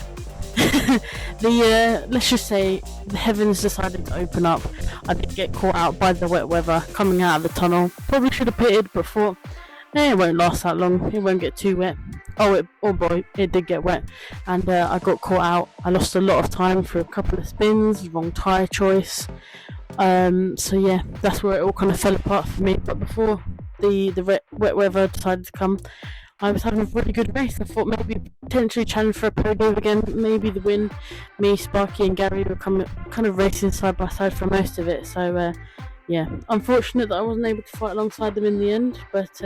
Let's just say the heavens decided to open up. I did get caught out by the wet weather coming out of the tunnel. Probably should have pitted, but thought, it won't last that long. It won't get too wet. Oh boy, it did get wet, and I got caught out. I lost a lot of time for a couple of spins, wrong tyre choice. So yeah, that's where it all kind of fell apart for me. But before the wet weather decided to come, I was having a really good race. I thought maybe potentially challenge for a podium again, maybe the win. Me, Sparky and Gary were kind of racing side by side for most of it. So yeah, unfortunate that I wasn't able to fight alongside them in the end, but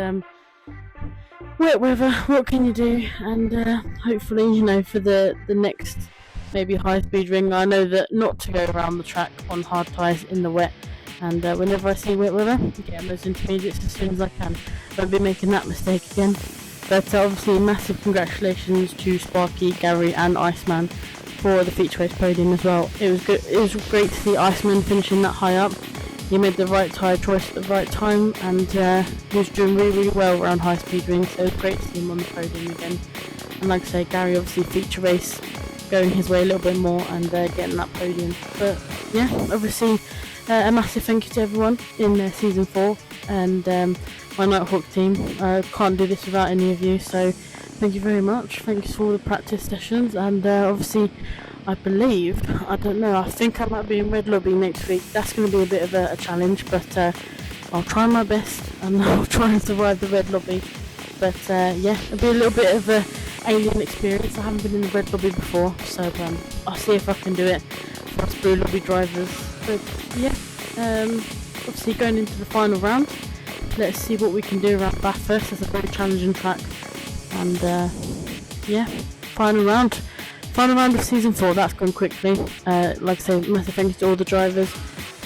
wet weather, what can you do? And hopefully, for the next maybe high speed ring, I know that not to go around the track on hard tyres in the wet. And whenever I see wet weather, get on those intermediates as soon as I can. Won't be making that mistake again. But obviously, massive congratulations to Sparky, Gary, and Iceman for the feature race podium as well. It was good. It was great to see Iceman finishing that high up. He made the right tyre choice at the right time, and he was doing really well around high speed rings. So it was great to see him on the podium again. And like I say, Gary obviously feature race going his way a little bit more and getting that podium. But yeah, obviously a massive thank you to everyone in season 4 and my Nighthawk team. Can't do this without any of you, so thank you very much. Thanks for all the practice sessions, and obviously I think I might be in Red Lobby next week. That's going to be a bit of a challenge, but I'll try my best and I'll try and survive the Red Lobby. But yeah, it'll be a little bit of an alien experience. I haven't been in the Red Lobby before, so I'll see if I can do it for us Blue Lobby drivers. But yeah, obviously going into the final round, let's see what we can do around Bathurst. It's a very challenging track, and yeah, final round of season 4. That's gone quickly. Like I say, massive thank you to all the drivers,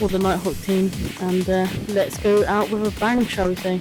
all the Nighthawk team, and let's go out with a bang, shall we say.